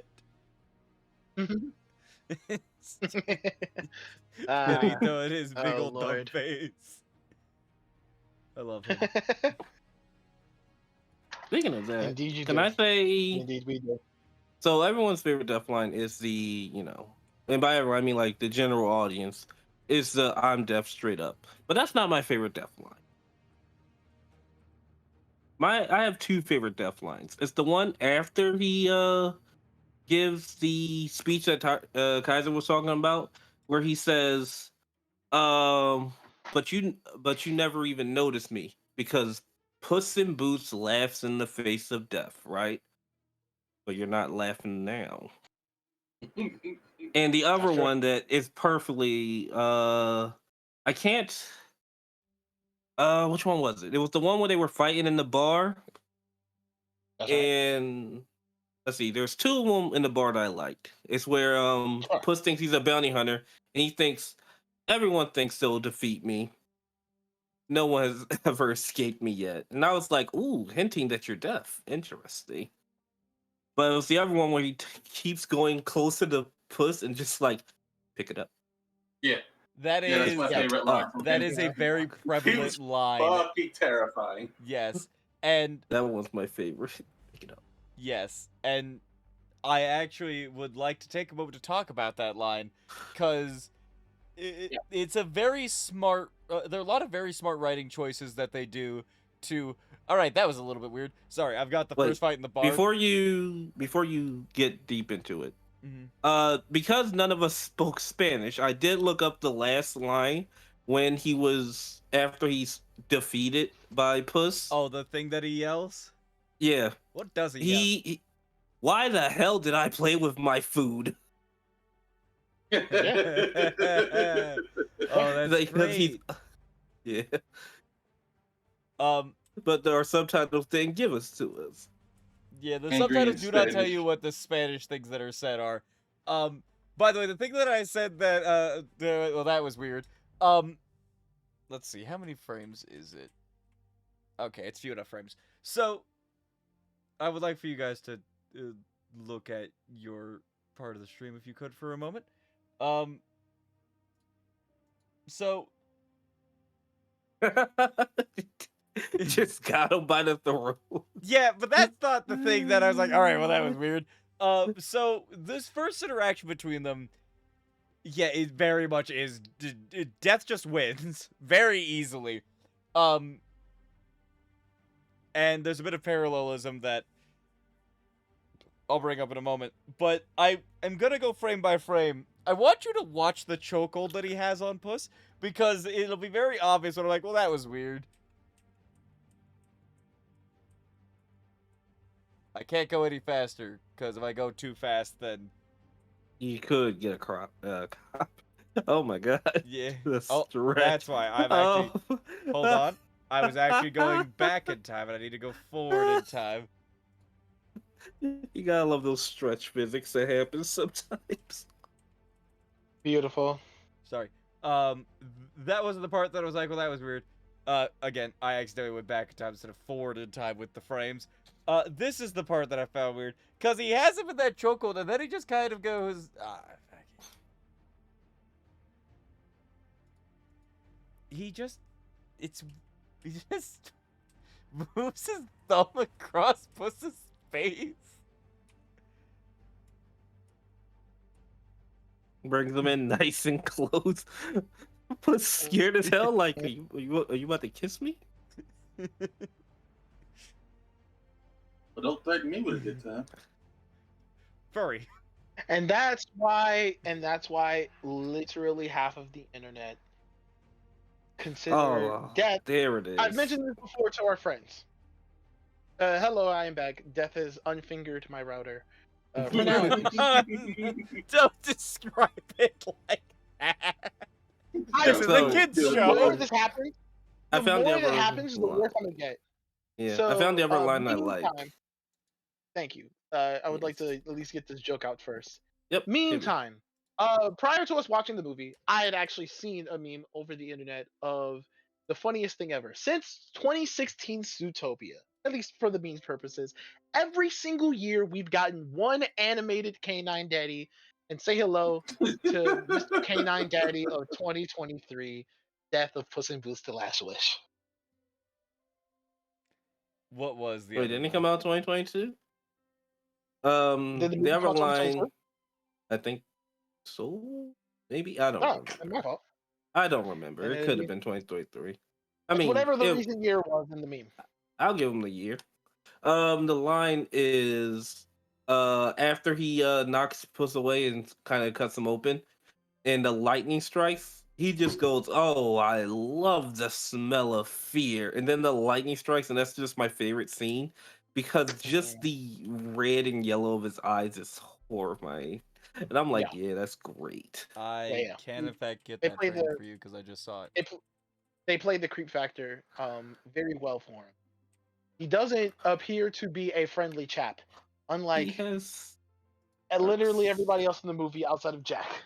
Perito and his big oh, old dumb Lord. face. I love him. Speaking of that, Indeed, you can do. I say? Indeed, we do. So everyone's favorite death line is and by everyone I mean like the general audience, is the "I'm deaf straight up." But that's not my favorite death line. I have two favorite death lines. It's the one after he gives the speech that Kaiser was talking about, where he says, but you never even noticed me because Puss in Boots laughs in the face of death, right? But you're not laughing now." And the other That's true. one that is perfectly I can't which one was it? It was the one where they were fighting in the bar. That's right. And let's see, there's two of them in the bar that I liked. It's where Sure. Puss thinks he's a bounty hunter and he thinks everyone thinks they'll defeat me. No one has ever escaped me yet. And I was like, ooh, hinting that you're deaf. Interesting. But it was the other one where he keeps going closer to Puss and just like pick it up. Yeah, That yeah, that's is my favorite line from that him. is a very He prevalent was line. fucking terrifying. Yes. And That one was my favorite. Pick it up. yes, and I actually would like to take a moment to talk about that line because it's a very smart. There are a lot of very smart writing choices that they do to. All right, that was a little bit weird. Sorry, I've got the Wait, first fight in the bar. Before you get deep into it, because none of us spoke Spanish, I did look up the last line when he was after he's defeated by Puss. Oh, the thing that he yells. Yeah, What does he yell? he why the hell did I play with my food? Oh, that's Like, 'cause great. Yeah, Um, but there are subtitles they didn't give us to us. yeah, the Angry subtitles in do not tell Spanish. you what the Spanish things that are said are. By the way, the thing that I said that well, that was weird. Let's see, how many frames is it? Okay, it's few enough frames. So, I would like for you guys to look at your part of the stream if you could for a moment. So Just got him by the throat. yeah, but that's not the thing that I was like, all right, well, that was weird. So this first interaction between them, yeah, it very much is death just wins very easily. And there's a bit of parallelism that I'll bring up in a moment, but I am gonna go frame by frame. I want you to watch the chokehold that he has on Puss, because it'll be very obvious when I'm like, well, that was weird. I can't go any faster, because if I go too fast, then... You could get a cop. Oh my god. Yeah. The Oh, stretch. that's why I'm actually... Oh. Hold on. I was actually going back in time, and I need to go forward in time. You gotta love those stretch physics that happen sometimes. Beautiful. Sorry. That wasn't the part that I was like, well, that was weird. Again, I accidentally went back in time instead of forward in time with the frames. This is the part that I found weird, because he has him in that chokehold, and then he just kind of goes, fuck it. He just moves his thumb across Puss's face. Brings them in nice and close. But scared as hell. Like, are you about to kiss me? But don't threaten me with a good time. Furry. And that's why literally half of the internet consider death. There it is. I've mentioned this before to our friends. Hello, I am back. Death has unfingered my router. For now, at least. Don't describe it like that. This is So- a kids The show. more this happens, I the found more the that other happens, the line. worse I'm gonna get. Yeah, So, I found the other line I like. meantime- Thank you. I would like Yes. to at least get this joke out first. Yep. hit me. Meantime, prior to us watching the movie, I had actually seen a meme over the internet of the funniest thing ever. Since 2016 Zootopia, at least for the memes purposes, every single year we've gotten one animated Canine Daddy, and say hello to Mr. Canine Daddy of 2023, Death of Puss in Boots: The Last Wish. What was the Wait, other didn't it one? come out 2022? Did the movie The other come out 2022? line, I think so. Maybe I don't Oh, remember. my fault. I don't remember. And It it- could have been 2023. I It's mean, whatever the recent year was in the meme. I'll give him the year. The line is after he knocks Puss away and kind of cuts him open, and the lightning strikes. He just goes, "Oh, I love the smell of fear," and then the lightning strikes, and that's just my favorite scene because just the red and yellow of his eyes is horrifying, and I'm like, "Yeah, that's great." I Yeah. can in fact get They that played frame the- for you because I just saw it. They played the creep factor very well for him. He doesn't appear to be a friendly chap, He unlike has literally everybody else in the movie outside of Jack.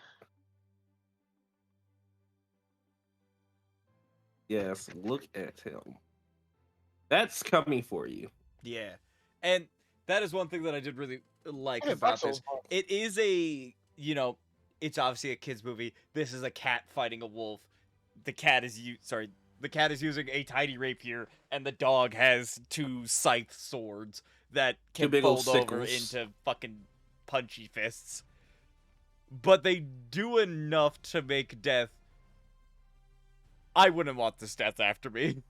Yes, look at him. That's coming for you. Yeah. And That is one thing that I did really like Yeah, about Dark this. Souls fun. It is a, it's obviously a kids movie. This is a cat fighting a wolf. The cat is the cat is using a tiny rapier, and the dog has two scythe swords that Two can big old fold over sickles. into fucking punchy fists. But they do enough to make death. I wouldn't want this death after me.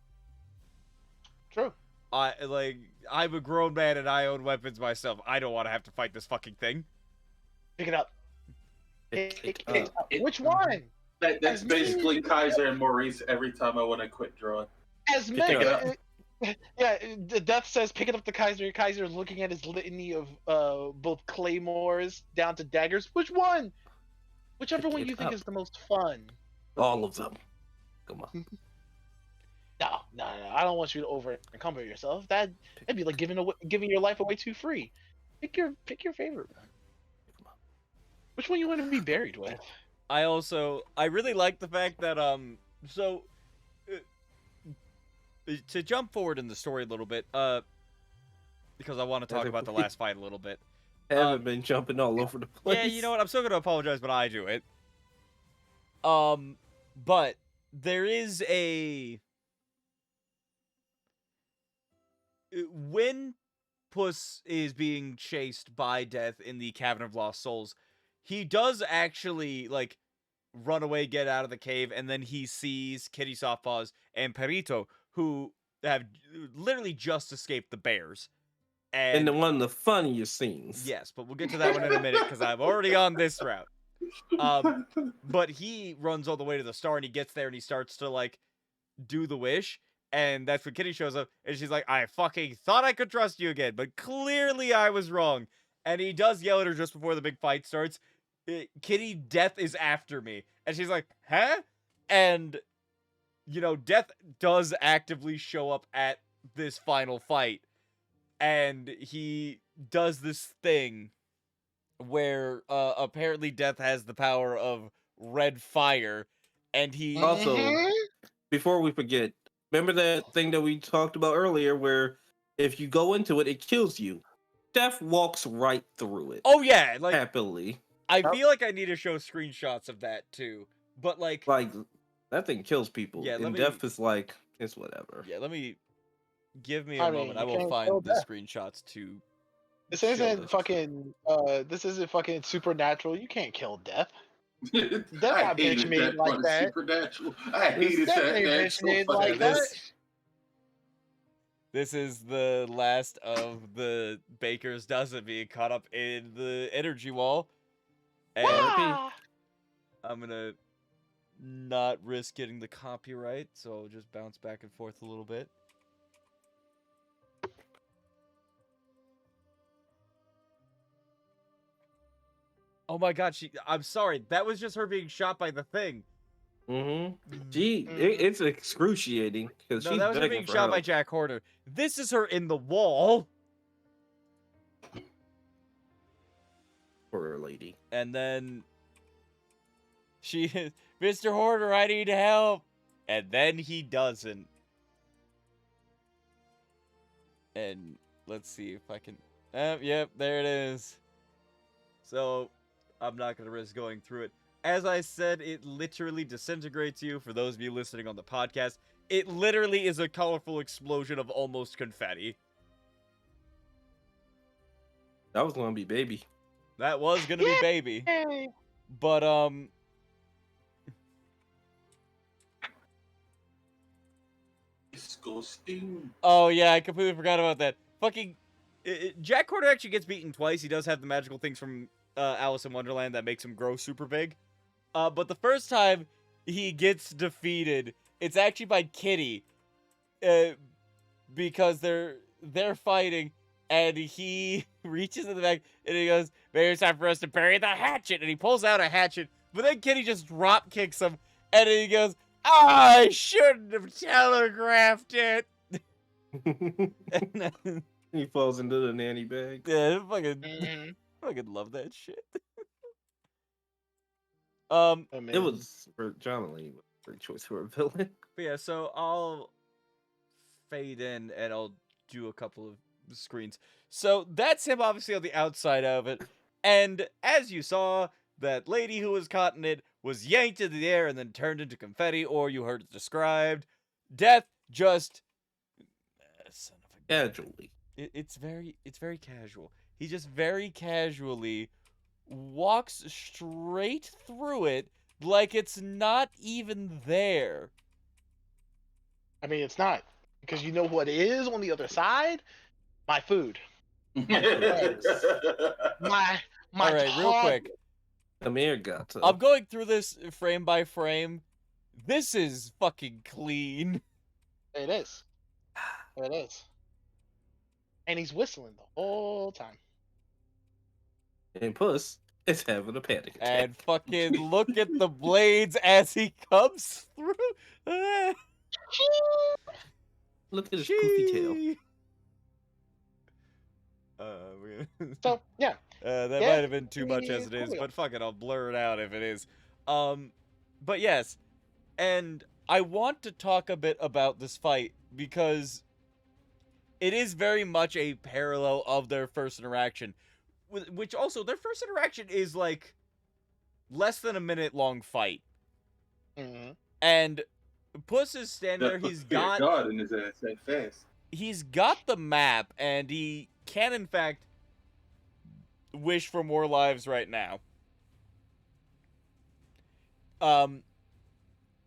True. I'm a grown man and I own weapons myself. I don't want to have to fight this fucking thing. Pick it up. Pick Pick it it up. up. Which one? That's As basically many- Kaiser and Maurice every time I want to quit drawing. As Pick many. it up. Yeah, the death says pick it up to Kaiser. Kaiser is looking at his litany of both claymores down to daggers. Which one? Whichever Pick one it you think up. is the most fun. All of them. Come on. No. I don't want you to over encumber yourself. That'd be like giving your life away too free. Pick your favorite one. Which one you want to be buried with? I really like the fact that to jump forward in the story a little bit, because I want to talk about the last fight a little bit. Haven't been jumping all over the place. Yeah, you know what? I'm still gonna apologize, but I do it. But there is when Puss is being chased by Death in the Cavern of Lost Souls, he does actually run away, get out of the cave, and then he sees Kitty Softpaws and Perito, who have literally just escaped the bears. And one of the funniest scenes. Yes, but we'll get to that one in a minute because I'm already on this route. But he runs all the way to the star and he gets there and he starts to do the wish. And that's when Kitty shows up and she's like, I fucking thought I could trust you again, but clearly I was wrong. And he does yell at her just before the big fight starts. Kitty, Death is after me. And she's like, huh? And, Death does actively show up at this final fight. And he does this thing where apparently Death has the power of red fire. And he... Also, Mhm. before we forget, remember that thing that we talked about earlier where if you go into it, it kills you. Death walks right through it. Oh, yeah. Happily. I feel like I need to show screenshots of that, too. But, Like, that thing kills people. Yeah, and Death is like, it's whatever. Yeah, give me I a mean, moment. I you will can't find kill the Death. screenshots to... This show isn't this. fucking. This isn't fucking supernatural. You can't kill Death. I not bitch hated made that like part of that. Supernatural. I hated Death that. ain't That's bitch so made fucking like that. This is the last of the Baker's dozen being caught up in the energy wall. And Ah! I'm gonna not risk getting the copyright, so I'll just bounce back and forth a little bit. Oh my god, I'm sorry, that was just her being shot by the thing. Mm-hmm. It's excruciating because No, she's that was her begging being for shot by help. Jack Horner. This is her in the wall. Poor lady. And then she is, Mr. Horner, I need help. And then he doesn't. And let's see if I can. Yep, there it is. So I'm not going to risk going through it. As I said, it literally disintegrates you. For those of you listening on the podcast, it literally is a colorful explosion of almost confetti. That was gonna be baby. That was going to be baby. Hey. But, Disgusting. oh yeah, I completely forgot about that. Fucking Jack Horner actually gets beaten twice. He does have the magical things from Alice in Wonderland that makes him grow super big. But the first time he gets defeated, it's actually by Kitty, because they're fighting, and he reaches in the back and he goes, "Maybe it's time for us to bury the hatchet." And he pulls out a hatchet, but then Kitty just drop kicks him, and then he goes, "I shouldn't have telegraphed it." He falls into the nanny bag. Yeah, Mhm. fucking love that shit. It was for John Lee. Great choice for a villain. But yeah, so I'll fade in and I'll do a couple of screens. So that's him obviously on the outside of it. And as you saw, that lady who was caught in it was yanked into the air and then turned into confetti, or you heard it described. Death just son of a gun. Casually. It's very casual. He just very casually walks straight through it like it's not even there. I mean, it's not, because you know what is on the other side? My food. My All right, real quick. Amir got to. I'm going through this frame by frame. This is fucking clean. It is. It is. And he's whistling the whole time. And Puss is having a panic attack. And fucking look at the blades as he comes through. Ah, Look at his poofy tail. gee. So, yeah. That Yeah, might have been too much as it is, cool. but fuck it, I'll blur it out if it is. But yes, and I want to talk a bit about this fight because it is very much a parallel of their first interaction, which also, their first interaction is like less than a minute long fight. Mm-hmm. And Puss is standing there, he's got God in his ass that fast. he's got the map, and he can in fact wish for more lives right now. And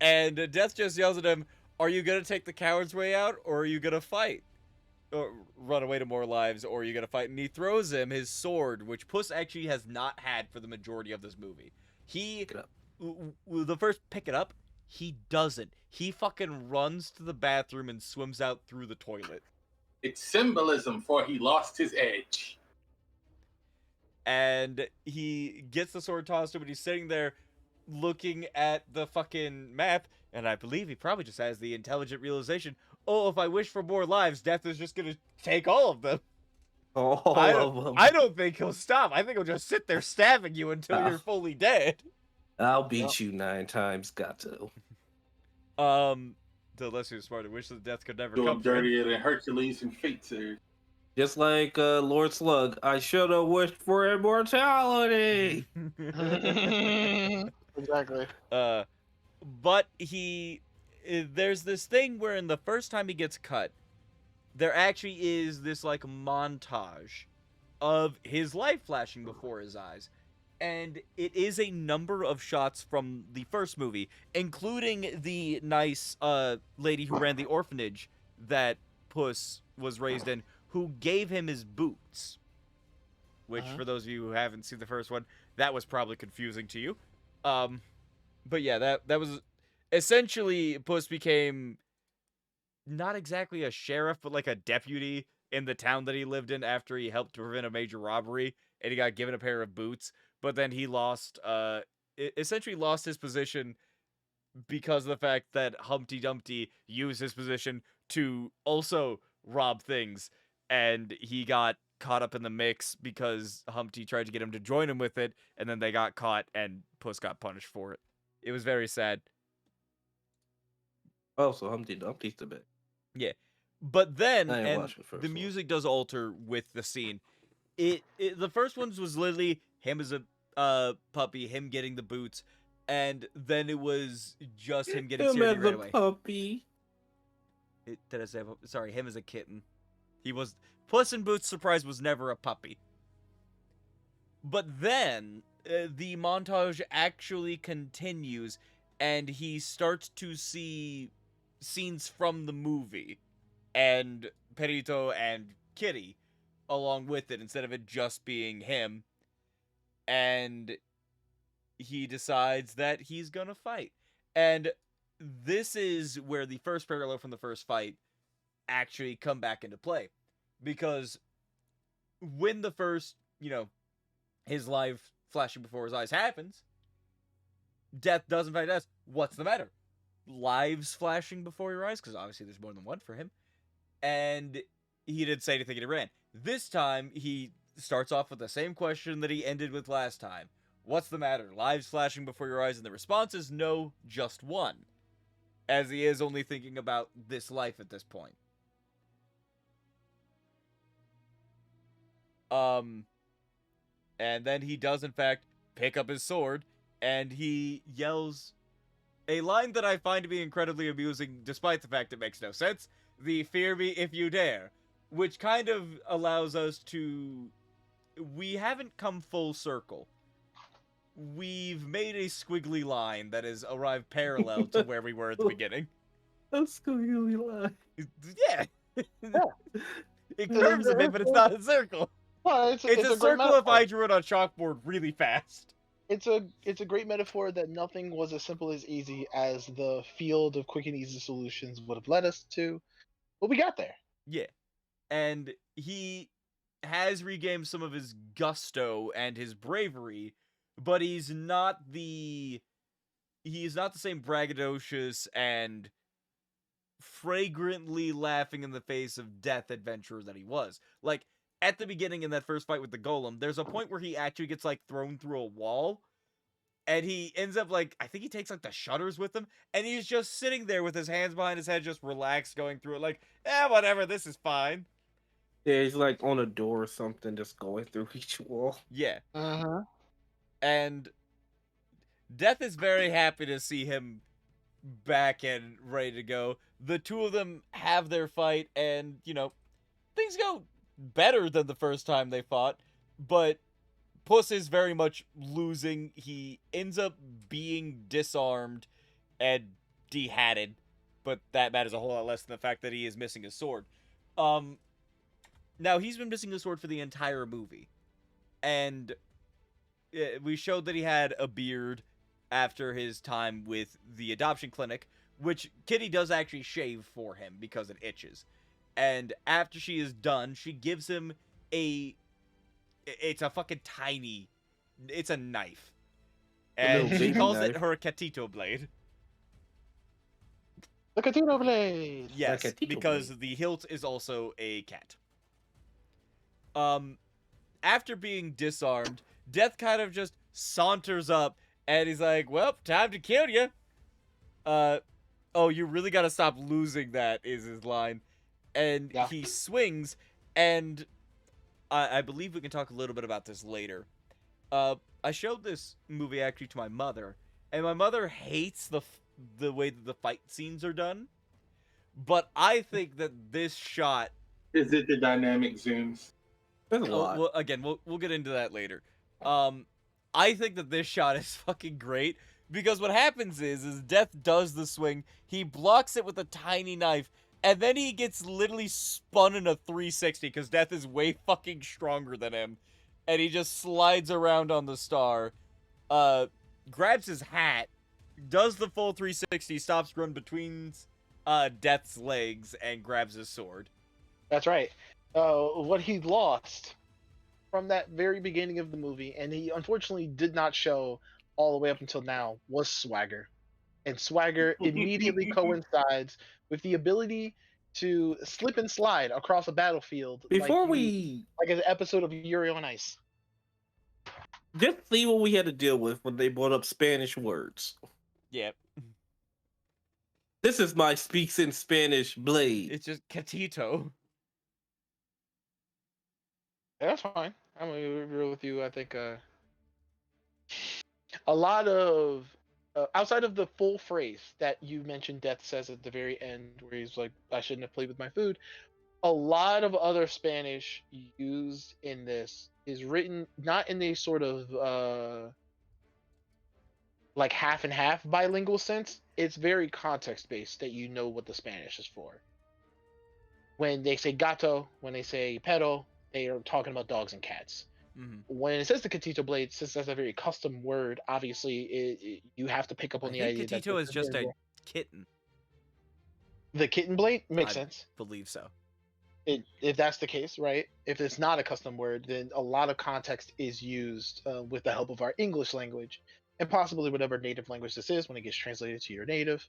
Death just yells at him, "Are you gonna take the coward's way out, or are you gonna fight? Or run away to more lives, or are you gonna fight?" And he throws him his sword, which Puss actually has not had for the majority of this movie. He, the first pick it up, he doesn't. He fucking runs to the bathroom and swims out through the toilet. It's symbolism for he lost his edge. And he gets the sword tossed to him, and he's sitting there looking at the fucking map, and I believe he probably just has the intelligent realization, oh, if I wish for more lives, Death is just gonna take all of them. I don't think he'll stop. I think he'll just sit there stabbing you until you're fully dead. I'll beat you 9 times, Gato. The less you're smart, I wish that Death could never Doing come to him. dirtier than Hercules and Fate series. Just like Lord Slug, I should have wished for immortality. Exactly. But there's this thing where in the first time he gets cut, there actually is this like montage of his life flashing before his eyes. And it is a number of shots from the first movie, including the nice lady who ran the orphanage that Puss was raised in, who gave him his boots. Which, for those of you who haven't seen the first one, that was probably confusing to you. But yeah, that was essentially Puss became not exactly a sheriff, but like a deputy in the town that he lived in after he helped to prevent a major robbery, and he got given a pair of boots. But then he essentially lost his position because of the fact that Humpty Dumpty used his position to also rob things, and he got caught up in the mix because Humpty tried to get him to join him with it, and then they got caught, and Puss got punished for it. It was very sad. Oh, so Humpty Dumpty's the bit. Yeah. But then, I didn't and watch the first the one. music does alter with the scene. The first one was literally him as a puppy, him getting the boots, and then it was just him getting Him steered as right a away. puppy. Did I say? Sorry, him as a kitten. He was Puss in Boots. Surprise was never a puppy. But then the montage actually continues, and he starts to see scenes from the movie, and Perito and Kitty along with it, instead of it just being him. And he decides that he's gonna fight. And this is where the first parallel from the first fight actually come back into play. Because when the first, his life flashing before his eyes happens, Death doesn't fight us. What's the matter? Lives flashing before your eyes? Because obviously there's more than one for him. And he didn't say anything and he ran. This time, he starts off with the same question that he ended with last time. What's the matter? Lives flashing before your eyes? And the response is no, just one. As he is only thinking about this life at this point. And then he does, in fact, pick up his sword, and he yells a line that I find to be incredibly amusing, despite the fact it makes no sense: the "fear me if you dare," which kind of allows us to... We haven't come full circle. We've made a squiggly line that has arrived parallel to where we were at the beginning. That's really lie. Yeah. Yeah. It curves a bit, but it's not a circle. Well, it's It's a a great circle if metaphor. I drew it on chalkboard really fast. It's a great metaphor that nothing was as simple as easy as the field of quick and easy solutions would have led us to, but we got there. Yeah. And he has regained some of his gusto and his bravery, but he's not the same braggadocious and fragrantly laughing in the face of death adventurer that he was. Like, at the beginning in that first fight with the golem, there's a point where he actually gets, like, thrown through a wall, and he ends up, like, I think he takes, like, the shutters with him, and he's just sitting there with his hands behind his head, just relaxed, going through it, like, whatever, this is fine. Yeah, he's like on a door or something, just going through each wall. Yeah. Uh-huh. And Death is very happy to see him back and ready to go. The two of them have their fight, and, you know, things go better than the first time they fought, but Puss is very much losing. He ends up being disarmed and dehatted, but that matters a whole lot less than the fact that he is missing his sword. Now, he's been missing his sword for the entire movie, and we showed that he had a beard after his time with the adoption clinic, which Kitty does actually shave for him because it itches. And after she is done, she gives him it's a fucking tiny, it's a knife. And little she baby calls knife. it her Catito blade. The Catino blade. Yes, Catito because blade. the hilt is also a cat. After being disarmed, Death kind of just saunters up, and he's like, well, time to kill you. Oh, you really gotta stop losing that, is his line. And Yeah. he swings, and I believe we can talk a little bit about this later. I showed this movie actually to my mother, and my mother hates the way that the fight scenes are done. But I think that this shot... Is it the dynamic zooms? There's a lot. Well, again, we'll get into that later. I think that this shot is fucking great, because what happens is Death does the swing, he blocks it with a tiny knife, and then he gets literally spun in a 360 because Death is way fucking stronger than him, and he just slides around on the star, grabs his hat, does the full 360, stops run between Death's legs, and grabs his sword. That's right. What he lost from that very beginning of the movie, and he unfortunately did not show all the way up until now, was swagger. And swagger immediately coincides with the ability to slip and slide across a battlefield Before like an episode of Yuri on Ice. just see what we had to deal with when they brought up Spanish words. Yeah, This is my speaks in Spanish blade. it's just Catito. Yeah, that's fine. I'm gonna be real with you. I think a lot of outside of the full phrase that you mentioned, Death says at the very end, where he's like, "I shouldn't have played with my food." A lot of other Spanish used in this is written not in a sort of like half and half bilingual sense. It's very context based that you know what the Spanish is for. When they say gato, when they say perro, they are talking about dogs and cats. Mm-hmm. When it says the Catito blade, since that's a very custom word, obviously you have to pick up on the I think idea that Catito this is just very a well- kitten. the kitten blade makes I sense. believe so. If that's the case, right? If it's not a custom word, then a lot of context is used with the help of our English language, and possibly whatever native language this is. When it gets translated to your native,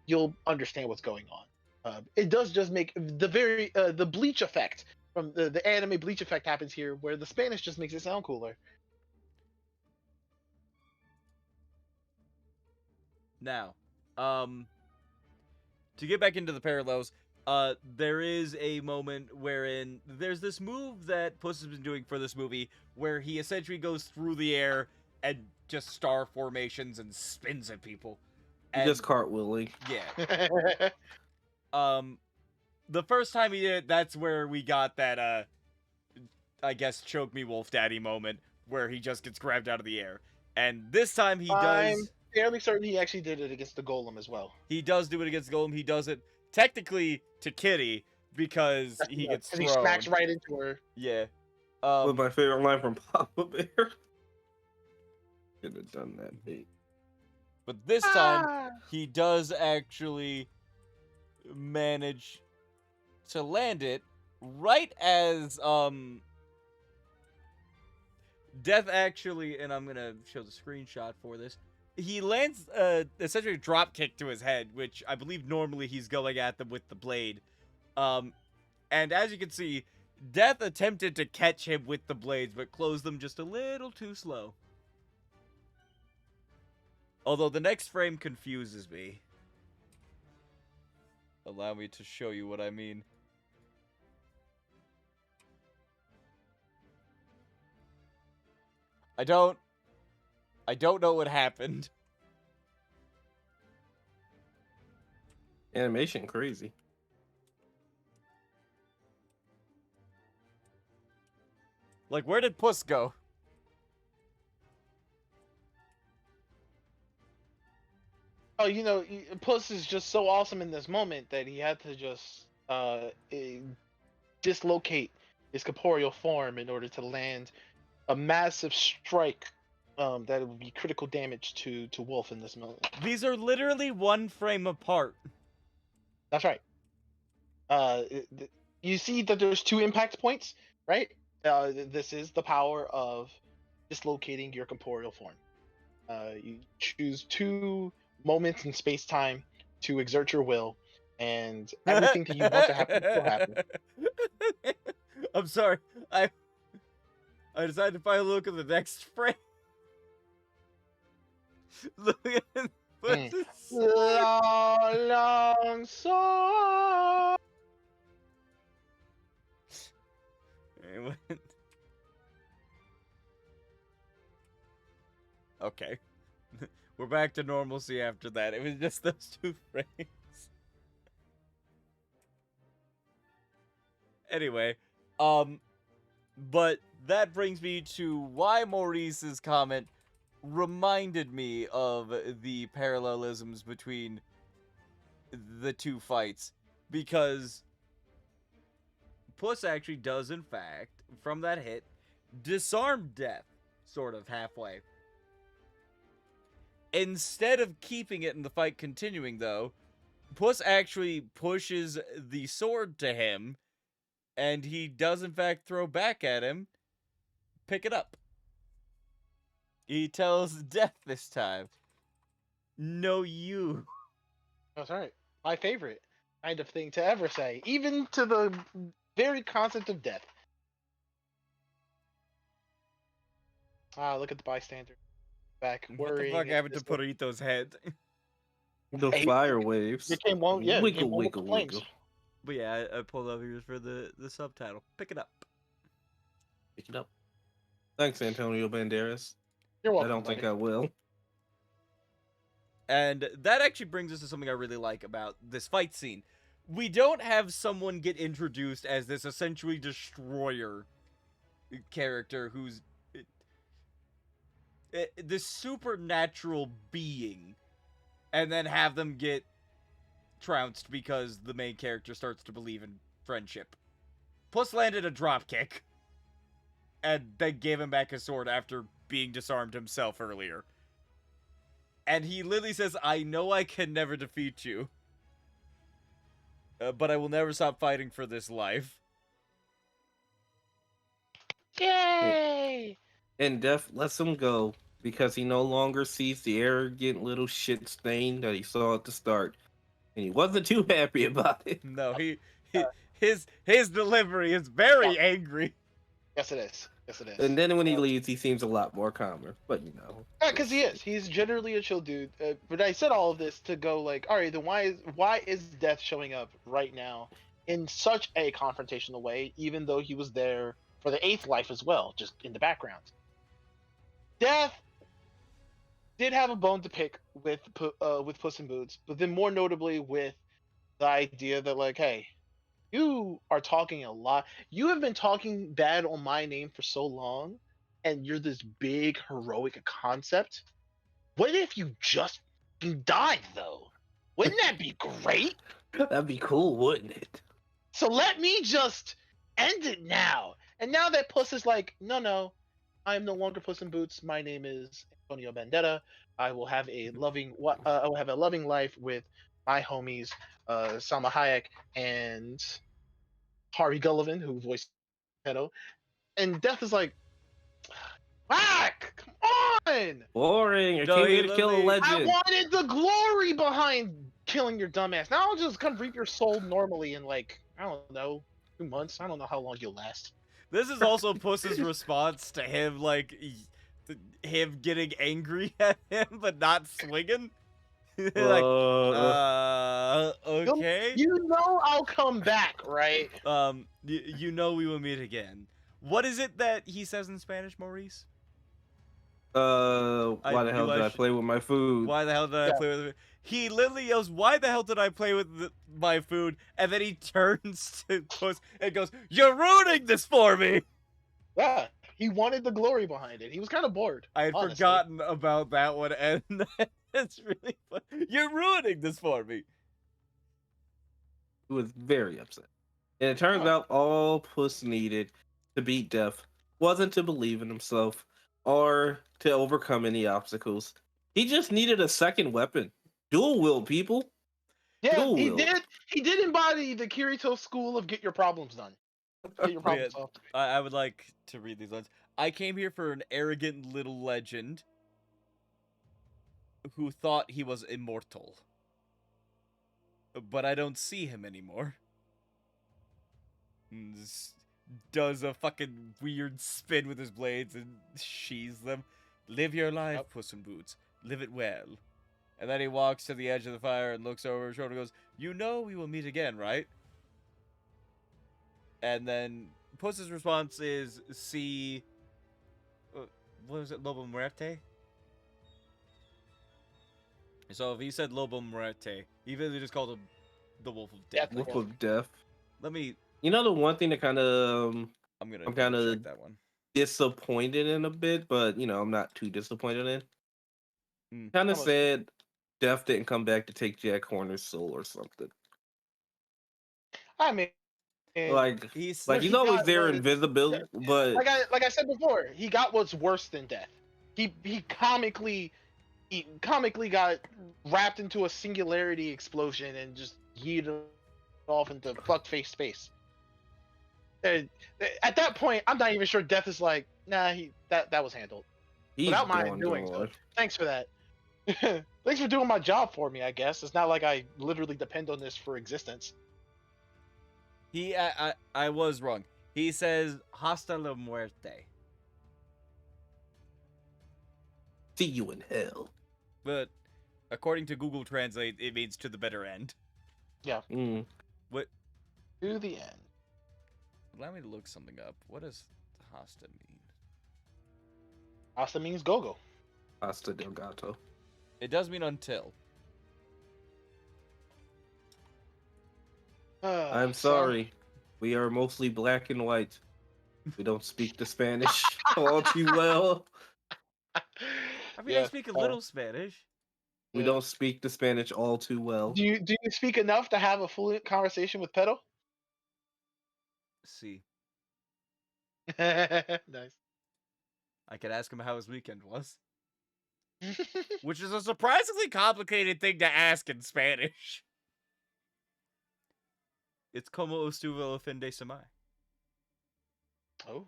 you'll understand what's going on. It does just make the bleach effect from the anime bleach effect happens here, where the Spanish just makes it sound cooler. Now, to get back into the parallels, there is a moment wherein there's this move that Puss has been doing for this movie where he essentially goes through the air and just star formations and spins at people. He just cartwheeling. Yeah. The first time he did it, that's where we got that, I guess, choke me wolf daddy moment where he just gets grabbed out of the air. And this time he I'm does... fairly certain he actually did it against the golem as well. He does do it against Golem. He does it technically to Kitty because he gets thrown. He smacks right into her. Yeah. With my favorite line from Papa Bear. Could have done that, big. But this time, he does actually manage to land it right as Death actually, and I'm gonna show the screenshot for this. He lands essentially a drop kick to his head, which I believe normally he's going at them with the blade. And as you can see, Death attempted to catch him with the blades, but closed them just a little too slow. Although the next frame confuses me. Allow me to show you what I mean. I don't know what happened. Animation crazy. Like, where did Puss go? Oh, you know, Puss is just so awesome in this moment that he had to just dislocate his corporeal form in order to land a massive strike that would be critical damage to Wolf in this moment. These are literally one frame apart. That's right. You see that there's 2 impact points, right? This is the power of dislocating your corporeal form. You choose 2 moments in space-time to exert your will, and everything that you want to happen will happen. I'm sorry. I decided to finally look at the next frame. Look at Long song. Okay. We're back to normalcy after that. It was just those 2 frames. Anyway, but that brings me to why Maurice's comment reminded me of the parallelisms between the 2 fights, because Puss actually does, in fact, from that hit, disarm Death, sort of halfway. Instead of keeping it and the fight continuing, though, Puss actually pushes the sword to him, and he does, in fact, throw back at him. Pick it up. He tells Death this time, "No, you." That's right. My favorite kind of thing to ever say, even to the very concept of death. Look at the bystander. Back What the fuck happened to Purito's head? The fire waves. Became one, yeah, Wiggle, became one with the wiggle, flames. wiggle. But yeah, I pulled up here for the subtitle. Pick it up. Pick it up. Thanks, Antonio Banderas. You're welcome. I don't think I will. And that actually brings us to something I really like about this fight scene. We don't have someone get introduced as this essentially destroyer character who's this supernatural being, and then have them get trounced because the main character starts to believe in friendship. Puss landed a dropkick, and then gave him back his sword after being disarmed himself earlier. And he literally says, "I know I can never defeat you, but I will never stop fighting for this life." Yay! And Death lets him go because he no longer sees the arrogant little shit stain that he saw at the start. And he wasn't too happy about it. No, his delivery is very angry. Yes, it is. Yes, it is. And then when he leaves, he seems a lot more calmer. But you know, Yeah, because he is. He's generally a chill dude. But I said all of this to go like, all right, then why is Death showing up right now in such a confrontational way, even though he was there for the eighth life as well, just in the background. Death did have a bone to pick with Puss in Boots, but then more notably with the idea that like, hey, you are talking a lot. You have been talking bad on my name for so long, and you're this big heroic concept. What if you just died though? Wouldn't that be great? that'd be cool, wouldn't it? So let me just end it now. And now that Puss is like, no, no, I am no longer Puss in Boots. My name is Antonio Bandetta. I will have a I will have a loving life with my homies, Salma Hayek and Harvey Gullivan, who voiced Pedo. And Death is like, whack! Come on! Boring. I No, came he here to kill a literally- I legend. wanted the glory behind killing your dumbass. Now I'll just come reap your soul normally in like, I don't know, 2 months. I don't know how long you'll last. This is also Puss's response to him, like, him getting angry at him, but not swinging. Like, okay. You know I'll come back, right? You know we will meet again. What is it that he says in Spanish, Maurice? why the hell knew did I should- play with my food? Why the hell did I Yeah. play with it? He literally yells, "Why the hell did I play with my food?" And then he turns to Puss and goes, "You're ruining this for me." Yeah, he wanted the glory behind it. He was kind of bored. I had honestly. forgotten about that one, and it's really fun. You're ruining this for me. He was very upset. And it turns Huh. out all Puss needed to beat Death wasn't to believe in himself or to overcome any obstacles. He just needed a second weapon. Dual will, people. Yeah, Dual he will. did. He did embody the Kirito school of get your problems done. Get your problems Yeah. solved. I would like to read these lines. I came here for an arrogant little legend who thought he was immortal. But I don't see him anymore. Does a fucking weird spin with his blades and sheathes them. Live your life, Yep. Puss in Boots. Live it well. And then he walks to the edge of the fire and looks over his shoulder and goes, "You know we will meet again, right?" And then Puss's response is, "See, what was it, Lobo Muerte?" So if he said Lobo Muerte, he really just called him the Wolf of Death. Yeah. Wolf of Death. Let me. You know the one thing that kind of I'm gonna I'm kinda- check that one. disappointed in a bit, but you know I'm not too disappointed in. Kind of Almost. sad Death didn't come back to take Jack Horner's soul or something. I mean, Like He's What he's he always got there was- invisible, but like I said before, he got what's worse than death. He comically got wrapped into a singularity explosion and just yeeted off into fuckface space. And at that point, I'm not even sure Death is like, nah, that was handled he's without my gone, doing so. gone. Thanks for that. Thanks for doing my job for me. I guess it's not like I literally depend on this for existence. I was wrong. He says "Hasta la muerte," See you in hell. but according to Google Translate, it means "to the better end." Mm. What? To the end. Allow me to look something up. What does "hasta" mean? Asta means go-go. Hasta del gato. It does mean until. I'm sorry. We are mostly black and white. We don't speak the Spanish all too well. I mean, I speak a little Spanish. We don't speak the Spanish all too well. Do you speak enough to have a fluent conversation with Pedo? See, Nice. I could ask him how his weekend was, which is a surprisingly complicated thing to ask in Spanish. It's como estuvo el fin de semana. Oh.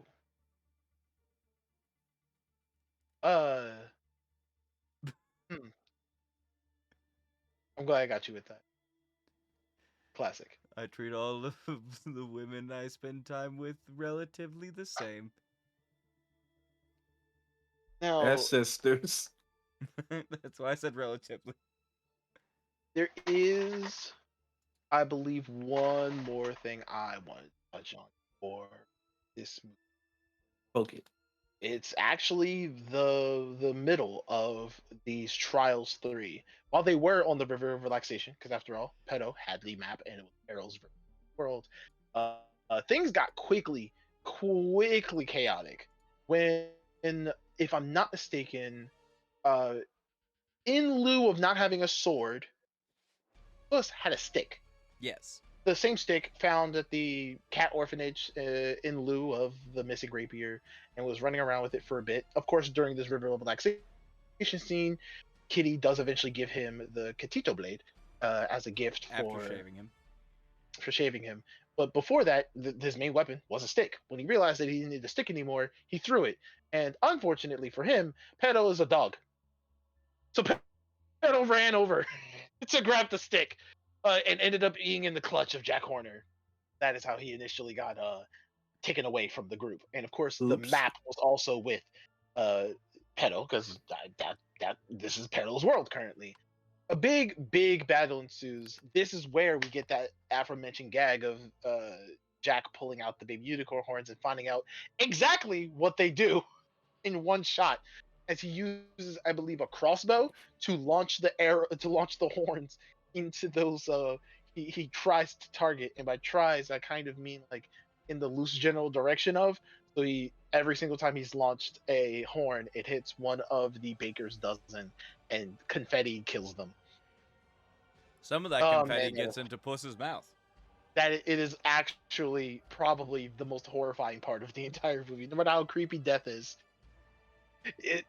Hmm. I'm glad I got you with that. Classic. I treat all of the women I spend time with relatively the same. Now, As sisters. That's why I said relatively. there is, I believe, one more thing I want to touch on for this movie. Okay. It's actually the middle of these trials 3. While they were on the River of Relaxation, because after all, Pedo had the map and it was Peril's world, things got quickly chaotic when, if I'm not mistaken, uh, in lieu of not having a sword, Puss had a stick. Yes. The same stick found at the cat orphanage in lieu of the missing rapier, and was running around with it for a bit. Of course, during this River of Relaxation scene, Kitty does eventually give him the Catito blade as a gift After shaving him. for shaving him. But before that, his main weapon was a stick. When he realized that he didn't need the stick anymore, he threw it. And unfortunately for him, Pedo is a dog. So Pedo ran over to grab the stick and ended up being in the clutch of Jack Horner. That is how he initially got taken away from the group. And of course, the Oops. map was also with uh, Pedo, because that this is Pedo's world currently. A big battle ensues. This is where we get that aforementioned gag of Jack pulling out the baby unicorn horns and finding out exactly what they do in one shot, as he uses, I believe, a crossbow to launch the arrow to launch the horns into those. He tries to target, and by tries I kind of mean like in the loose general direction of. So he every single time he's launched a horn, it hits one of the baker's dozen, and confetti kills them. Some of that confetti gets into Puss's mouth. That it is actually probably the most horrifying part of the entire movie. No matter how creepy death is,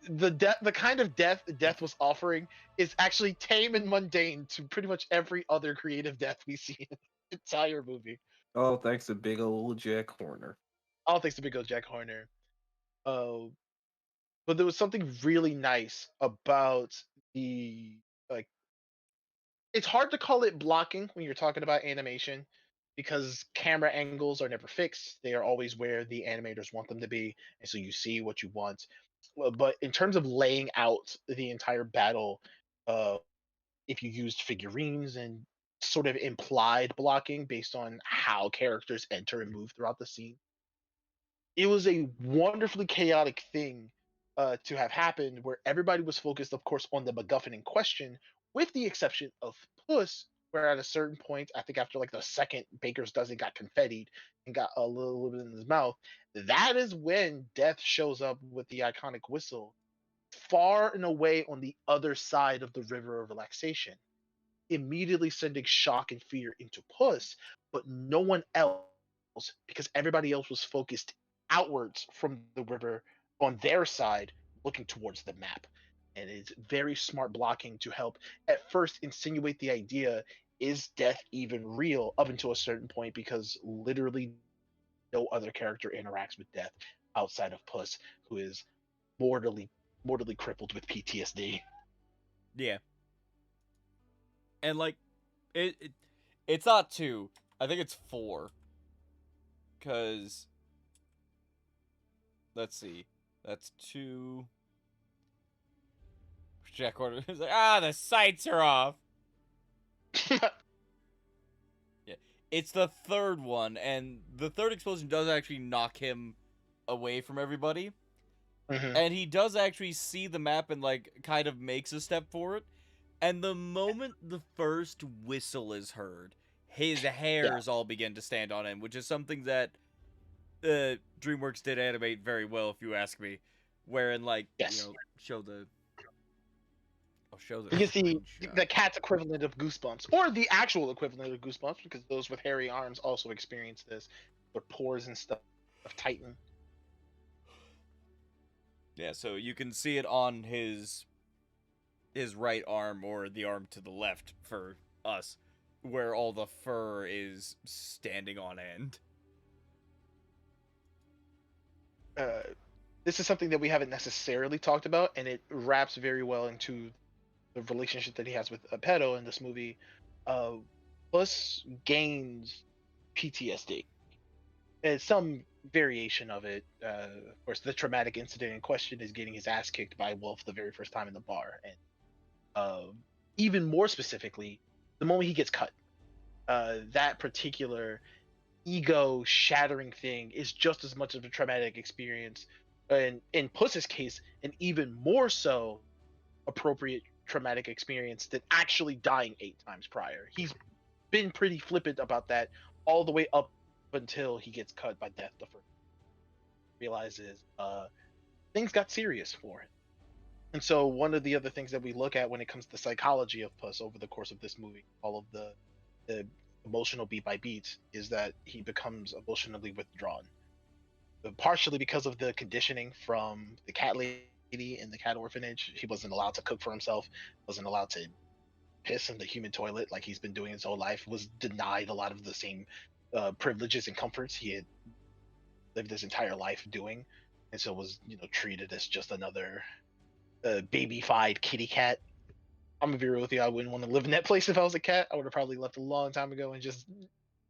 the kind of death was offering is actually tame and mundane to pretty much every other creative death we see in the entire movie. Oh, thanks to big old Jack Horner. All thanks to big old Jack Horner. But there was something really nice about the like. It's hard to call it blocking when you're talking about animation, because camera angles are never fixed. They are always where the animators want them to be, and so you see what you want. But in terms of laying out the entire battle, uh, if you used figurines and sort of implied blocking based on how characters enter and move throughout the scene, it was a wonderfully chaotic thing to have happened, where everybody was focused, of course, on the MacGuffin in question, with the exception of Puss, where at a certain point, I think after like the second baker's dozen got confettied and got a little bit in his mouth, that is when Death shows up with the iconic whistle, far and away on the other side of the River of Relaxation, immediately sending shock and fear into Puss, but no one else, because everybody else was focused outwards from the river on their side, looking towards the map. And it's very smart blocking to help at first insinuate the idea, is death even real, up until a certain point, because literally no other character interacts with death outside of Puss, who is mortally crippled with PTSD. Yeah. And like it's not 2. I think it's 4. Cuz let's see. That's 2. Jack Horner is like, the sights are off. Yeah. It's the third one, and the third explosion does actually knock him away from everybody. Mhm. And he does actually see the map and like kind of makes a step for it. And the moment the first whistle is heard, his hairs all begin to stand on end, which is something that DreamWorks did animate very well, if you ask me. Wherein, like, Yes. show the. I'll show the. You can see screenshot. the cat's equivalent of Goosebumps, or the actual equivalent of Goosebumps, because those with hairy arms also experience this. Their pores and stuff tighten. Yeah, so you can see it on his right arm, or the arm to the left for us, where all the fur is standing on end. This is something that we haven't necessarily talked about, and it wraps very well into the relationship that he has with Pedo in this movie. Puss gains PTSD. And some variation of it. Of course, the traumatic incident in question is getting his ass kicked by Wolf the very first time in the bar, and uh, even more specifically, the moment he gets cut. That particular ego-shattering thing is just as much of a traumatic experience, and in Puss's case, an even more so appropriate traumatic experience than actually dying 8 times prior. He's been pretty flippant about that all the way up until he gets cut by death the first realizes things got serious for him. And so one of the other things that we look at when it comes to the psychology of Puss over the course of this movie, all of the emotional beat by beat, is that he becomes emotionally withdrawn. Partially because of the conditioning from the cat lady in the cat orphanage. He wasn't allowed to cook for himself, wasn't allowed to piss in the human toilet like he's been doing his whole life, was denied a lot of the same privileges and comforts he had lived his entire life doing, and so was treated as just another baby-fied kitty cat. I'm gonna be real with you. I wouldn't want to live in that place if I was a cat. I would have probably left a long time ago and just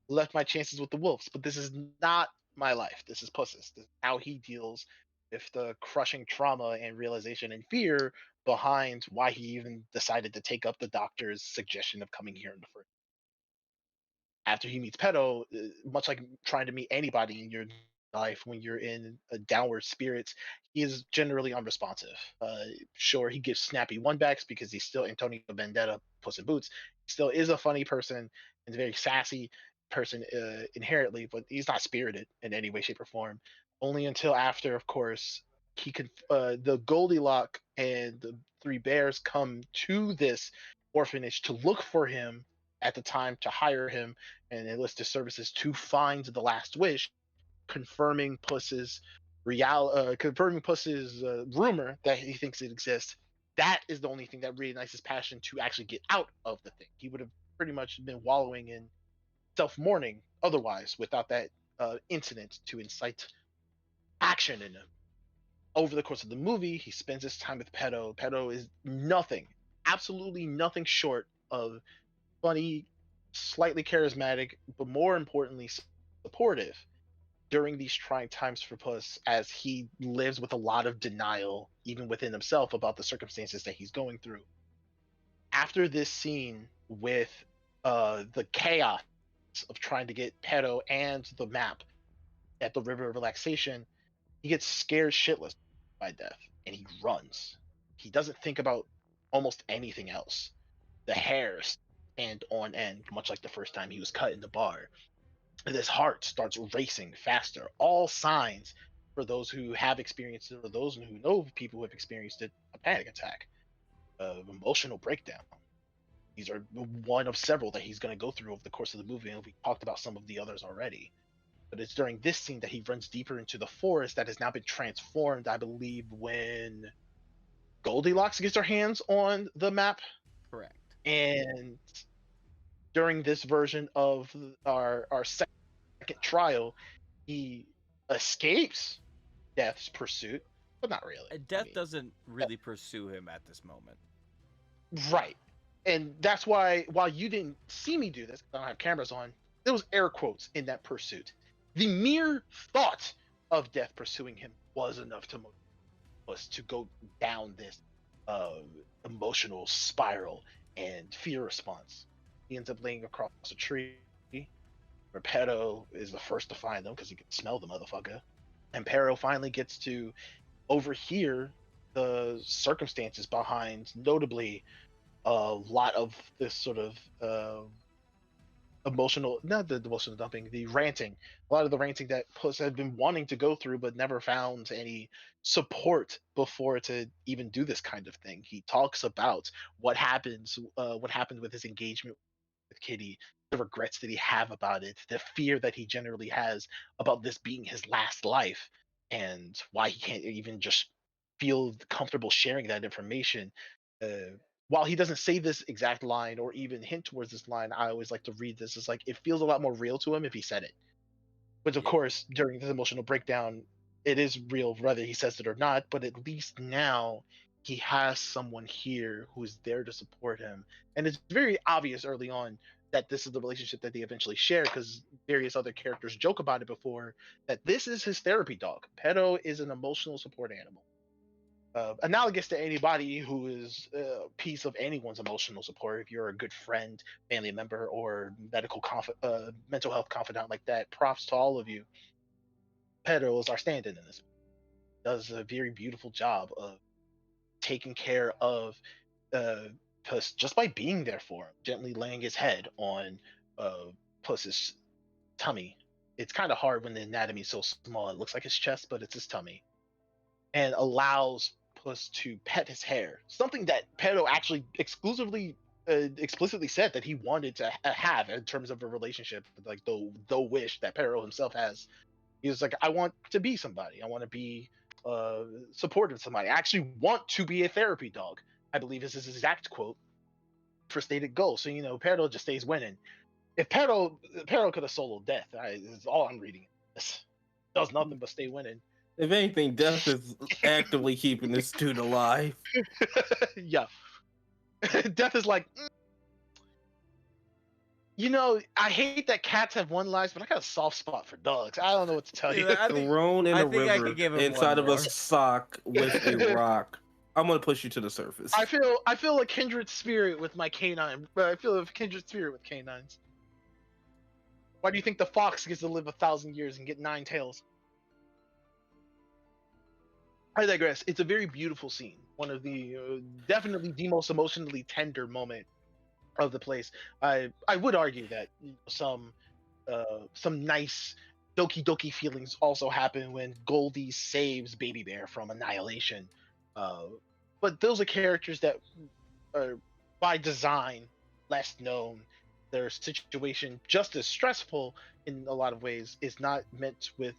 left my chances with the wolves. But this is not my life. This is Puss's. This is how he deals with the crushing trauma and realization and fear behind why he even decided to take up the doctor's suggestion of coming here in the first. After he meets Pedo, much like trying to meet anybody in your life when you're in a downward spirits, he is generally unresponsive. Sure, he gives snappy one backs because he's still Antonio Vendetta, Puss in Boots. He still is a funny person and a very sassy person inherently, but he's not spirited in any way, shape, or form. Only until after, of course, the Goldilocks and the three bears come to this orphanage to look for him at the time to hire him and enlist his services to find the last wish, confirming Puss's rumor that he thinks it exists. That is the only thing that reignites his passion to actually get out of the thing. He would have pretty much been wallowing in self mourning otherwise without that incident to incite action in him. Over the course of the movie, he spends his time with Pedo. Pedo is nothing, absolutely nothing short of funny, slightly charismatic, but more importantly, supportive during these trying times for Puss as he lives with a lot of denial, even within himself, about the circumstances that he's going through. After this scene with the chaos of trying to get Pedo and the map at the River of Relaxation, he gets scared shitless by death and he runs. He doesn't think about almost anything else. The hairs stand on end, much like the first time he was cut in the bar. And his heart starts racing faster. All signs for those who have experienced it or those who know people who have experienced it, a panic attack, emotional breakdown. These are one of several that he's going to go through over the course of the movie, and we talked about some of the others already. But it's during this scene that he runs deeper into the forest that has now been transformed, I believe, when Goldilocks gets her hands on the map. Correct. And during this version of our second trial, he escapes Death's pursuit, but not really. Death doesn't really pursue him at this moment. Right. And that's why, while you didn't see me do this, I don't have cameras on, there was air quotes in that pursuit. The mere thought of Death pursuing him was enough to motivate us to go down this emotional spiral and fear response. He ends up laying across a tree. Repetto is the first to find them because he can smell the motherfucker. And Pero finally gets to overhear the circumstances behind, notably, a lot of this sort of not the emotional dumping, the ranting. A lot of the ranting that Puss had been wanting to go through, but never found any support before to even do this kind of thing. He talks about what happened with his engagement with Kitty, the regrets that he have about it, the fear that he generally has about this being his last life, and why he can't even just feel comfortable sharing that information. While he doesn't say this exact line or even hint towards this line, I always like to read this as like it feels a lot more real to him if he said it. But of course, during this emotional breakdown, it is real whether he says it or not. But at least now he has someone here who is there to support him, and it's very obvious early on that this is the relationship that they eventually share, because various other characters joke about it before, that this is his therapy dog. Pero is an emotional support animal. Analogous to anybody who is a piece of anyone's emotional support. If you're a good friend, family member, or mental health confidant like that, props to all of you. Pedro is our stand-in in this. Does a very beautiful job of taking care of Puss just by being there for him, gently laying his head on Puss's tummy. It's kind of hard when the anatomy is so small. It looks like his chest, but it's his tummy, and allows Puss to pet his hair. Something that Pedro actually explicitly said that he wanted to have in terms of a relationship, like the wish that Pedro himself has. He was like, I want to be somebody. I want to be supportive of somebody. I actually want to be a therapy dog, I believe is his exact quote for stated goal. So, Pedro just stays winning. If Pedro could have soloed Death, is all I'm reading. This does nothing but stay winning. If anything, Death is actively keeping this dude alive. Yeah. Death is like, I hate that cats have one lives, but I got a soft spot for dogs. I don't know what to tell you. I think Thrown in I a think I river could give him inside one of more. a sock with a rock. I'm gonna push you to the surface. I feel a kindred spirit with my canine. I feel a kindred spirit with canines. Why do you think the fox gets to live 1,000 years and get 9 tails? I digress. It's a very beautiful scene. One of the definitely the most emotionally tender moment of the place. I would argue that some nice doki doki feelings also happen when Goldie saves Baby Bear from annihilation. But those are characters that are by design less known. Their situation, just as stressful in a lot of ways, is not meant with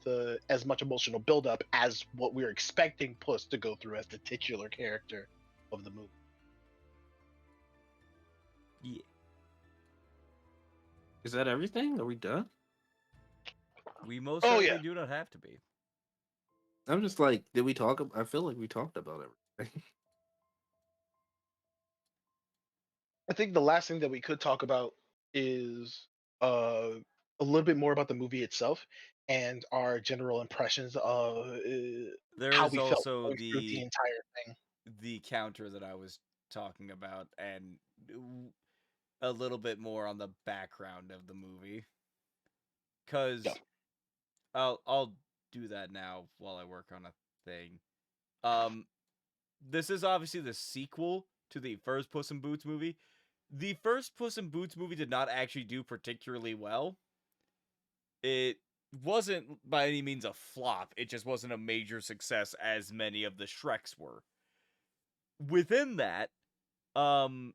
as much emotional buildup as what we're expecting Puss to go through as the titular character of the movie. Yeah. Is that everything? Are we done? We most Oh, certainly yeah. do not have to be. I'm just like, did we talk? I feel like we talked about everything. I think the last thing that we could talk about is uh, a little bit more about the movie itself and our general impressions of There how is we felt also going through the entire thing. the counter that I was talking about, and a little bit more on the background of the movie. Yeah. Cause I'll do that now while I work on a thing. Um, this is obviously the sequel to the first Puss in Boots movie. The first Puss in Boots movie did not actually do particularly well. It wasn't by any means a flop. It just wasn't a major success as many of the Shreks were. Within that, um,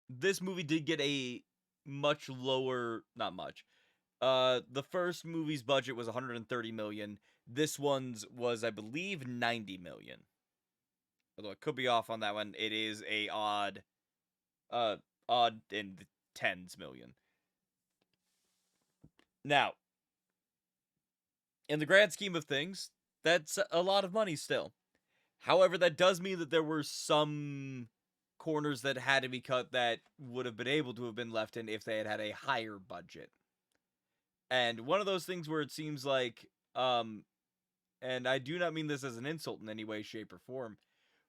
this movie did get a much lower, not much. The first movie's budget was 130 million. This one's was, I believe, 90 million. Although it could be off on that one. It is a odd in the tens million. Now, in the grand scheme of things, that's a lot of money still. However, that does mean that there were some corners that had to be cut that would have been able to have been left in if they had had a higher budget. And one of those things where it seems like, and I do not mean this as an insult in any way, shape, or form,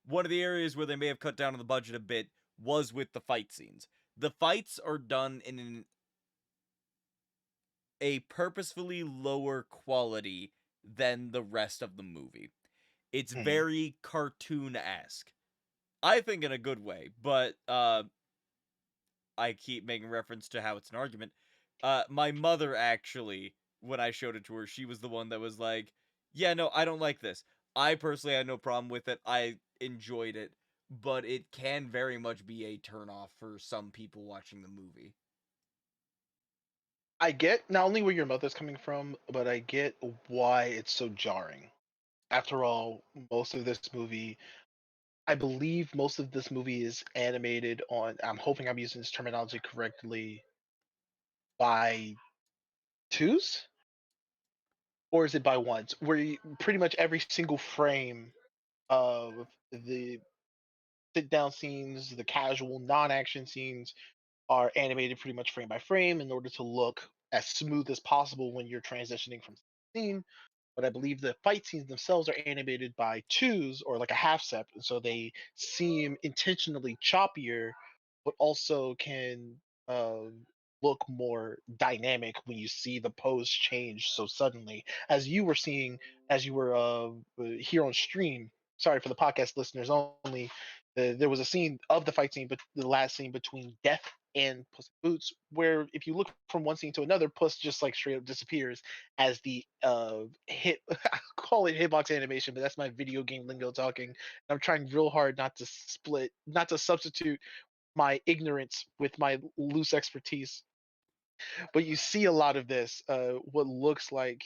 one of the areas where they may have cut down on the budget a bit was with the fight scenes. The fights are done in a purposefully lower quality than the rest of the movie. It's Mhm. very cartoon-esque. I think in a good way, but I keep making reference to how it's an argument. My mother actually, when I showed it to her, she was the one that was like, yeah, no, I don't like this. I personally had no problem with it. I enjoyed it, but it can very much be a turnoff for some people watching the movie. I get not only where your mother's coming from, but I get why it's so jarring. After all, most of this movie, I believe most of this movie is animated on, I'm hoping I'm using this terminology correctly, by twos? Or is it by ones? Where pretty much every single frame The sit down scenes, the casual non action scenes are animated pretty much frame by frame in order to look as smooth as possible when you're transitioning from scene. But I believe the fight scenes themselves are animated by twos or like a half step, and so they seem intentionally choppier, but also can look more dynamic when you see the pose change so suddenly, as you were seeing as you were here on stream. Sorry for the podcast listeners only. There was a scene of the fight scene, but the last scene between Death and Puss in Boots, where if you look from one scene to another, Puss just like straight up disappears as the hit I call it hitbox animation, but that's my video game lingo talking. I'm trying real hard not to substitute my ignorance with my loose expertise. But you see a lot of this, what looks like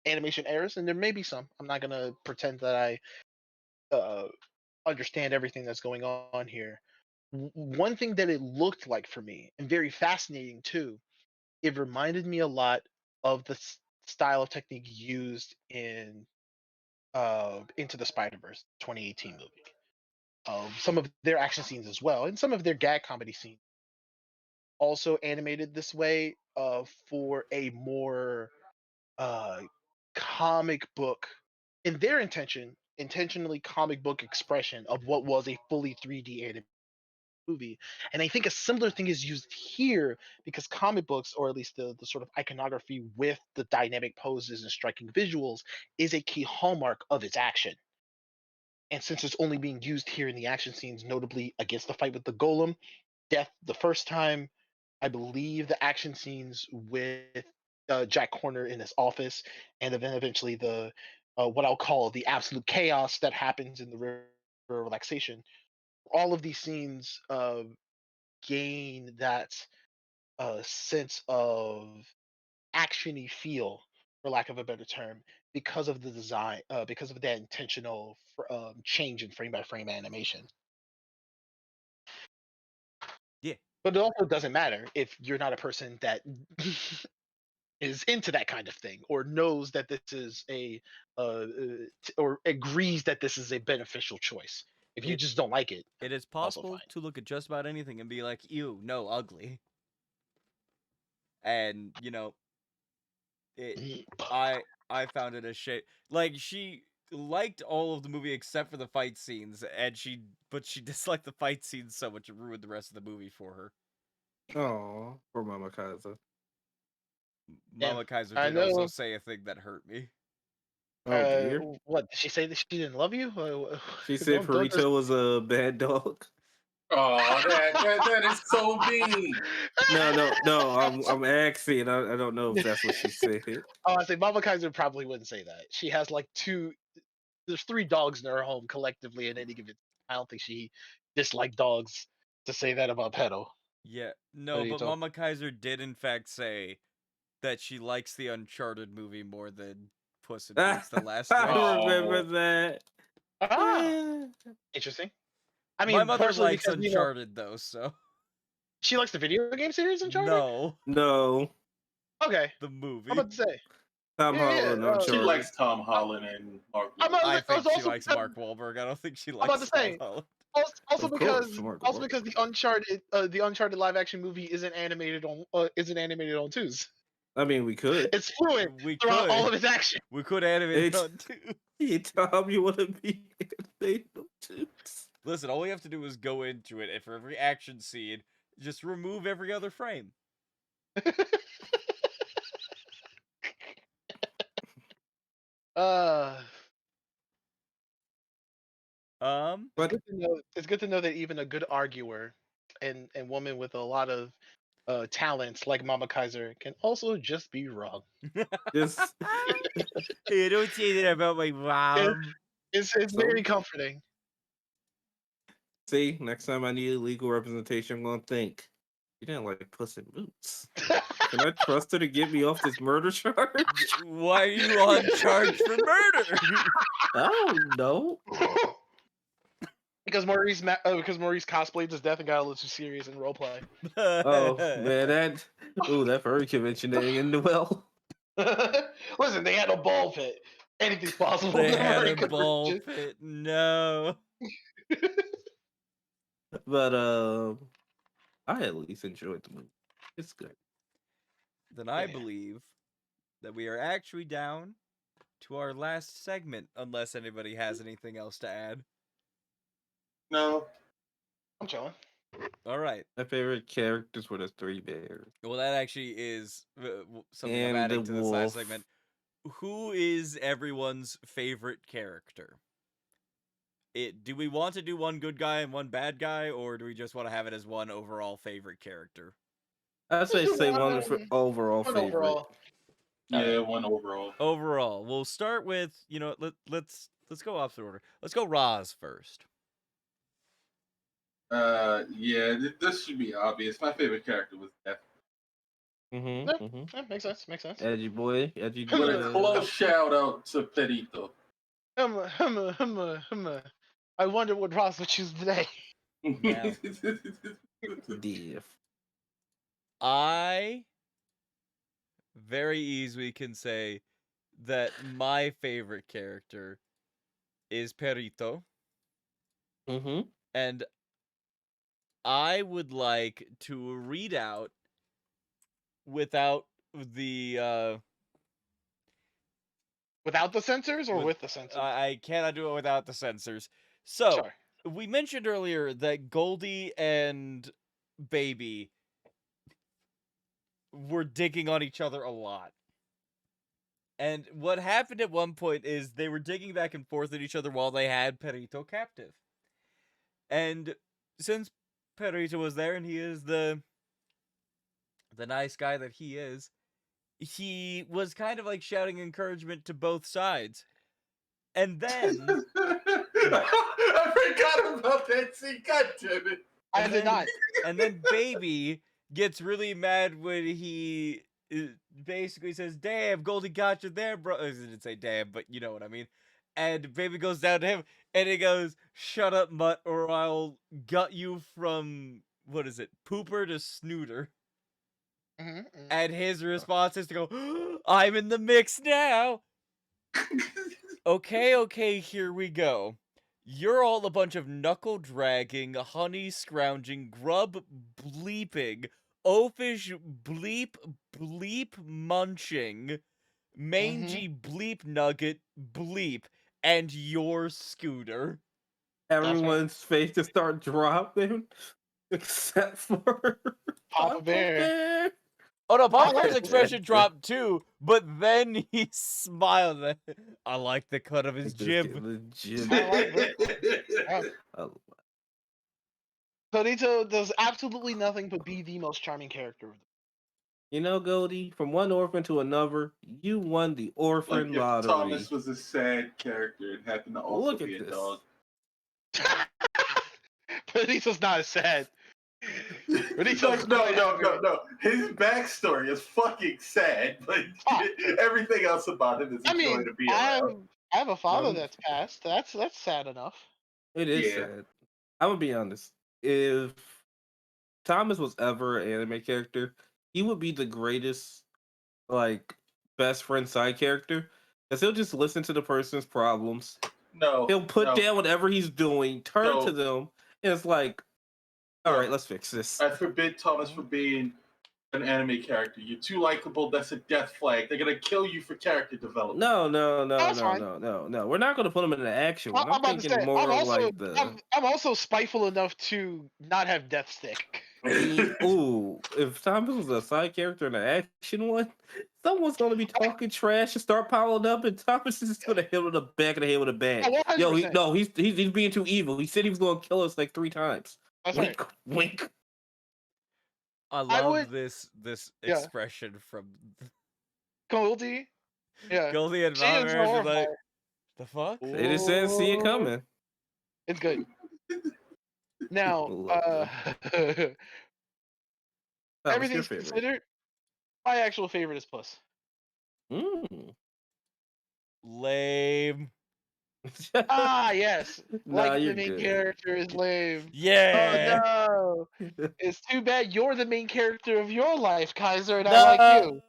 animation errors, and there may be some. I'm not gonna pretend that I understand everything that's going on here. One thing that it looked like for me, and very fascinating too, it reminded me a lot of the style of technique used in Into the Spider Verse 2018 movie. Some of their action scenes as well, and some of their gag comedy scenes also animated this way for a more uh, comic book, in their intentionally comic book expression of what was a fully 3D animated movie. And I think a similar thing is used here because comic books, or at least the sort of iconography with the dynamic poses and striking visuals, is a key hallmark of its action. And since it's only being used here in the action scenes, notably against the fight with the golem, Death the first time, I believe the action scenes with Jack Horner in his office, and then eventually the what I'll call the absolute chaos that happens in the river relaxation. All of these scenes gain that sense of actiony feel, for lack of a better term, because of the design, because of that intentional change in frame by frame animation. Yeah. But it also doesn't matter if you're not a person that is into that kind of thing, or knows that this is or agrees that this is a beneficial choice. If you It just don't like it, it is also possible to look at just about anything and be like, ew, no, ugly. And, it fine. I found it a shame. Like, she liked all of the movie except for the fight scenes, and but she disliked the fight scenes so much it ruined the rest of the movie for her. Oh, poor Mama Kaza. Yeah, Mama Kaiser I did also know. say a thing that hurt me. Oh dear. What did she say that she didn't love you? She said Don't just. Farito was a bad dog. Oh, that is so mean. No. I'm asking. I don't know if that's what she said. Oh, I say Mama Kaiser probably wouldn't say that. She has like there's three dogs in her home collectively in any given. I don't think she disliked dogs to say that about Pedo. Yeah, What no, are you but talking? Mama Kaiser did in fact say that she likes the Uncharted movie more than Puss in Boots: The Last I Wish. remember Oh, that. Ah, interesting. I My mean, mother partially likes because Uncharted though, so she likes the video game series Uncharted. no, No, Okay, the I'm movie. about to say. Tom Yeah, yeah. Holland she Uncharted. likes Tom Holland and Mark I'm Wahlberg. I I was think she also likes because Mark Wahlberg. I don't think she I'm about likes to Tom say Holland. also Of course, Mark because Wahlberg. the Uncharted live action movie isn't animated on twos. I mean, we could. It's fluid We throughout all could. of its action. We could animate it It's on too. hey, Tom, you want to be animated too? Listen, all we have to do is go into it, and for every action scene, just remove every other frame. uh, it's But good to know. It's good to know that even a good arguer and woman with a lot of talents like Mama Kaiser can also just be wrong. just Hey, don't say that about my It, mom. it's so very comforting. see, next time I need legal representation, I'm gonna think. You didn't like Puss in Boots. Can I trust her to get me off this murder charge? Why are you on charge for murder? I don't know. Because because Maurice cosplayed his death and got a little too serious in roleplay. Oh man, that furry convention didn't end well. Listen, they had a ball pit. Anything's possible. They in had a American ball religion. pit. No. But I at least enjoyed the movie. It's good. Then I Yeah. believe that we are actually down to our last segment, unless anybody has anything else to add. No. I'm chilling. All right. My favorite characters were the three bears Well, that actually is something I'm and the adding to this last wolf. segment. Who is everyone's favorite character? Do we want to do one good guy and one bad guy, or do we just want to have it as one overall favorite character? I'd say one for One overall favorite. overall. Yeah, one overall. Overall, we'll start with let's go opposite order. Let's go Roz first. Yeah, this should be obvious. My favorite character was Death. Yeah, makes sense. Makes sense. Edgy boy. With a close shout out to Perito. I wonder what Ross would choose today. Now. Diff. I very easily can say that my favorite character is Perito, and I would like to read out without the Without the censors or with the censors? I cannot do it without the censors. So Sure. we mentioned earlier that Goldie and Baby were digging on each other a lot. And what happened at one point is they were digging back and forth at each other while they had Perito captive. And since Perito was there and he is the nice guy that he is, he was kind of like shouting encouragement to both sides. And then I forgot about that scene. God damn it. I did not. And then Baby gets really mad when he basically says, "Damn, Goldie got you there, bro." He didn't say damn, but you know what I mean. And Baby goes down to him, and he goes, "Shut up, mutt, or I'll gut you from, what is it, pooper to snooter." And his response is to go, "I'm in the mix now." Okay, here we go. You're all a bunch of knuckle-dragging, honey-scrounging, grub-bleeping, oafish bleep-munching, mangy bleep-nugget bleep, and your Scooter. Everyone's face to start dropping, except for Papa Bear. Oh no, Papa Bear's expression dropped too, but then he smiled. I like the cut of his jib. The jib. Perito does absolutely nothing but be the most charming character of them. You know, Goldie, from one orphan to another, you won the orphan Look, if lottery. Thomas was a sad character and happened to also Look at be a this. dog. Perito's not as sad. No. His backstory is fucking sad, but everything else about him is a joy to be around. I have a father that's passed. That's sad enough. It is sad. I'm gonna be honest. If Thomas was ever an anime character, he would be the greatest, like, best friend side character. Because he'll just listen to the person's problems. No. He'll put down whatever he's doing, turn to them, and it's like, all right, let's fix this. I forbid Thomas from being an anime character. You're too likable. That's a death flag. They're gonna kill you for character development. No. That's fine. No. We're not gonna put him in an action one. I'm about to thinking say, more I'm also spiteful enough to not have death stick. Ooh, if Thomas was a side character in an action one, someone's gonna be talking trash and start piling up, and Thomas is just gonna hit him in the back of the head with a bat. Yo, he's being too evil. He said he was gonna kill us like 3 times. That's wink, right. wink. I love this expression from Goldie. Yeah. Goldie and Mom are like, the fuck? They just said see it coming. It's good. Now, everything's considered, my actual favorite is Puss. Lame. Yes. Like the main character is lame. Yeah. Oh no. It's too bad you're the main character of your life, Kaiser, and I like you.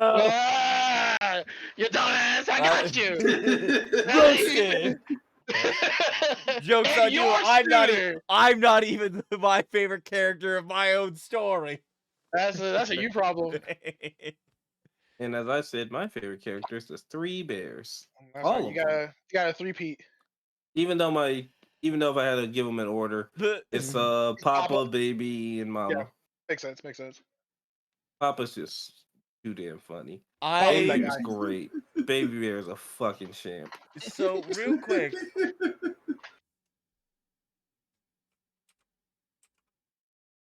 You dumbass. Puss, I got you. Roasted. Joke's And on you. your scooter. I'm not even my favorite character of my own story. That's a you problem. And as I said, my favorite character is the Three Bears. That's All right. of You them. got a three-peat. Even though if I had to give them an order, it's Papa, Papa. Baby, and Mama. Yeah. Makes sense. Makes sense. Papa's just too damn funny. Papa's that Baby guy. is great. Baby Bear is a fucking champ. So real quick,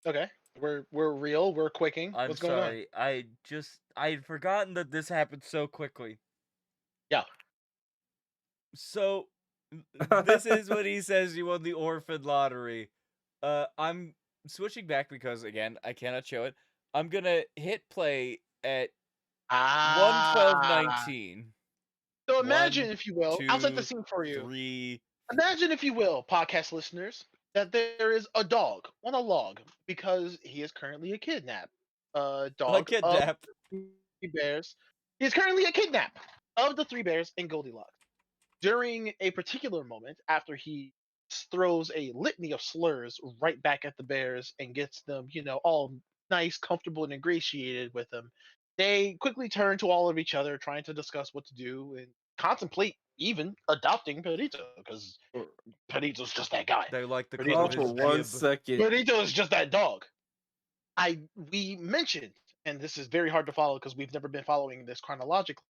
Okay. We're real. We're quicking. I'm What's going on? sorry. I had forgotten that this happened so quickly. Yeah. So this is when he says you won the orphan lottery. I'm switching back because again I cannot show it. I'm gonna hit play at 1:12:19. So imagine, One, if you will, I'll set the scene for you. 3. Imagine, if you will, podcast listeners, that there is a dog on a log because he is currently a kidnap. A dog of Kidnap. three bears. He is currently a kidnap of the three bears in Goldilocks. During a particular moment, after he throws a litany of slurs right back at the bears and gets them, all nice, comfortable, and ingratiated with them, they quickly turn to all of each other, trying to discuss what to do and contemplate even adopting Perito, because Perito's just that guy. They like the Perito cut Oh, of is his for one bib. second. Perito is just that dog. We mentioned, and this is very hard to follow because we've never been following this chronologically.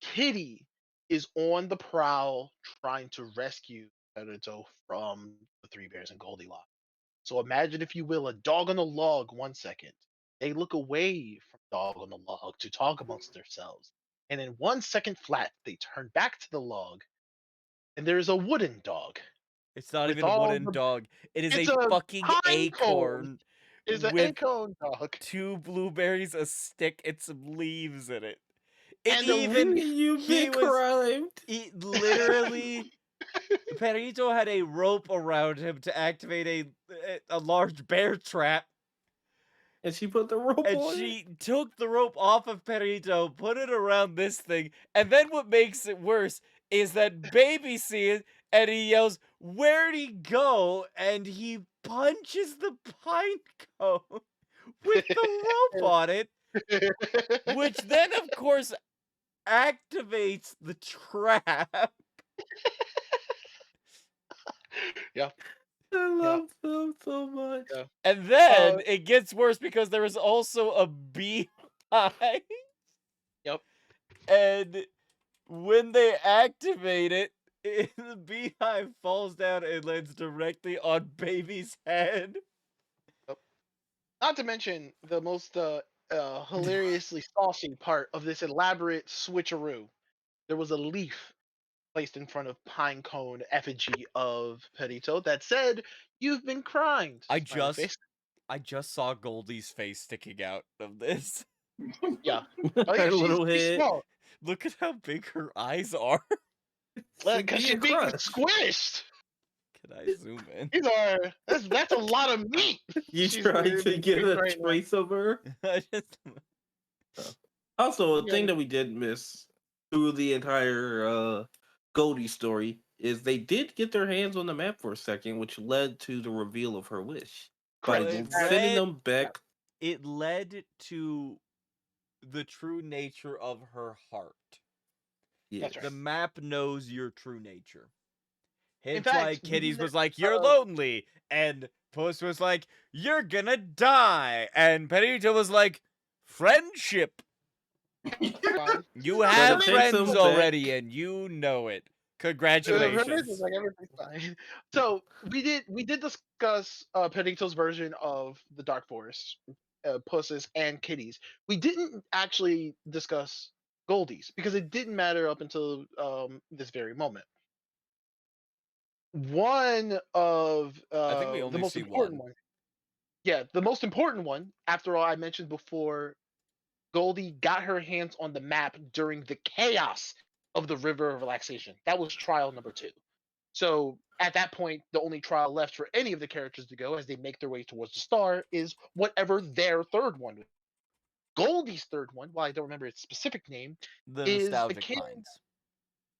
Kitty is on the prowl trying to rescue Perito from the three bears and Goldilocks. So imagine, if you will, a dog on a log 1 second. They look away from dog on the log to talk amongst themselves. And in 1 second flat, they turn back to the log, and there's a wooden dog. It's not with even a all wooden the- dog. It is It's a a fucking pine acorn It's an with acorn dog. 2 blueberries, a stick, and some leaves in it. It And the even You've he been was crimed. literally Perito had a rope around him to activate a large bear trap, And she put the rope and on it. she took the rope off of Perito, put it around this thing, and then what makes it worse is that Baby sees it and he yells, "Where'd he go?" And he punches the pine cone with the rope on it, which then of course activates the trap. Yeah. I love them so much. Yeah. And then Uh, it gets worse because there is also a beehive. Yep. And when they activate it, the beehive falls down and lands directly on Baby's head. Not to mention the most hilariously saucy part of this elaborate switcheroo. There was a leaf placed in front of Pinecone effigy of Perito that said, "You've been crimed." I Smiley face. just saw Goldie's face sticking out of this. Yeah. Her She's- little she's head. small. Look at how big her eyes are. It's like Because she's being crushed. squished. Can I zoom in? These are that's a lot of meat. You she's tried really to get big a right now. trace of her. I just Also, a Yeah. thing that we did miss through the entire Goldie story is they did get their hands on the map for a second, which led to the reveal of her wish. By Correct. sending them back. it led to the true nature of her heart. Yeah. That's right. The map knows your true nature. Hence fact, why Kitty's was like, "You're uh, lonely," and Puss was like, "You're gonna die," and Perito was like, "Friendship. Fine. You Gotta have take some friends back. already, and you know it. Congratulations." Like everything's fine. So we did discuss Perito's version of the Dark Forest, Puss's and Kitty's. We didn't actually discuss Goldie's because it didn't matter up until this very moment. One of I think we the only most see important one. one. Yeah, the most important one. After all, I mentioned before, Goldie got her hands on the map during the chaos of the River of Relaxation. That was trial number 2. So at that point, the only trial left for any of the characters to go as they make their way towards the star is whatever their third one would be. Goldie's third one, while I don't remember its specific name, The is the nostalgic kid. pines.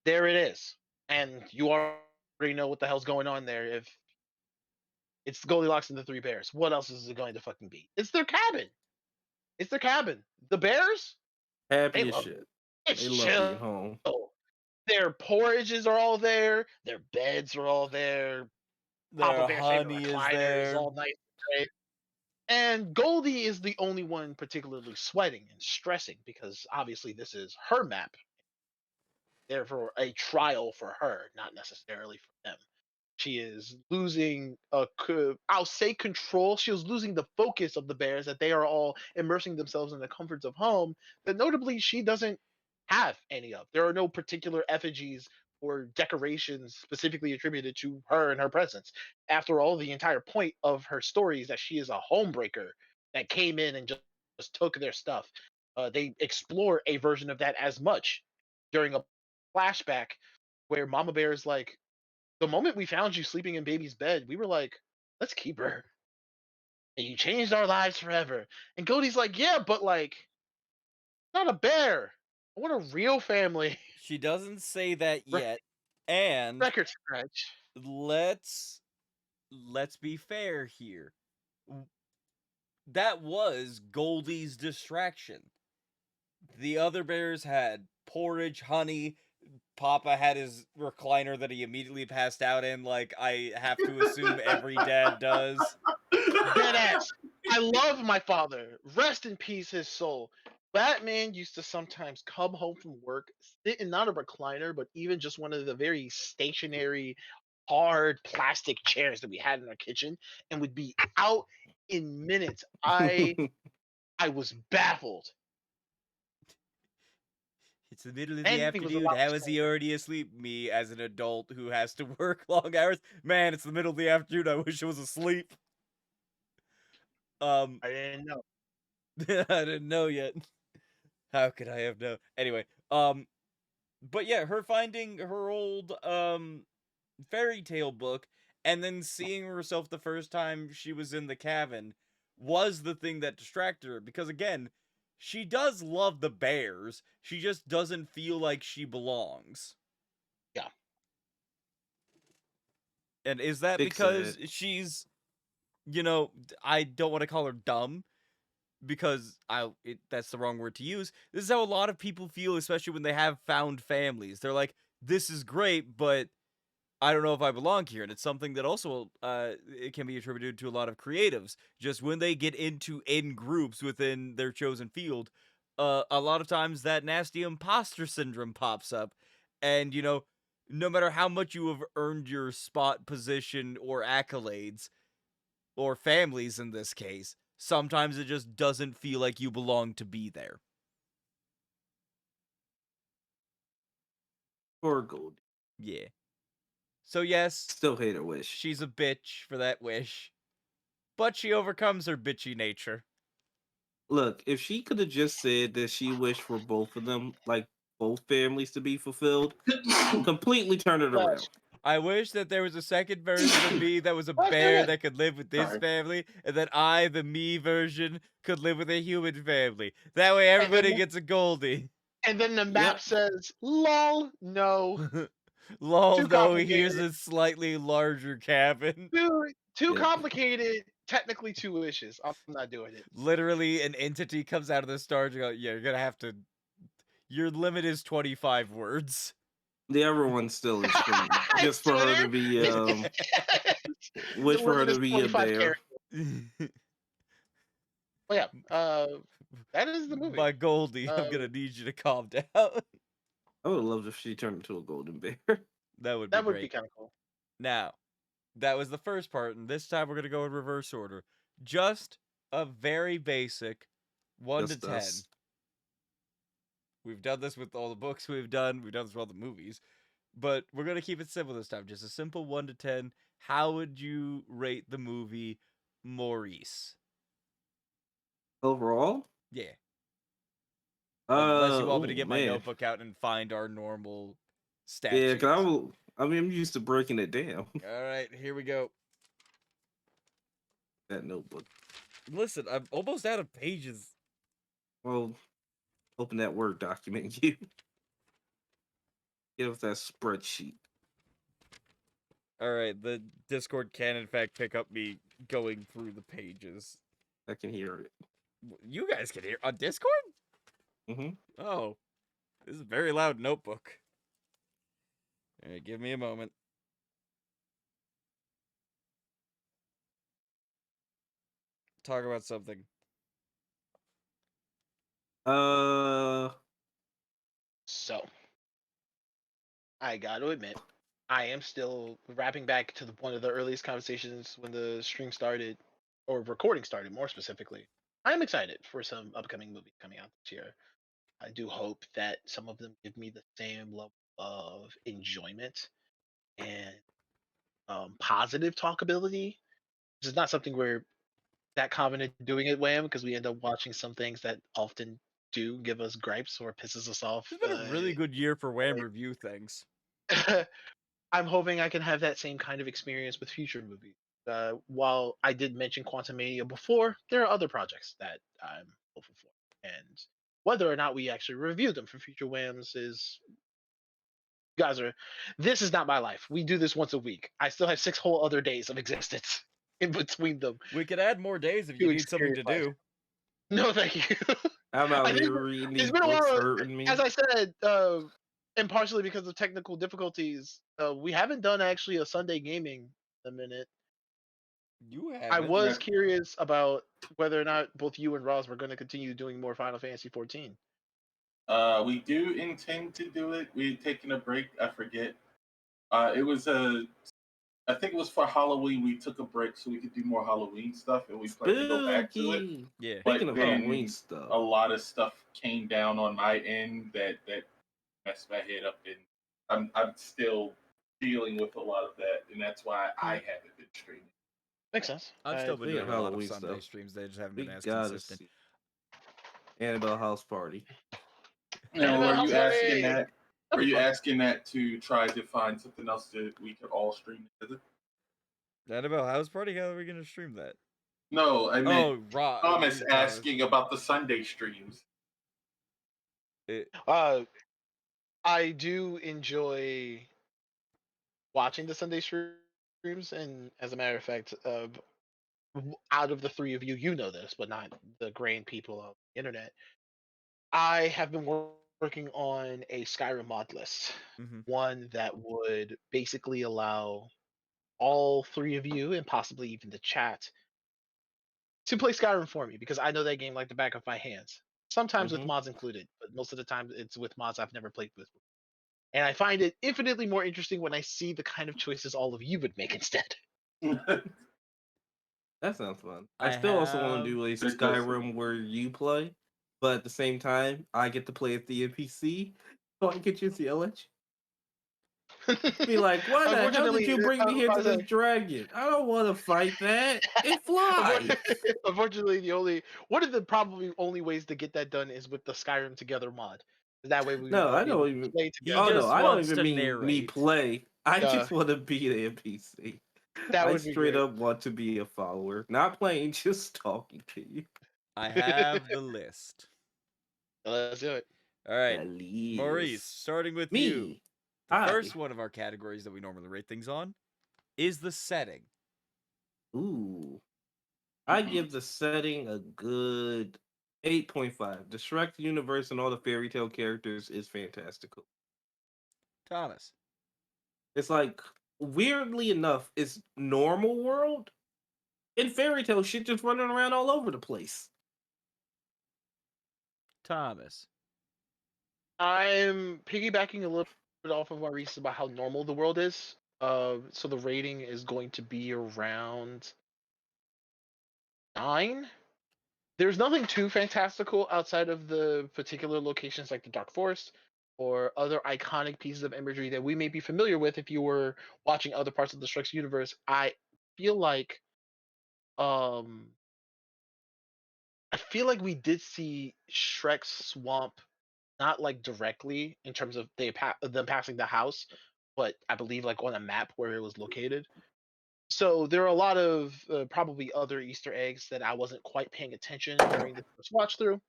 There it is, and you already know what the hell's going on there. If it's Goldilocks and the Three Bears, what else is it going to fucking be? It's their cabin. It's their cabin. The bears, they Happy as love shit. it's They love chill. being home. Their porridges are all there. Their beds are all there. Papa Their Bear's favorite honey is recliner is there. all nice and great. And Goldie is the only one particularly sweating and stressing because obviously this is her map, therefore a trial for her, not necessarily for them. She is losing I'll say control. She was losing the focus of the bears that they are all immersing themselves in the comforts of home that notably she doesn't have any of. There are no particular effigies or decorations specifically attributed to her and her presence. After all, the entire point of her story is that she is a homebreaker that came in and just took their stuff. They explore a version of that as much during a flashback where Mama Bear is like, the moment we found you sleeping in baby's bed, we were like, let's keep her. And you changed our lives forever. And Cody's like, yeah, but like, not a bear. I want a real family. She doesn't say that Re- yet. And Record scratch. let's be fair here. That was Goldie's distraction. The other bears had porridge, honey. Papa had his recliner that he immediately passed out in, like I have to assume every dad does. Dead ass. I love my father. Rest in peace, his soul. Batman used to sometimes come home from work, sit in not a recliner, but even just one of the very stationary, hard plastic chairs that we had in our kitchen, and would be out in minutes. I was baffled. It's the middle of the And he was a afternoon. lot How is he stronger. already asleep? Me, as an adult who has to work long hours. Man, it's the middle of the afternoon. I wish I was asleep. I didn't know. I didn't know yet. How could I have known? Anyway, but yeah, her finding her old fairy tale book and then seeing herself the first time she was in the cabin was the thing that distracted her because again, she does love the bears. She just doesn't feel like she belongs. Yeah. And is that Fix because it. she's, I don't want to call her dumb because that's the wrong word to use. This is how a lot of people feel, especially when they have found families. They're like, this is great, but I don't know if I belong here. And it's something that also it can be attributed to a lot of creatives. Just when they get into in groups within their chosen field, a lot of times that nasty imposter syndrome pops up. And, no matter how much you have earned your spot, position, or accolades, or families in this case, sometimes it just doesn't feel like you belong to be there. Poor Gold. Yeah. So yes, Still hate her wish. she's a bitch for that wish. But she overcomes her bitchy nature. Look, if she could have just said that she wished for both of them, like both families to be fulfilled, completely turn it around. I wish that there was a second version of me that was a Let's do bear it. that could live with this Sorry. family, and that I, the me version, could live with a human family. That way everybody then- gets a Goldie. And then the map Yep. says, lol, no. Lol, Too no, here's complicated. a slightly larger cabin. Too Yeah. complicated. Technically 2 wishes. I'm not doing it. Literally, an entity comes out of the stars and go, yeah, you're gonna have to... Your limit is 25 words. The other one still is from, just for her to be wish The for her limit to is be a 25 bear. characters. Well, yeah, that is the movie. My Goldie, I'm gonna need you to calm down. I would have loved if she turned into a golden bear. That would be That would great. be kind of cool. Now, that was the first part, and this time we're gonna go in reverse order. Just a very basic 1 Just to 10. us. We've done this with all the books we've done this with all the movies, but we're gonna keep it simple this time. Just a simple 1 to 10. How would you rate the movie Maurice? Overall? Yeah. Unless you want me Oh to get my man. notebook out and find our normal stat Yeah, sheets. cause I mean, I'm used to breaking it down. All right, here we go. That notebook. Listen, I'm almost out of pages. Well, open that Word document. You get with that spreadsheet. All right, the Discord can in fact pick up me going through the pages. I can hear it. You guys can hear on Discord? Mm-hmm. Oh, this is a very loud notebook. All right, give me a moment. Talk about something. So, I got to admit, I am still wrapping back to one of the earliest conversations when the stream started, or recording started, more specifically. I am excited for some upcoming movies coming out this year. I do hope that some of them give me the same level of enjoyment and positive talkability. This is not something we're that confident doing at WAM because we end up watching some things that often do give us gripes or pisses us off. It's been a really good year for Wham review things. I'm hoping I can have that same kind of experience with future movies. While I did mention Quantum Mania before, there are other projects that I'm hopeful for, and whether or not we actually review them for future WAMs is, you guys are. This is not my life. We do this once a week. I still have 6 whole other days of existence in between them We could add more days if you to need something experience to life. do. No, thank you. I'm out I think here reading it's these been a books, while. hurting me. As I said, and partially because of technical difficulties, we haven't done actually a Sunday gaming in a minute. You I haven't. was curious about whether or not both you and Ross were going to continue doing more Final Fantasy 14. We do intend to do it. We're taking a break. I forget. It was I think it was for Halloween. We took a break so we could do more Halloween stuff, and we plan to go back to it. Spooky. Yeah. But Speaking of then Halloween stuff, a lot of stuff came down on my end that messed my head up, and I'm still dealing with a lot of that, and that's why I haven't been streaming. Makes sense. I've still been speaking doing of a lot of Halloween Sunday stuff, streams. They just haven't we been as gotta consistent. see Annabelle House Party. Now, Annabelle are you House asking Party! that? Are That'd be you fun. asking that to try to find something else that we could all stream together? Annabelle House Party? How are we gonna stream that? No, I meant Oh, Thomas you, Thomas. asking about the Sunday streams. It, I do enjoy watching the Sunday streams, and as a matter of fact, out of the 3 of you, you know this, but not the grand people of the internet. I have been working on a Skyrim mod list, mhm. one that would basically allow all 3 of you and possibly even the chat to play Skyrim for me because I know that game like the back of my hands. Sometimes with Mm-hmm. mods included, but most of the time it's with mods I've never played with. And I find it infinitely more interesting when I see the kind of choices all of you would make instead. That sounds fun. I I still also want have. to do a It does. Skyrim where you play, but at the same time, I get to play at the NPC, so I can just yell at you. Be like, why the hell did Unfortunately, you bring me here to this Faza, dragon? I don't want to fight that. It flies. unfortunately, the only one of the probably only ways to get that done is with the Skyrim Together mod. That way we would No, all I be able don't to even. play He Oh together. no, just I don't wants even to mean me narrate. play. I Uh, just want to be the NPC. that I would be straight great. up want to be a follower, not playing, just talking to you. I have the list. Let's do it. All right, At Maurice. least Starting with you. me. The Hi. first one of our categories that we normally rate things on is the setting. Ooh. I give the setting a good 8.5. The Shrek universe and all the fairy tale characters is fantastical. Thomas. It's like, weirdly enough, it's normal world and fairy tale shit just running around all over the place. Thomas. I'm piggybacking a little bit off of Maurice about how normal the world is. So the rating is going to be around 9. There's nothing too fantastical outside of the particular locations like the Dark Forest or other iconic pieces of imagery that we may be familiar with if you were watching other parts of the Shrek's universe. Feel like um I feel like we did see Shrek's swamp not like directly in terms of them passing the house, but I believe like on a map where it was located. So there are a lot of probably other Easter eggs that I wasn't quite paying attention during the first watch through.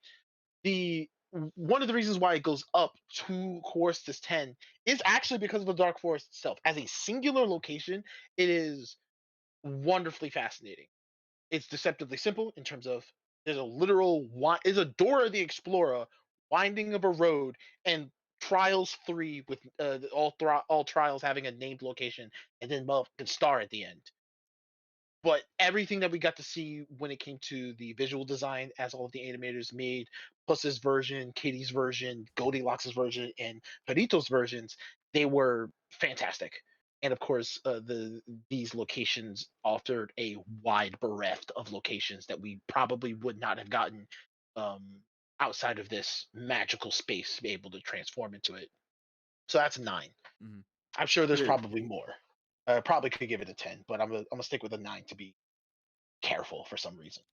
the one of the reasons why it goes up to course this 10 is actually because of the Dark Forest itself. As a singular location, it is wonderfully fascinating. It's deceptively simple in terms of there's a literal is a Dora the Explorer winding of a road, and Trials 3 with all trials having a named location, and then motherfucking star at the end. But everything that we got to see when it came to the visual design, as all of the animators made Puss's version, Katie's version, Goldilocks' version, and Perito's versions, they were fantastic. And of course, these locations offered a wide breadth of locations that we probably would not have gotten um, outside of this magical space to be able to transform into it. So that's a 9. Mhm. I'm sure there's Yeah. probably more. I probably could give it a 10, but I'm gonna stick with a 9 to be careful for some reason.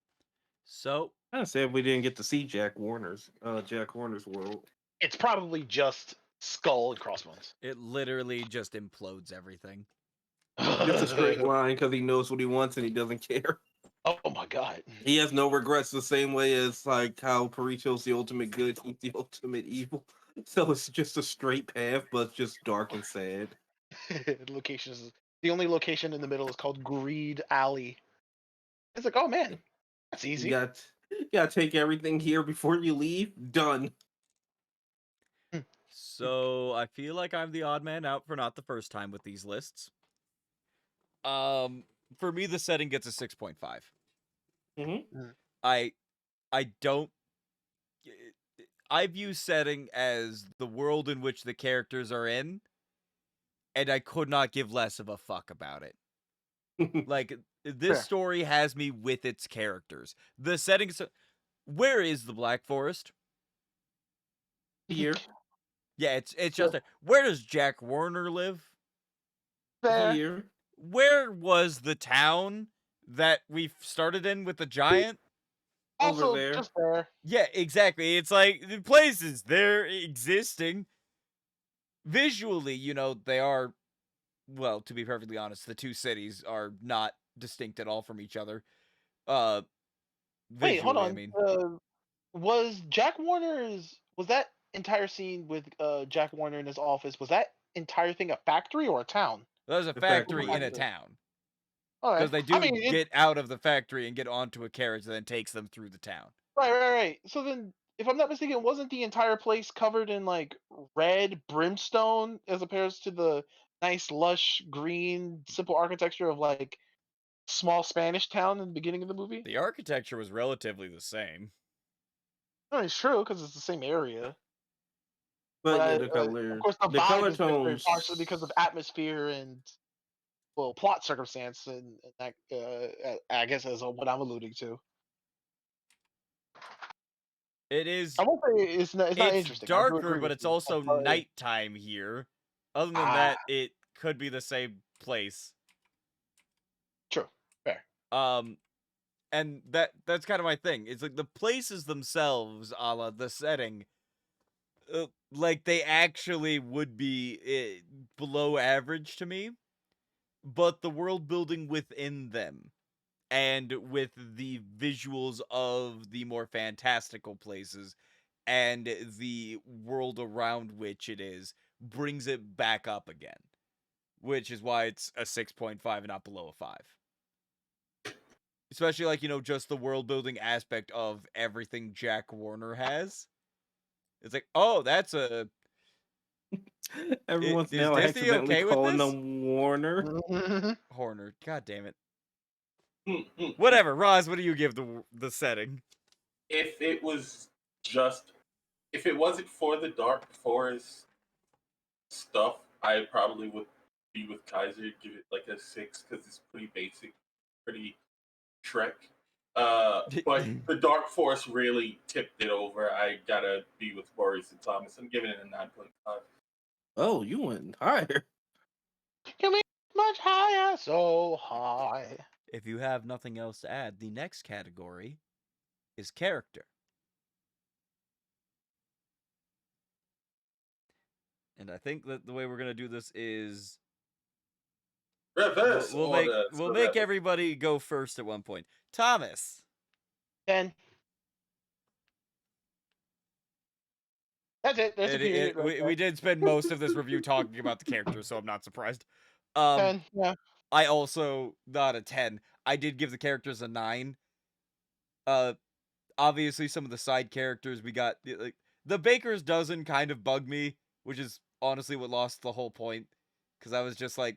So I said we didn't get to see Jack Warner's world. It's probably just skull and crossbones. it literally just implodes everything. Just a straight line because he knows what he wants and he doesn't care. Oh my god. He has no regrets, the same way as like how Pericho's the ultimate good, he's the ultimate evil. So it's just a straight path, but just dark and sad. Locations. The only location in the middle is called Greed Alley. It's like, oh man, that's You easy. gotta take everything here before you leave. Done. So I feel like I'm the odd man out for not the first time with these lists. For me, the setting gets a 6.5. Mm-hmm. I don't. I view setting as the world in which the characters are in, and I could not give less of a fuck about it. Like, this Fair. story has me with its characters. The setting. Where is the Black Forest? Here, Yeah, it's just where does Jack Warner live? Fair. here. Where was the town that we started in with the giant? Over Also, there. just there. Yeah, exactly. It's like the places they're existing. Visually, they are, well, to be perfectly honest, the two cities are not distinct at all from each other. Wait, hold Visually, I on. mean, Was Jack Warner's was that entire scene with Jack Warner in his office? Was that entire thing a factory or a town? there's a The factory factory. in a town. All right. Because they I do mean, get out of the factory and get onto a carriage that then takes them through the town. right. So then, if I'm not mistaken, wasn't the entire place covered in like red brimstone as opposed to the nice, lush, green, simple architecture of like small Spanish town in the beginning of the movie? The architecture was relatively the same. I mean, it's true because it's the same area. But yeah, But of course, the the vibe color is different, tones. partially because of atmosphere and well, plot circumstance, and that I guess is what I'm alluding to. It is. I won't say it's not It's interesting. I do darker, agree but with it's you. also nighttime here. Other than that, it could be the same place. True, fair. And that's kind of my thing. It's like the places themselves, a la the setting, like they actually would be below average to me, but the world building within them and with the visuals of the more fantastical places and the world around which it is brings it back up again, which is why it's a 6.5 and not below a 5. Especially like, just the world building aspect of everything Jack Warner has. It's like, oh, that's a... Everyone's Is now Disney accidentally okay with calling this? them Warner. Horner. God damn it. Whatever. Roz, what do you give the setting? If it was just, if it wasn't for the Dark Forest stuff, I probably would be with Kaiser, give it like a 6 because it's pretty basic, pretty Shrek. But the Dark Force really tipped it over. I gotta be with Boris and Thomas. I'm giving it a 9.5. Oh, you went higher. Can we much higher? So high. If you have nothing else to add, the next category is character. And I think that the way we're gonna do this is Reverse we'll order. make everybody go first at one point. Thomas. 10. That's it. There's a period right we there. did spend most of this review talking about the characters, so I'm not surprised. Um, 10. Yeah. I also not a 10. I did give the characters a 9. Uh, obviously some of the side characters we got, like the baker's dozen kind of bug me, which is honestly what lost the whole point, because I was just like,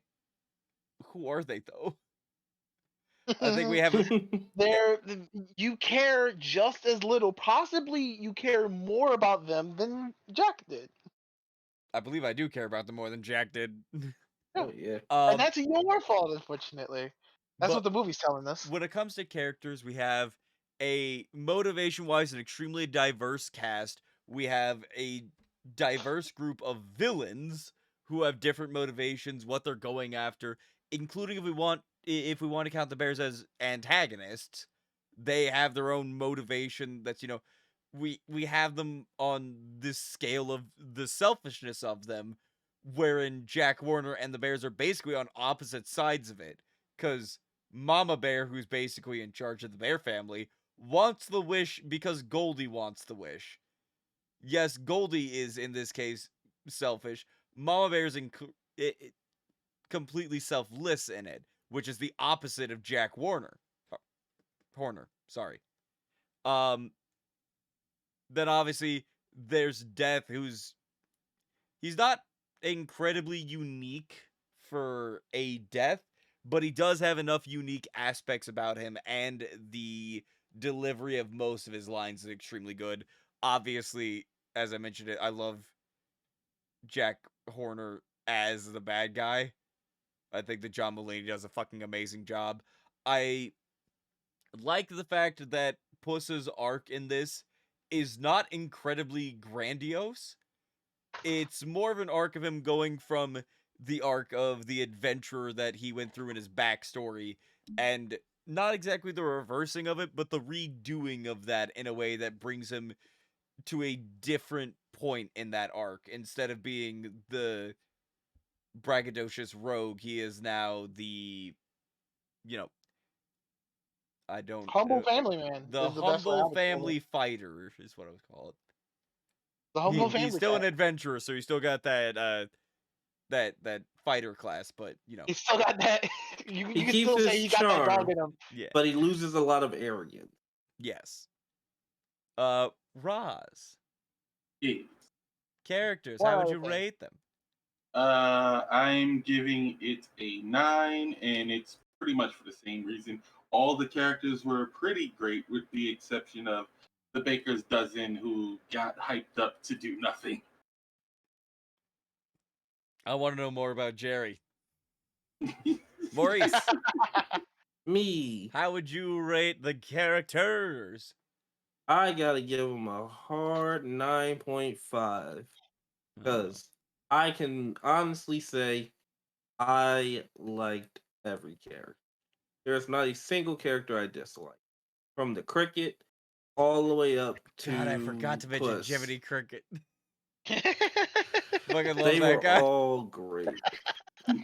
who are they though? I think we have They're you care just as little. Possibly you care more about them than Jack did. I believe I do care about them more than Jack did. Yeah. Oh yeah. And um, that's your fault, unfortunately. That's what but the movie's telling us. when it comes to characters, we have a motivation-wise an extremely diverse cast. We have a diverse group of villains who have different motivations, what they're going after, including if we want to count the bears as antagonists, they have their own motivation. That's we have them on this scale of the selfishness of them, wherein Jack Warner and the bears are basically on opposite sides of it, because Mama Bear, who's basically in charge of the bear family, wants the wish because Goldie wants the wish. Yes, Goldie is in this case selfish. Mama Bear's completely selfless in it, which is the opposite of Jack Warner. Horner, sorry. Um, then obviously there's Death, he's not incredibly unique for a Death, but he does have enough unique aspects about him, and the delivery of most of his lines is extremely good. Obviously, as I mentioned it, I love Jack Horner as the bad guy. I think that John Mulaney does a fucking amazing job. I like the fact that Puss's arc in this is not incredibly grandiose. It's more of an arc of him going from the arc of the adventurer that he went through in his backstory, and not exactly the reversing of it, but the redoing of that in a way that brings him to a different point in that arc. Instead of being the braggadocious rogue, he is now the, you know, I don't, Humble family man the is the best way I humble would call it. family fighter is what I would call it. The humble He's family still an cat. adventurer, so he's still got that fighter class, but He's still got that. You He can keeps still say his he got that dog charm, in him. yeah, but he loses a lot of arrogance. yes. Roz, Yeah. characters, One how would other you thing. rate them? I'm giving it a 9, and it's pretty much for the same reason. All the characters were pretty great, with the exception of the baker's dozen, who got hyped up to do nothing. I want to know more about Jerry. Maurice, Me, how would you rate the characters? I gotta give him a hard 9.5 because I can honestly say I liked every character. There's not a single character I dislike, from the cricket all the way up to God, I forgot to mention Puss. Jiminy Cricket. Fucking love They that were guy. all great.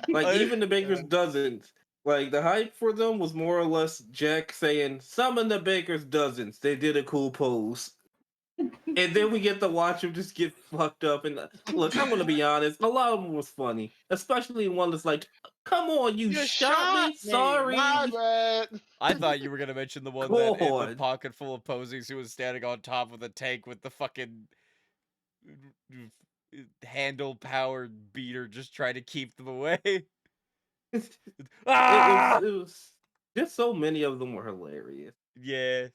Like I- even the Baker's dozens. Like the hype for them was more or less Jack saying, "Summon the Baker's dozens." They did a cool pose. And then we get to watch him just get fucked up. And look, I'm gonna be honest, a lot of them was funny, especially one that's like, "Come on, you You shot me. shot me, Sorry." Margaret. I thought you were gonna mention the one that in the God. pocket full of posies who was standing on top of the tank with the fucking handle powered beater, just trying to keep them away. Ah! It was just so many of them were hilarious. Yeah,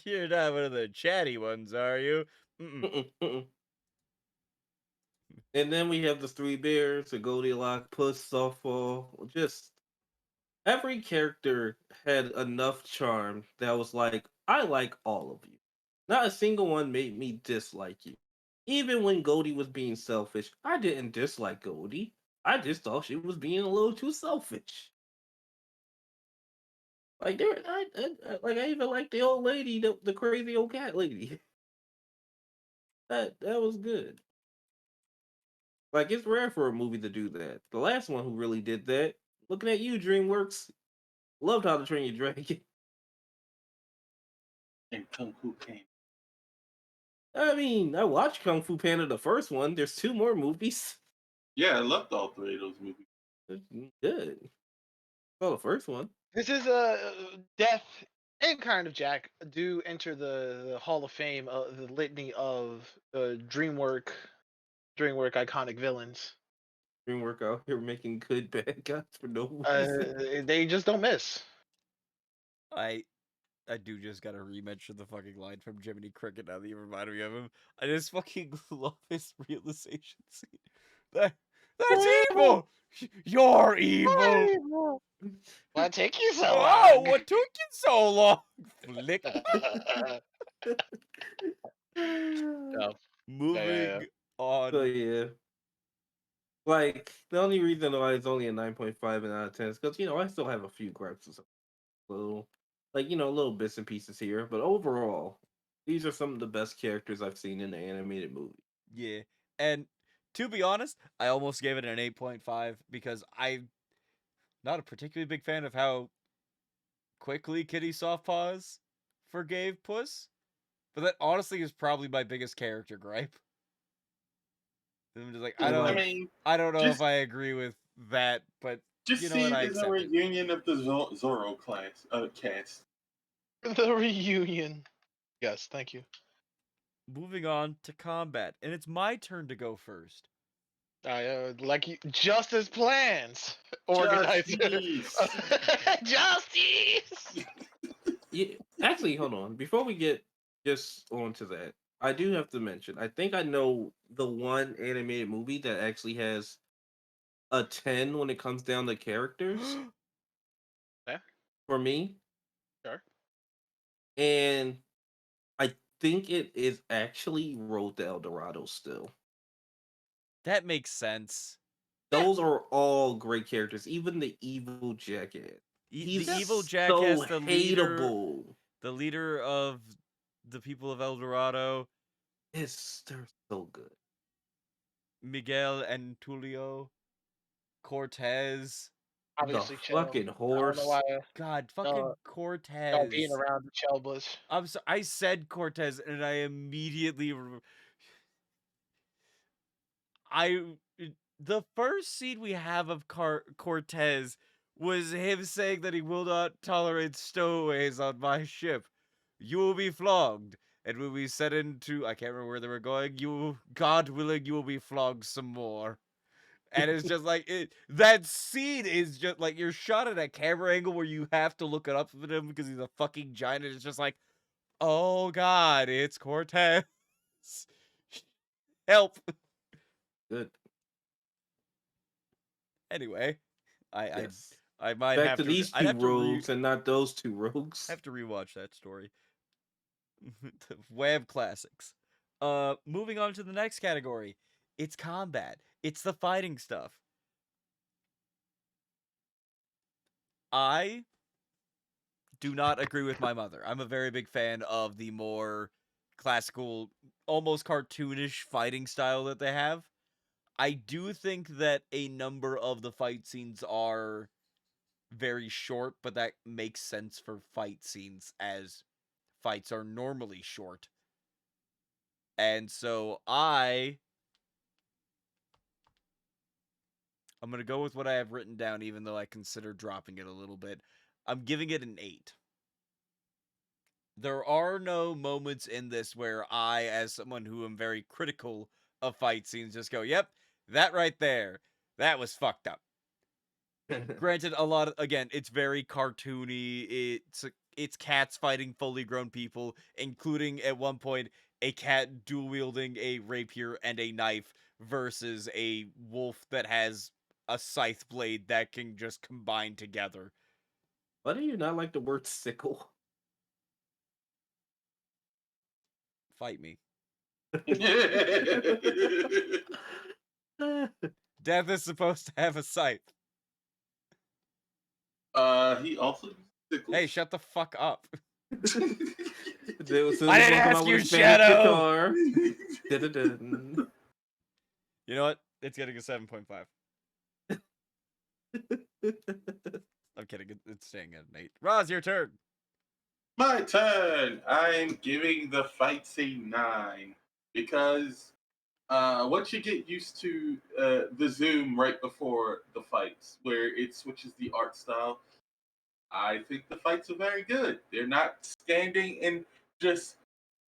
you're not one of the chatty ones, are you? Mm-mm. Mm-mm. And then we have the three bears, the Goldilocks, Puss, Softball. Just every character had enough charm that was like, I like all of you. Not a single one made me dislike you. Even when Goldie was being selfish, I didn't dislike Goldie. I just thought she was being a little too selfish. Like I even like the old lady, the crazy old cat lady. That was good. Like it's rare for a movie to do that. The last one who really did that, looking at you, DreamWorks, loved How to Train Your Dragon. And Kung Fu came. I mean, I watched Kung Fu Panda the first one. There's 2 more movies. Yeah, I loved all 3 of those movies. It's good. Oh, the first one. This is a Death and Kind of Jack do enter the Hall of Fame, the litany of DreamWorks iconic villains. DreamWorks out here making good bad guys for no reason. They just don't miss. I do just gotta re-mention the fucking line from Jiminy Cricket now that you reminded me of him. I just fucking love his realization scene. That's evil! You're evil! Why take you so Oh, long? what took you so long? Flick. Yeah. Moving on. So yeah. Like, the only reason why it's only a 9.5 out of 10 is because, I still have a few gripes or something. Little, little bits and pieces here. But overall, these are some of the best characters I've seen in the animated movie. Yeah. And to be honest, I almost gave it an 8.5 because I'm not a particularly big fan of how quickly Kitty Softpaws forgave Puss. But that honestly is probably my biggest character gripe. I'm just like, I I don't mean, know just if I agree with that, but just you know see what, it I as a accept it. reunion of the Zorro cast. The reunion. Yes, thank you. Moving on to combat, and it's my turn to go first. Like you, just as plans, organizer. Justice. Justice. Yeah, actually, hold on. Before we get just onto that, I do have to mention, I think I know the one animated movie that actually has a 10 when it comes down to characters Yeah, for me. sure. And I think it is actually Road to El Dorado still. That makes sense. Those are all great characters, even the evil jackass. The He's evil so jackass, the hateable. leader of the people of El Dorado, Yes, they're so good. Miguel and Tulio, Cortez. The Obviously, chill. fucking I don't know horse. why God, fucking y'all being Cortez. around the Shell Bush. I said Cortez, and I immediately. The first scene we have of Cortez was him saying that he will not tolerate stowaways on my ship. You will be flogged, and when we set into, I can't remember where they were going. God willing, you will be flogged some more. And it's just like that scene is just like you're shot at a camera angle where you have to look it up at him because he's a fucking giant. And it's just like, oh God, it's Cortez. Help. Good. Anyway, Yes. I might Back have to to. these I'd two have to rogues and not those two rogues. have to rewatch that story. The Web classics. Moving on to the next category. It's combat. It's the fighting stuff. I do not agree with my mother. I'm a very big fan of the more classical, almost cartoonish fighting style that they have. I do think that a number of the fight scenes are very short, but that makes sense for fight scenes as fights are normally short. And so I'm going to go with what I have written down, even though I consider dropping it a little bit. I'm giving it an 8. There are no moments in this where I, as someone who am very critical of fight scenes, just go, yep, that right there, that was fucked up. Granted, a lot of, again, it's very cartoony. It's cats fighting fully grown people, including at one point a cat dual wielding a rapier and a knife versus a wolf that has a scythe blade that can just combine together. Why do you not like the word sickle? Fight me. He Death is supposed to have a scythe. He also used sickles. Hey, shut the fuck up. I didn't ask you, Shadow! Guitar. You know what? It's getting a 7.5. I'm kidding. It's staying at an 8. Roz, your turn. My turn. I'm giving the fight scene 9. because once you get used to the zoom right before the fights, where it switches the art style, I think the fights are very good. They're not standing and just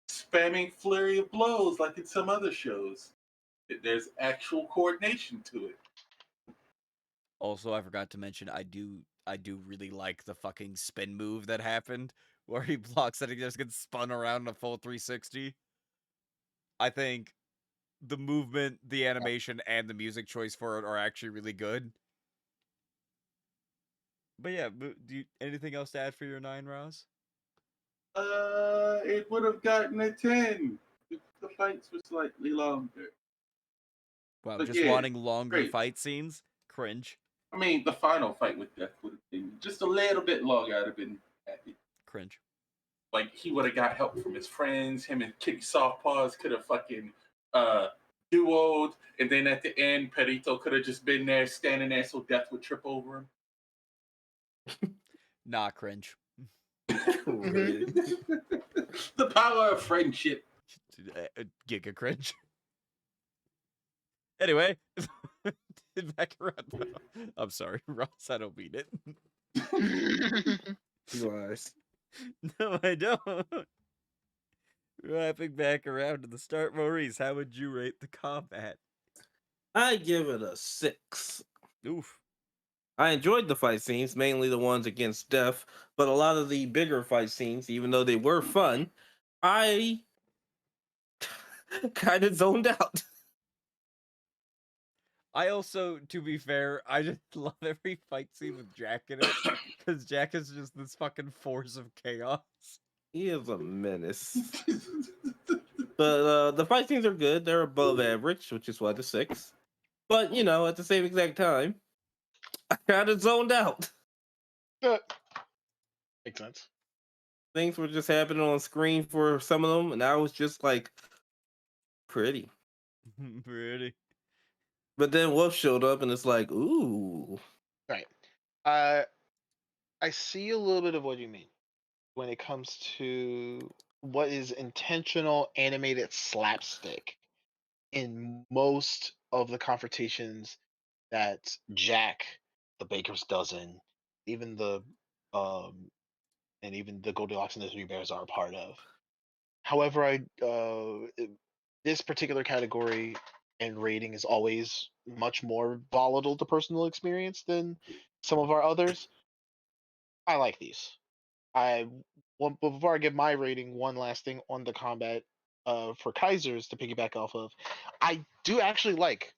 spamming flurry of blows like in some other shows. There's actual coordination to it. Also, I forgot to mention I do really like the fucking spin move that happened where he blocks and he just gets spun around a full 360. I think the movement, the animation, and the music choice for it are actually really good. But yeah, do you anything else to add for your 9, Rouse? It would have gotten a 10 if the fights were slightly longer. Wow, But just yeah, wanting longer great. fight scenes? Cringe. I mean, the final fight with Death would have been just a little bit longer. I'd have been happy. Cringe. Like he would have got help from his friends. Him and Kitty Softpaws could have fucking uh duoed, and then at the end, Perito could have just been there, standing there, so Death would trip over him. Nah, cringe. Cringe. The power of friendship. Giga cringe. Anyway, back around. I'm sorry, Ross. I don't mean it. You lies. No, I don't. Wrapping back around to the start, Maurice, how would you rate the combat? I give it a 6. Oof. I enjoyed the fight scenes, mainly the ones against Death, but a lot of the bigger fight scenes, even though they were fun, I kind of zoned out. I also, to be fair, I just love every fight scene with Jack in it, because Jack is just this fucking force of chaos. He is a menace. But the fight scenes are good. They're above average, which is why the 6. But, at the same exact time, I kind of zoned out. Makes sense. Things were just happening on screen for some of them, and I was just like, pretty. Pretty. But then Wolf showed up, and it's like, ooh. Right. I see a little bit of what you mean when it comes to what is intentional animated slapstick in most of the confrontations that Jack, the Baker's Dozen, even the um and even the Goldilocks and the Three Bears are a part of. However, this particular category and rating is always much more volatile to personal experience than some of our others. I like these. I before I give my rating, one last thing on the combat for Kaisers to piggyback off of. I do actually like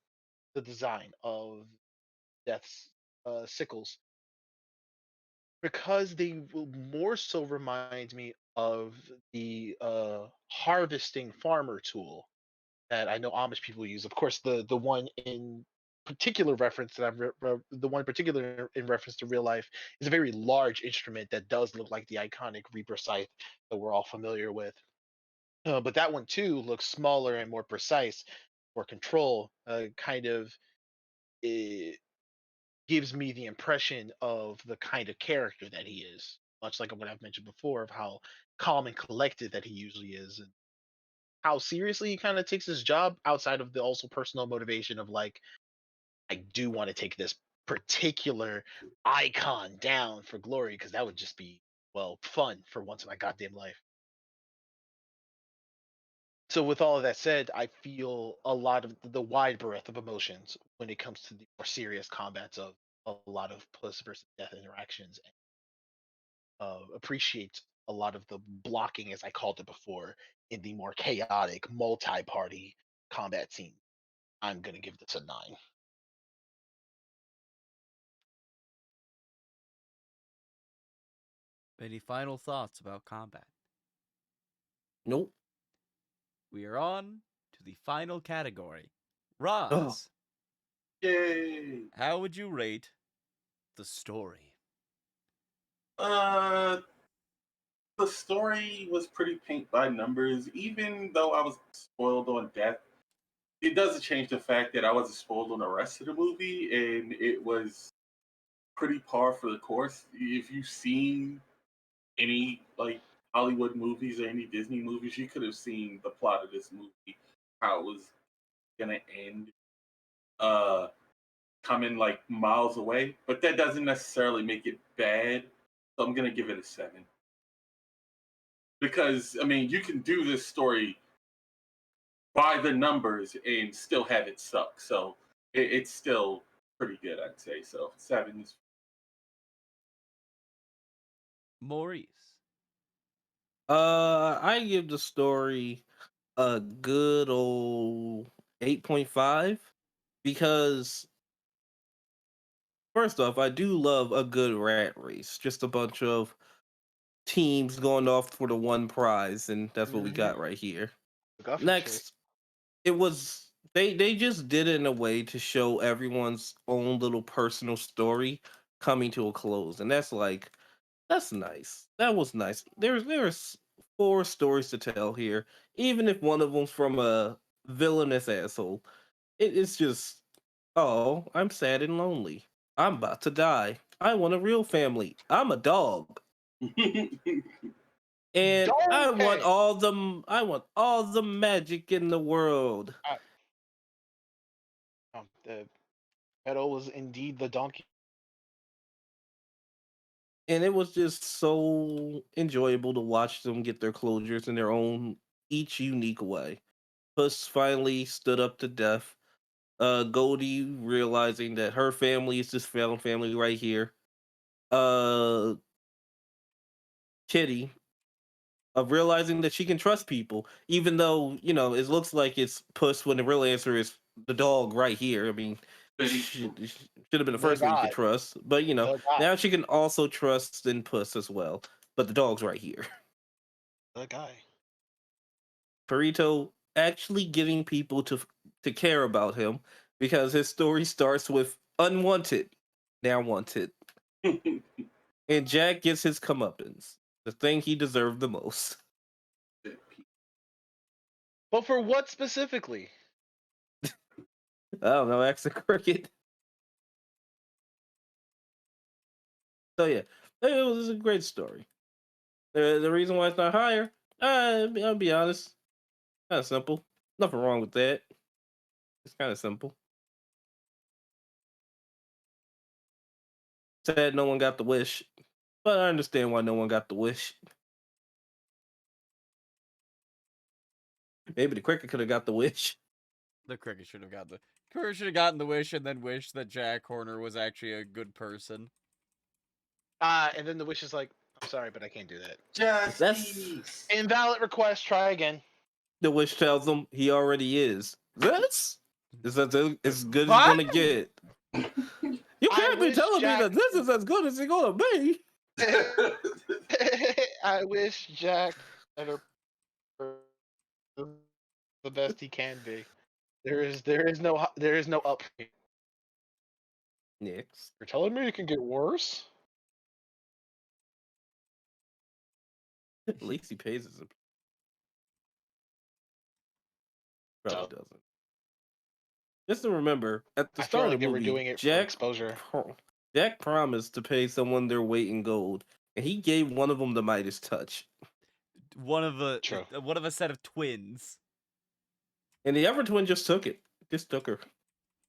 the design of Death's sickles because they will more so remind me of the harvesting farmer tool that I know Amish people use. Of course, the one in particular reference that the one particular in reference to real life is a very large instrument that does look like the iconic Reaper scythe that we're all familiar with. But that one too looks smaller and more precise for control. Kind of it gives me the impression of the kind of character that he is, much like what I've mentioned before of how calm and collected that he usually is, and how seriously he kind of takes his job outside of the also personal motivation of like, I do want to take this particular icon down for glory because that would just be, well, fun for once in my goddamn life. So with all of that said, I feel a lot of the wide breadth of emotions when it comes to the more serious combats of a lot of Puss versus Death interactions, and appreciate a lot of the blocking, as I called it before, in the more chaotic multi-party combat scene. I'm gonna give this a 9. Any final thoughts about combat? Nope. We are on to the final category. Oh, Roz, Yay! how would you rate the story? Uh, the story was pretty paint by numbers. Even though I was spoiled on Death, it doesn't change the fact that I wasn't spoiled on the rest of the movie, and it was pretty par for the course. If you've seen any like Hollywood movies or any Disney movies, you could have seen the plot of this movie how it was gonna end, uh, coming like miles away, but that doesn't necessarily make it bad. So I'm gonna give it a 7 because I mean you can do this story by the numbers and still have it suck. So it's still pretty good, I'd say. So 7 is Maurice. I give the story a good old 8.5 because first off, I do love a good rat race. Just a bunch of teams going off for the one prize, and that's what we got right here. Guffin chase. Next, it was they just did it in a way to show everyone's own little personal story coming to a close, and that's nice. That was nice. There's 4 stories to tell here, even if one of them's from a villainous asshole. It's just, oh, I'm sad and lonely. I'm about to die. I want a real family. I'm a dog. And Okay. I want all the magic in the world. The pedal was indeed the donkey. And it was just so enjoyable to watch them get their closures in their own each unique way. Puss finally stood up to death. Goldie realizing that her family is just found family right here. Uh Kitty of realizing that she can trust people, even though, it looks like it's Puss when the real answer is the dog right here. I mean, should have been the The first one you could guy. trust. But, The guy. now she can also trust in Puss as well. But the dog's right here. The guy. Perito actually getting people to care about him because his story starts with unwanted, now wanted. And Jack gets his comeuppance, the thing he deserved the most. But for what specifically? I don't know, ask the cricket. So yeah, it was a great story. The reason why it's not higher, I'll be honest, kind of simple. Nothing wrong with that. It's kind of simple. Sad no one got the wish, but I understand why no one got the wish. Maybe the cricket could have got the wish. The cricket should have gotten the wish and then wished that Jack Horner was actually a good person. And then the wish is like, I'm sorry, but I can't do that. justice. Invalid request. Try again. The wish tells him he already is. This is as good as it's What? gonna get. You can't be wish telling Jack- me that this is as good as it's gonna be. I wish Jack better the best he can be. There is no up. Next. You're telling me it can get worse? At least he pays his. Probably No. doesn't. Just to remember, at the I feel start like of they the were movie, doing it for exposure. Jack promised to pay someone their weight in gold, and he gave one of them the Midas touch. One of True. a set of twins. And the other twin just took it. Just took her.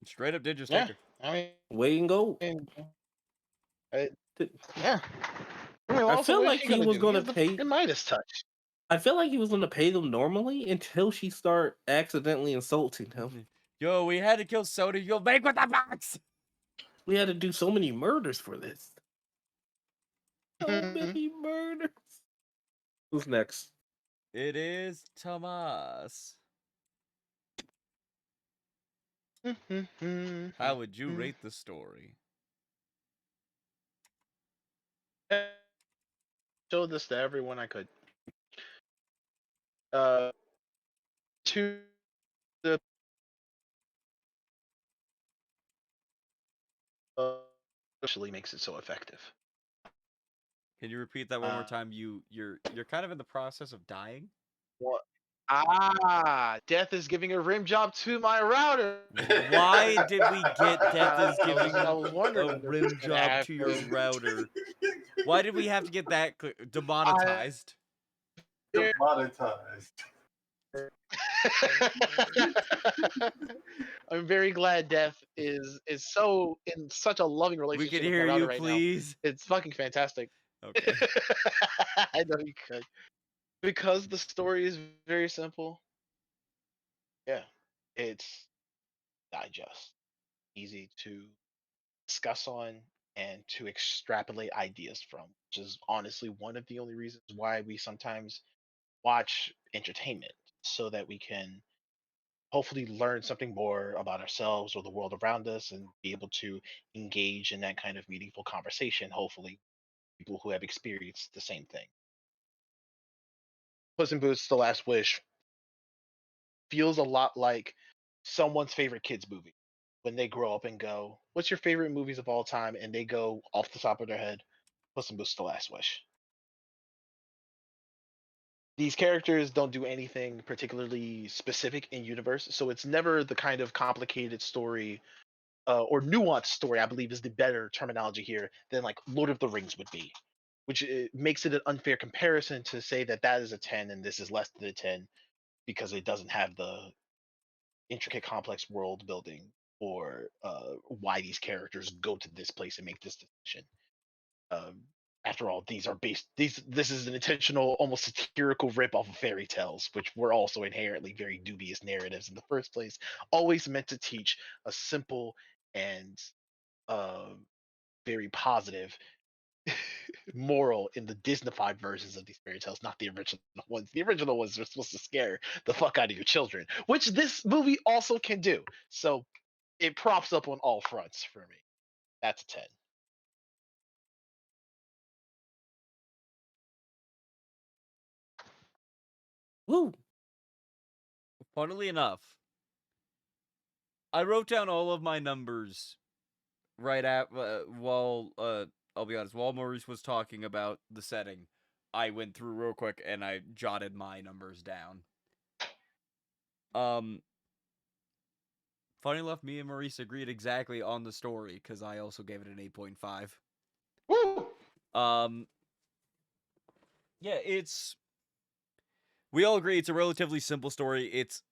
Straight up did just Yeah, take her. I mean, Weight in gold. yeah. I mean, I feel like he was gonna pay. the Midas touch. I feel like he was gonna pay them normally until she started accidentally insulting him. Yo, we had to kill Soda. You'll make with the box. We had to do so many murders for this. So many murders. Who's next? It is Tomas. How would you rate the story? Showed this to everyone I could. To the actually makes it so effective. Can you repeat that one more time? You're kind of in the process of dying. What? Death is giving a rim job to my router. Why did we get Death is giving I was wondering a if this rim was gonna job to your happen. router? Why did we have to get that demonetized? Demonetized. I'm very glad Death is so in such a loving We relationship can with my hear daughter you, right now. please. It's fucking fantastic. Okay. I know you could. Because the story is very simple. Yeah. It's digest. Easy to discuss on and to extrapolate ideas from, which is honestly one of the only reasons why we sometimes watch entertainment so that we can hopefully learn something more about ourselves or the world around us and be able to engage in that kind of meaningful conversation, hopefully people who have experienced the same thing. Puss in Boots: The Last Wish feels a lot like someone's favorite kids movie when they grow up and go, "What's your favorite movies of all time?" and they go off the top of their head, "Puss in Boots: The Last Wish." These characters don't do anything particularly specific in universe, so it's never the kind of complicated story or nuanced story, I believe is the better terminology here, than like Lord of the Rings would be, which makes it an unfair comparison to say that that is a 10 and this is less than a 10 because it doesn't have the intricate, complex world building or why these characters go to this place and make this decision. Um, After all, these are based. These This is an intentional, almost satirical rip off of fairy tales, which were also inherently very dubious narratives in the first place. Always meant to teach a simple and uh, very positive moral in the Disneyfied versions of these fairy tales, not the original ones. The original ones are supposed to scare the fuck out of your children, which this movie also can do. So it props up on all fronts for me. That's a 10. Woo. Funnily enough, I wrote down all of my numbers right at while I'll be honest, while Maurice was talking about the setting, I went through real quick and I jotted my numbers down. Um, Funny enough, me and Maurice agreed exactly on the story because I also gave it an 8.5. Woo! Um, yeah, we all agree it's a relatively simple story. It's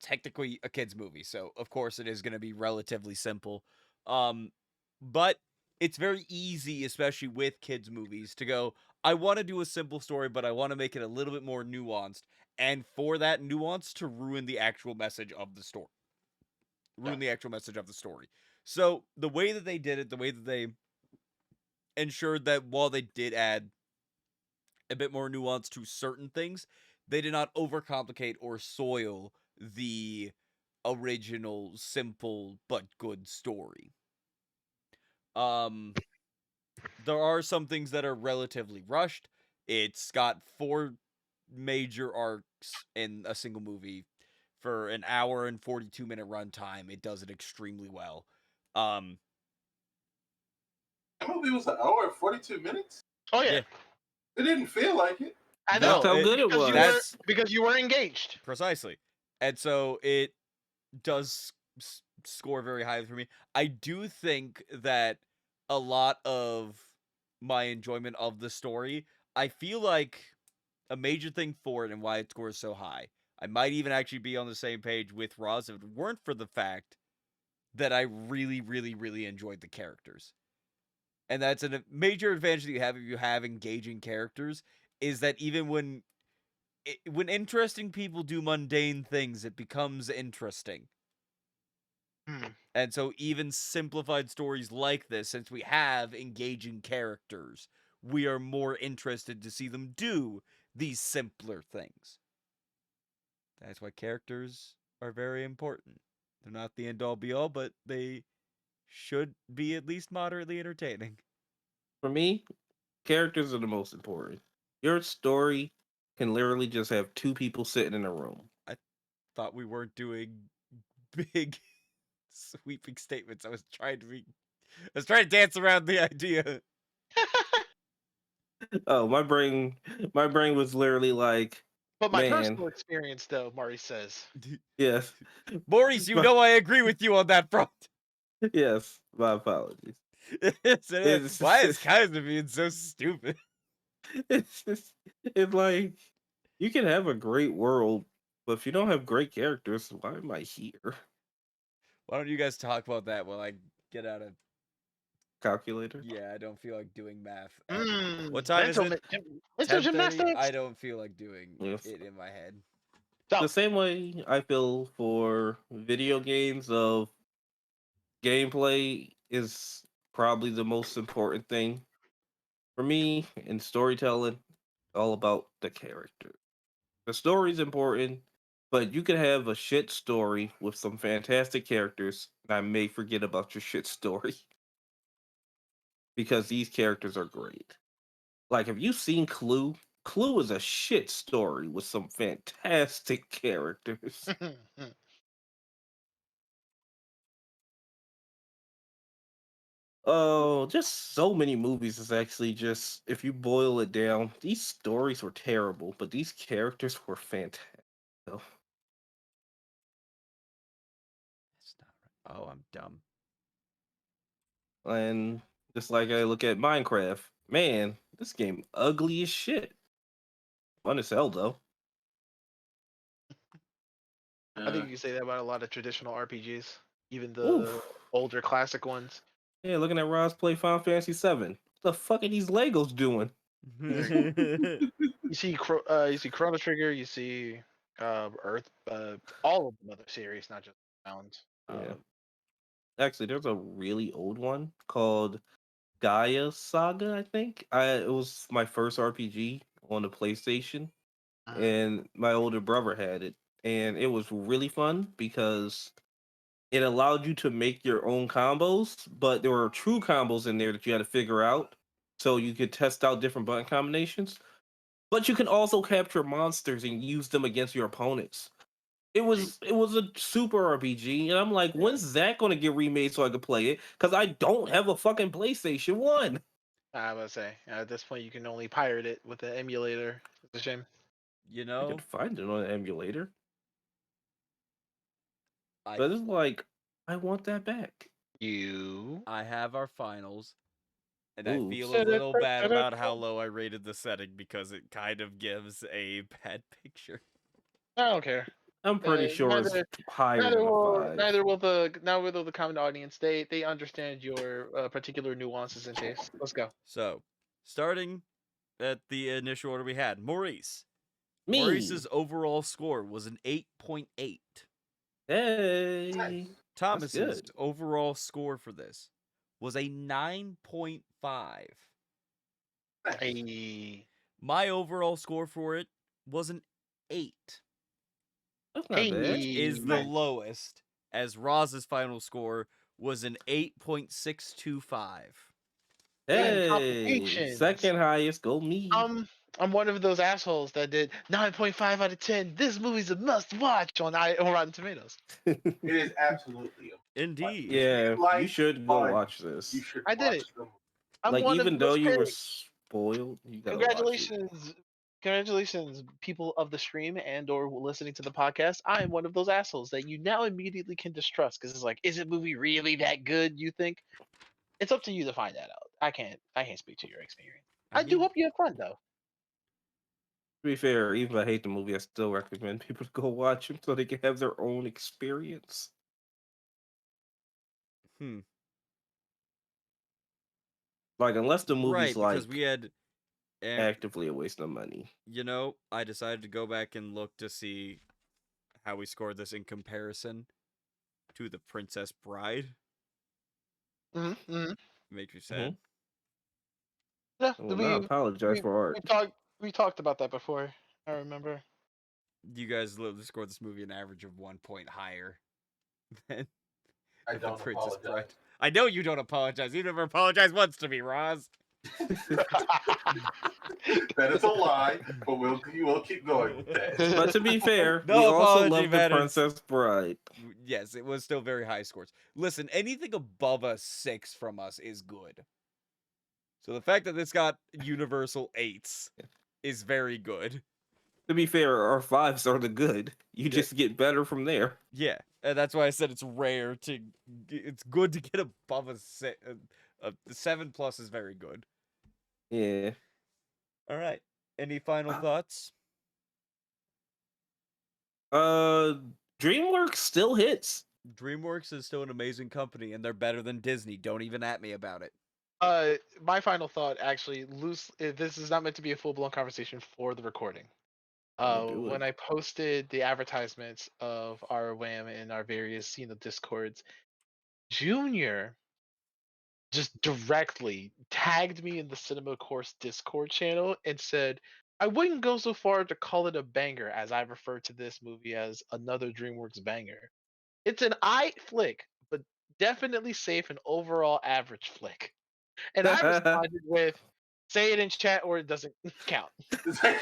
technically a kids movie, so of course it is going to be relatively simple. But it's very easy, especially with kids movies, to go, I want to do a simple story, but I want to make it a little bit more nuanced, and for that nuance to ruin the actual message of the story. So the way that they did it, the way that they ensured that while they did add a bit more nuance to certain things, they did not overcomplicate or soil the original simple but good story. There are some things that are relatively rushed. It's got 4 major arcs in a single movie. For an hour and 42-minute runtime, it does it extremely well. That movie was an hour and 42 minutes. Oh yeah, Yeah. It didn't feel like it. I That's know how it- good it because was. That's because you were engaged. precisely. And so it does score very highly for me. I do think that a lot of my enjoyment of the story, I feel like a major thing for it and why it scores so high. I might even actually be on the same page with Roz if it weren't for the fact that I really, really, really enjoyed the characters. And that's a major advantage that you have if you have engaging characters, is that even when interesting people do mundane things, it becomes interesting. Hmm. And so even simplified stories like this, since we have engaging characters, we are more interested to see them do these simpler things. That's why characters are very important. They're not the end all be all, but they should be at least moderately entertaining. For me, characters are the most important. Your story can literally just have 2 people sitting in a room. I thought we weren't doing big sweeping statements. I was trying to dance around the idea. Oh, my brain was literally like, But my man, personal experience, though, Mari says, yes, Maurice, you my, know I agree with you on that front. yes, my apologies. Why is It's, Kaiser being so stupid? it's like you can have a great world But if you don't have great characters, why am I here? Why don't you guys talk about that while I get out of? Calculator. Yeah, I don't feel like doing math. What Mm, time is it? mental 10:30. gymnastics. I don't feel like doing Yes. it in my head. So, The same way I feel for video games of gameplay is probably the most important thing for me in storytelling. All about the character. The story's important, but you can have a shit story with some fantastic characters, and I may forget about your shit story because these characters are great. Like, have you seen Clue? Clue is a shit story with some fantastic characters. Oh, just so many movies is actually just, if you boil it down, these stories were terrible, but these characters were fantastic. Oh, That's not right. Oh, I'm dumb. and just like I look at Minecraft, man, this game ugly as shit. Fun as hell though. I think you can say that about a lot of traditional RPGs, even the Oof. older classic ones. Yeah, looking at Ross play Final Fantasy 7. What the fuck are these Legos doing? You see Chrono Trigger, you see Earth, all of the other series, not just Bound. Yeah. Actually, there's a really old one called Gaia Saga, I think. It was my first RPG on the PlayStation, and my older brother had it, and it was really fun because it allowed you to make your own combos, but there were true combos in there that you had to figure out, so you could test out different button combinations. But you can also capture monsters and use them against your opponents. It was a super RPG, and I'm like, when's that going to get remade so I could play it? Because I don't have a fucking PlayStation One. I would say at this point you can only pirate it with the emulator. It's a shame. You I could know, find it on an emulator, I but it's like, I want that back. You. I have our finals, and I Ooh, feel a little bad about how low I rated the setting because it kind of gives a bad picture. I don't care. I'm pretty sure it's Neither higher than a five. neither will the common audience. They understand your particular nuances and tastes. Let's go. So, starting at the initial order we had, Maurice. Me, Maurice's overall score was an 8.8. hey, that's Thomas's good. overall score for this was a 9.5. Hey, My overall score for it was an 8, That's not bad. which is the hey. lowest, as Roz's final score was an 8.625. In Hey, computations. second highest, go me. I'm one of those assholes that did 9.5 out of 10. This movie's a must watch on Rotten Tomatoes. It is absolutely a watch. Indeed. If Yeah, you you like should go fun, watch you this. should I did watch it. them. I'm Like, one of even though those you were pigs. spoiled, you gotta watch it. Congratulations, congratulations, people of the stream and or listening to the podcast. I am one of those assholes that you now immediately can distrust because it's like, is it movie really that good? You think it's up to you to find that out. I can't speak to your experience. I I do mean, hope you have fun though. To be fair, even if I hate the movie, I still recommend people to go watch it so they can have their own experience. hmm. Like, unless the movie's Right, because like we had, and actively a waste of money. I decided to go back and look to see how we scored this in comparison to The Princess Bride. Mm-hmm. Makes me Hmm. sad. Yeah, I will not apologize for we art. talked about that before. I remember. You guys literally scored this movie an average of 1 point higher than I The don't Princess Bride. apologize. I know you don't apologize. You never apologize once to me, Roz. That is a lie, but we'll keep going with that. But to be fair, we No also apology love The matters. Princess Bride. Yes, it was still very high scores. Listen, anything above a 6 from us is good. So the fact that this got universal 8s is very good. To be fair, our fives are the good. You Yeah. just get better from there. Yeah, and that's why I said it's rare to. It's good to get above a 6. A 7 plus is very good. Yeah. All right. Any final Uh, thoughts? DreamWorks still hits. DreamWorks is still an amazing company, and they're better than Disney. Don't even at me about it. My final thought, actually, this is not meant to be a full blown conversation for the recording. Do When it. I posted the advertisements of our WAM and our various, discords, Junior just directly tagged me in the Cinema Course Discord channel and said, I wouldn't go so far to call it a banger, as I refer to this movie as another DreamWorks banger. It's an aight flick, but definitely safe and overall average flick. And I responded with, say it in chat or it doesn't count. Say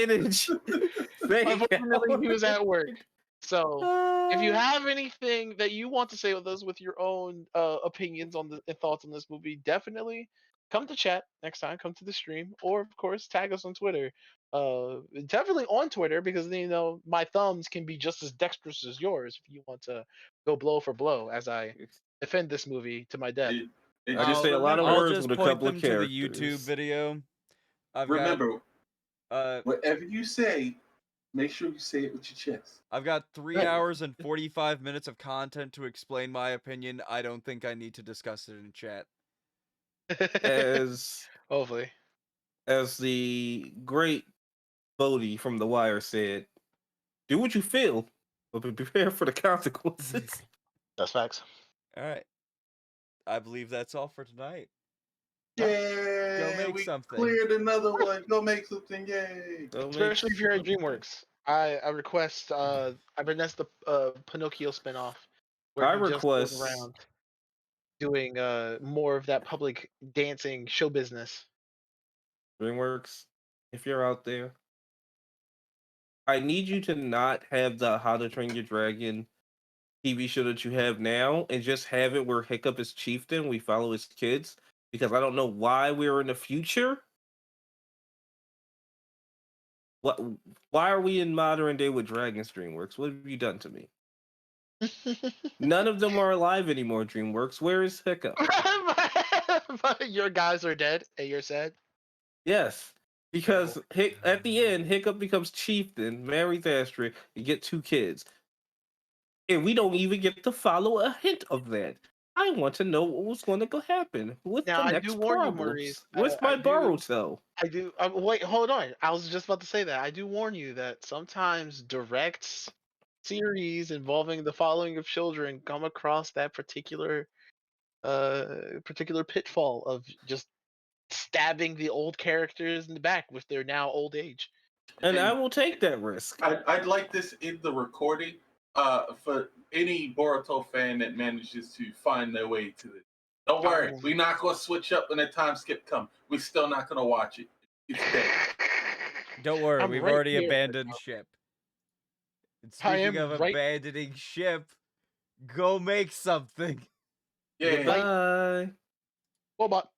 it in say it. Unfortunately, he was at work. So if you have anything that you want to say with us with your own opinions on and thoughts on this movie, definitely come to chat next time. Come to the stream, or of course, tag us on Twitter. Definitely on Twitter, because my thumbs can be just as dexterous as yours if you want to go blow for blow as I defend this movie to my death. I just say a lot of I'll words just with a point couple of them to the characters. YouTube video. Remember, got whatever you say, make sure you say it with your chest. I've got 3 hours and 45 minutes of content to explain my opinion. I don't think I need to discuss it in chat. As Hopefully. as the great Bodie from The Wire said, do what you feel, but be prepared for the consequences. That's facts. All right. I believe that's all for tonight. Yeah, Go make we something. cleared another one. Go make something, yay! Especially if you're at DreamWorks. I request I request the Pinocchio spinoff where I he just goes request around doing more of that public dancing show business. DreamWorks, if you're out there, I need you to not have the How to Train Your Dragon TV show that you have now, and just have it where Hiccup is chieftain. We follow his kids, because I don't know why we're in the future. What? Why are we in modern day with Dragons? DreamWorks, what have you done to me? None of them are alive anymore. DreamWorks, where is Hiccup? Your guys are dead and you're sad. Yes, because at the end, Hiccup becomes chieftain, marries Astrid, and get 2 kids, and we don't even get to follow a hint of that. I want to know what was going to go happen. What's Now the I next do warn you, problems? Maurice. Where's my Boruto? I do. Wait, hold on. I was just about to say that. I do warn you that sometimes direct series involving the following of children come across that particular pitfall of just stabbing the old characters in the back with their now old age. And I will take that risk. I'd like this in the recording for any Boruto fan that manages to find their way to this. Don't worry, we're not going to switch up when the time skip comes. We're still not going to watch it. It's dead. Don't worry, I'm we've right already here. abandoned ship. And I speaking am of right- abandoning ship, go make something. Yeah. Goodbye. Well, but